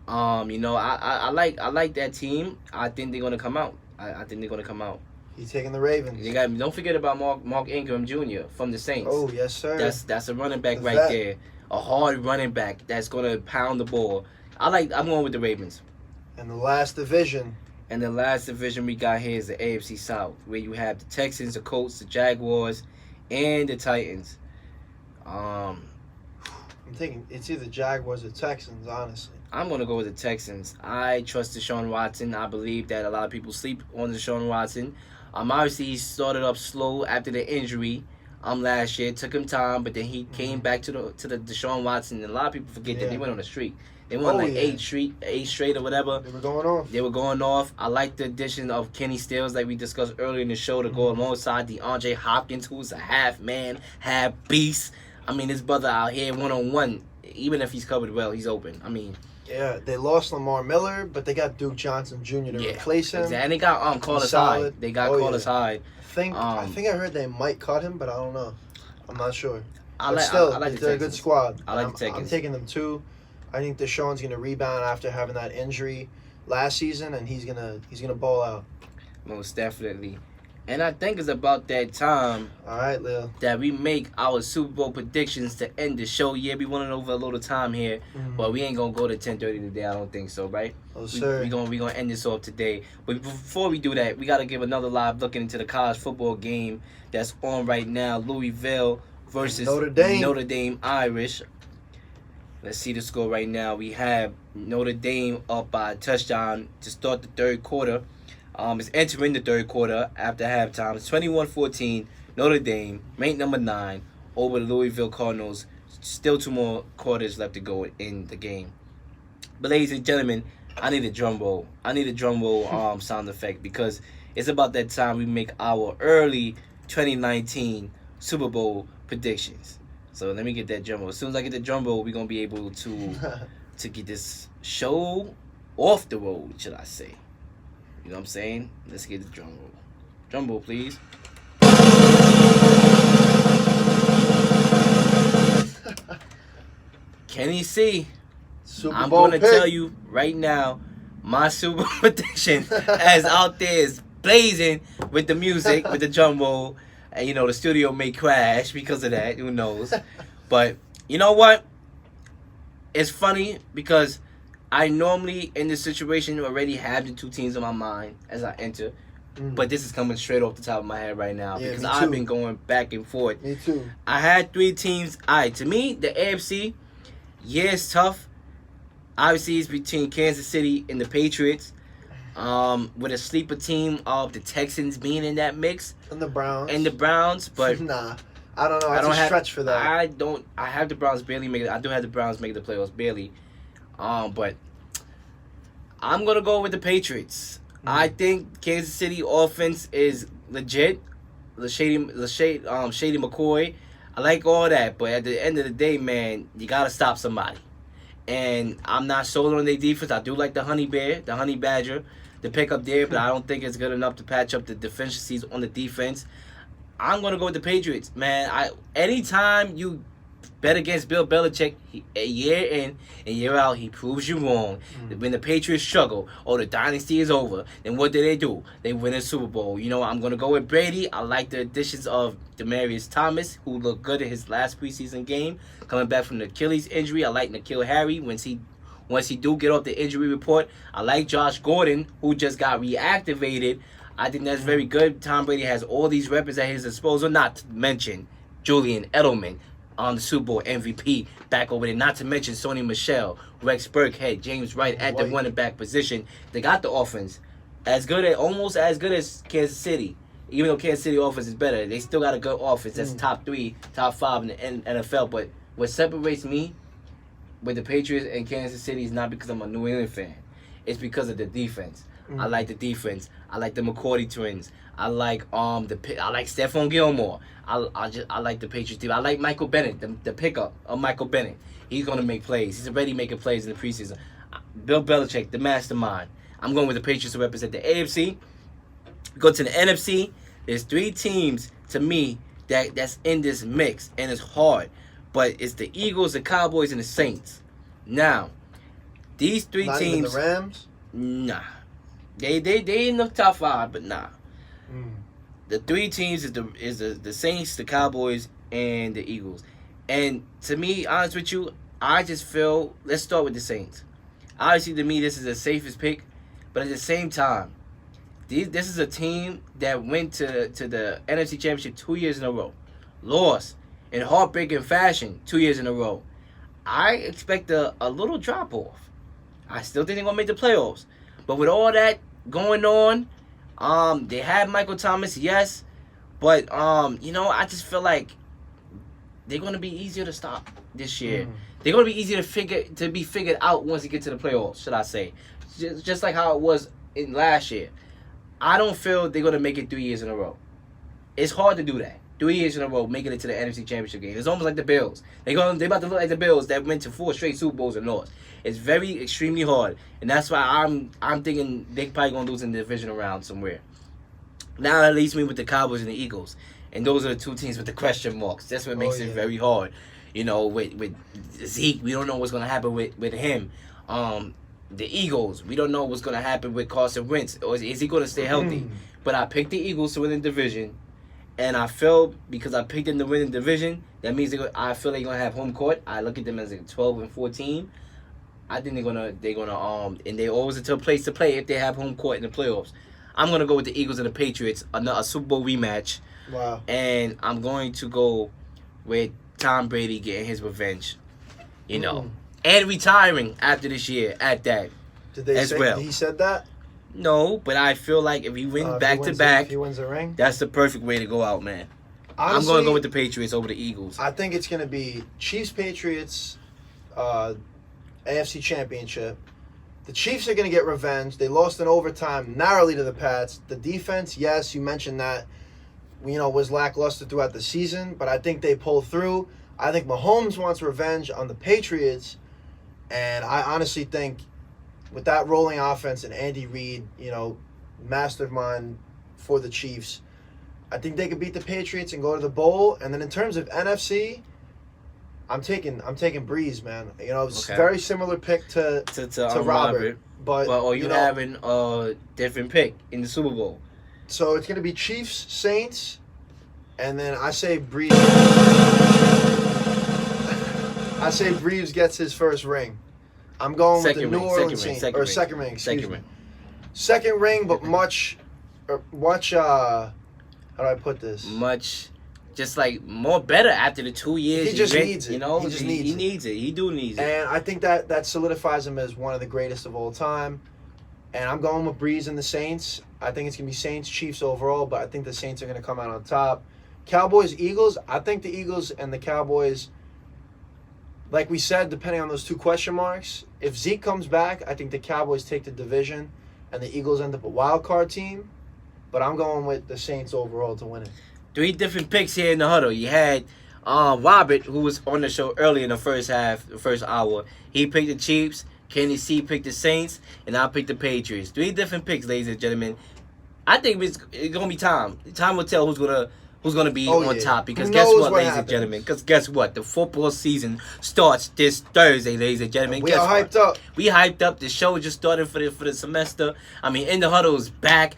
I like that team. I think they're gonna come out. I think they're gonna come out. He's taking the Ravens. Don't forget about Mark Ingram Jr. from the Saints. Oh, yes, sir. That's a running back The right vet. there. A hard running back that's gonna pound the ball. I'm going with the Ravens. And the last division. And the last division we got here is the AFC South, where you have the Texans, the Colts, the Jaguars, and the Titans. I'm thinking it's either Jaguars or Texans, honestly. I'm going to go with the Texans. I trust Deshaun Watson. I believe that a lot of people sleep on Deshaun Watson. Obviously, he started up slow after the injury last year. It took him time, but then he came back to the Deshaun Watson. And a lot of people forget that they went on a streak. They won 8 straight or whatever. They were going off. I like the addition of Kenny Stills, like we discussed earlier in the show, to go alongside DeAndre Hopkins, who's a half man, half beast. I mean, his brother out here one-on-one, even if he's covered well, he's open. I mean, yeah, they lost Lamar Miller, but they got Duke Johnson Jr. to replace him. Exactly. And they got Carlos Hyde. They got Carlos Hyde. I think I heard they might cut him, but I don't know. I'm not sure. I like they're a good squad. I like the Texans. I'm taking them too. I think Deshaun's gonna rebound after having that injury last season, and he's gonna ball out. Most definitely. And I think it's about that time. All right, Leel. That we make our Super Bowl predictions to end the show. Yeah, we running over a little time here, but we ain't gonna go to 10:30 today. I don't think so, right? Oh, sir. We gonna end this off today. But before we do that, we gotta give another live look into the college football game that's on right now. Louisville versus Notre Dame. Notre Dame Irish. Let's see the score right now. We have Notre Dame up by a touchdown to start the third quarter. It's entering the third quarter after halftime. It's 21-14. Notre Dame, ranked number 9, over the Louisville Cardinals. Still 2 more quarters left to go in the game. But ladies and gentlemen, I need a drum roll. Sound effect, because it's about that time we make our early 2019 Super Bowl predictions. So let me get that drum roll. As soon as I get the drum roll, we're going to be able to get this show off the road, should I say. You know what I'm saying? Let's get the drum roll. Drum roll, please. Kenny C. I'm going to tell you right now, my Super Bowl prediction as out there is blazing with the music, with the drum roll. And, the studio may crash because of that. Who knows? But, you know what? It's funny because I normally, in this situation, already have the 2 teams in my mind as I enter. But this is coming straight off the top of my head right now, because I've been going back and forth. Me too. I had 3 teams. To me, the AFC, it's tough. Obviously, it's between Kansas City and the Patriots. With a sleeper team of the Texans being in that mix. And the Browns. But nah. I don't know. I don't stretch for that. I have the Browns barely make it. I do have the Browns make the playoffs barely. But I'm gonna go with the Patriots. I think Kansas City offense is legit. Shady McCoy. I like all that, but at the end of the day, man, you gotta stop somebody. And I'm not sold on their defense. I do like the Honey Badger, the pickup there, but I don't think it's good enough to patch up the deficiencies on the defense. I'm gonna go with the Patriots, man. Anytime you bet against Bill Belichick a year in and year out. He proves you wrong. When the Patriots struggle, the dynasty is over, then what do? They win a Super Bowl. You know, I'm going to go with Brady. I like the additions of Demaryius Thomas, who looked good in his last preseason game, coming back from the Achilles injury. I like N'Keal Harry once he do get off the injury report. I like Josh Gordon, who just got reactivated. I think that's very good. Tom Brady has all these weapons at his disposal, not to mention Julian Edelman on the Super Bowl MVP back over there. Not to mention Sony Michel, Rex Burkhead, James Wright at the running back position. They got the offense almost as good as Kansas City. Even though Kansas City offense is better, they still got a good offense. That's top 3, top 5 in the NFL. But what separates me with the Patriots and Kansas City is not because I'm a New England fan. It's because of the defense. I like the defense. I like the McCourty twins. I like I like Stephon Gilmore. I like the Patriots team. I like Michael Bennett, the pickup of Michael Bennett. He's gonna make plays. He's already making plays in the preseason. Bill Belichick, the mastermind. I'm going with the Patriots to represent the AFC. Go to the NFC. There's 3 teams to me that's in this mix, and it's hard. But it's the Eagles, the Cowboys, and the Saints. Now, these 3 Not teams. Even the Rams? Nah. They in the top 5, but nah. The 3 teams is the Saints, the Cowboys, and the Eagles. And to me, honest with you, I just feel, let's start with the Saints. Obviously, to me, this is the safest pick, but at the same time, this is a team that went to the NFC Championship 2 years in a row, lost in heartbreaking fashion 2 years in a row. I expect a little drop off. I still think they're gonna make the playoffs, but with all that going on, they had Michael Thomas, yes, but I just feel like they're gonna be easier to stop this year. They're gonna be easier to be figured out once they get to the playoffs, should I say? Just like how it was in last year. I don't feel they're gonna make it 3 years in a row. It's hard to do that. 3 years in a row, making it to the NFC Championship game. It's almost like the Bills. They about to look like the Bills that went to 4 straight Super Bowls and lost. It's very extremely hard, and that's why I'm thinking they probably gonna lose in the divisional round somewhere. Now that leaves me with the Cowboys and the Eagles, and those are the 2 teams with the question marks. That's what makes it very hard. With Zeke, we don't know what's gonna happen with him. The Eagles, we don't know what's gonna happen with Carson Wentz, or is he gonna stay healthy? But I picked the Eagles to win the division, and I feel because I picked them to win the division, that means I feel they're gonna have home court. I look at them as a 12-14. I think they're gonna and they always a place to play if they have home court in the playoffs. I'm gonna go with the Eagles and the Patriots, a Super Bowl rematch. Wow. And I'm going to go with Tom Brady getting his revenge, and retiring after this year at that. Did they say well. He said that? No, but I feel like if he wins back to back, if he wins the ring, that's the perfect way to go out, man. Honestly, I'm going to go with the Patriots over the Eagles. I think it's going to be Chiefs-Patriots, AFC Championship. The Chiefs are going to get revenge. They lost in overtime narrowly to the Pats. The defense, yes, you mentioned that, was lackluster throughout the season, but I think they pulled through. I think Mahomes wants revenge on the Patriots, and I honestly think with that rolling offense and Andy Reid, mastermind for the Chiefs, I think they could beat the Patriots and go to the bowl. And then in terms of NFC, I'm taking Breeze, man. It's very similar pick to Robert. But you having a different pick in the Super Bowl. So it's gonna be Chiefs, Saints, and then I say Breeze. Breeze gets his first ring. I'm going with the New Orleans Saints. Second ring. Second ring, but much. How do I put this? Much, just like more better after the 2 years. He just needs it. He needs it. He do needs it. And I think that solidifies him as one of the greatest of all time. And I'm going with Breeze and the Saints. I think it's going to be Saints, Chiefs overall, but I think the Saints are going to come out on top. Cowboys, Eagles. I think the Eagles and the Cowboys, like we said, depending on those 2 question marks, if Zeke comes back, I think the Cowboys take the division and the Eagles end up a wild card team. But I'm going with the Saints overall to win it. 3 different picks here in the huddle. You had Robert, who was on the show early in the first hour. He picked the Chiefs. Kenny C picked the Saints, and I picked the Patriots. 3 different picks, ladies and gentlemen. I think it's gonna be time. Time will tell who's who's gonna be Oh, on yeah. top. Because Who guess knows what, what ladies happens? and gentlemen? Because guess what? The football season starts this Thursday, ladies and gentlemen. We Guess are what? hyped up. We hyped up. The show just started for the semester. I mean, In the Huddle is back.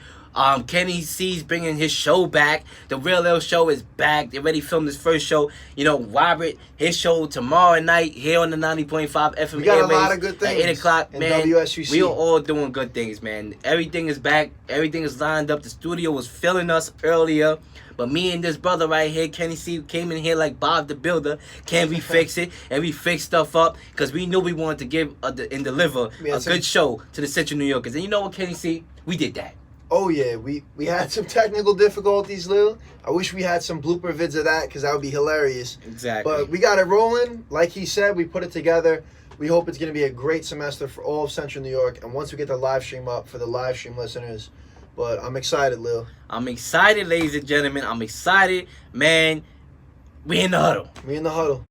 Kenny C's bringing his show back. The Real Leel show is back. They already filmed his first show. You know, Robert, his show tomorrow night here on the 90.5 FM. We got a airwaves lot of good at things 8 o'clock, in man. WSUC. We are all doing good things, man. Everything is back. Everything is lined up. The studio was filling us earlier. But me and this brother right here, Kenny C, came in here like Bob the Builder. Can we fix it? And we fixed stuff up because we knew we wanted to give and deliver a good show to the Central New Yorkers. And you know what, Kenny C? We did that. Oh yeah, we had some technical difficulties, Lil. I wish we had some blooper vids of that because that would be hilarious. Exactly. But we got it rolling. Like he said, we put it together. We hope it's going to be a great semester for all of Central New York. And once we get the live stream up for the live stream listeners, but I'm excited, Lil. I'm excited, ladies and gentlemen. I'm excited, man. We in the huddle. We in the huddle.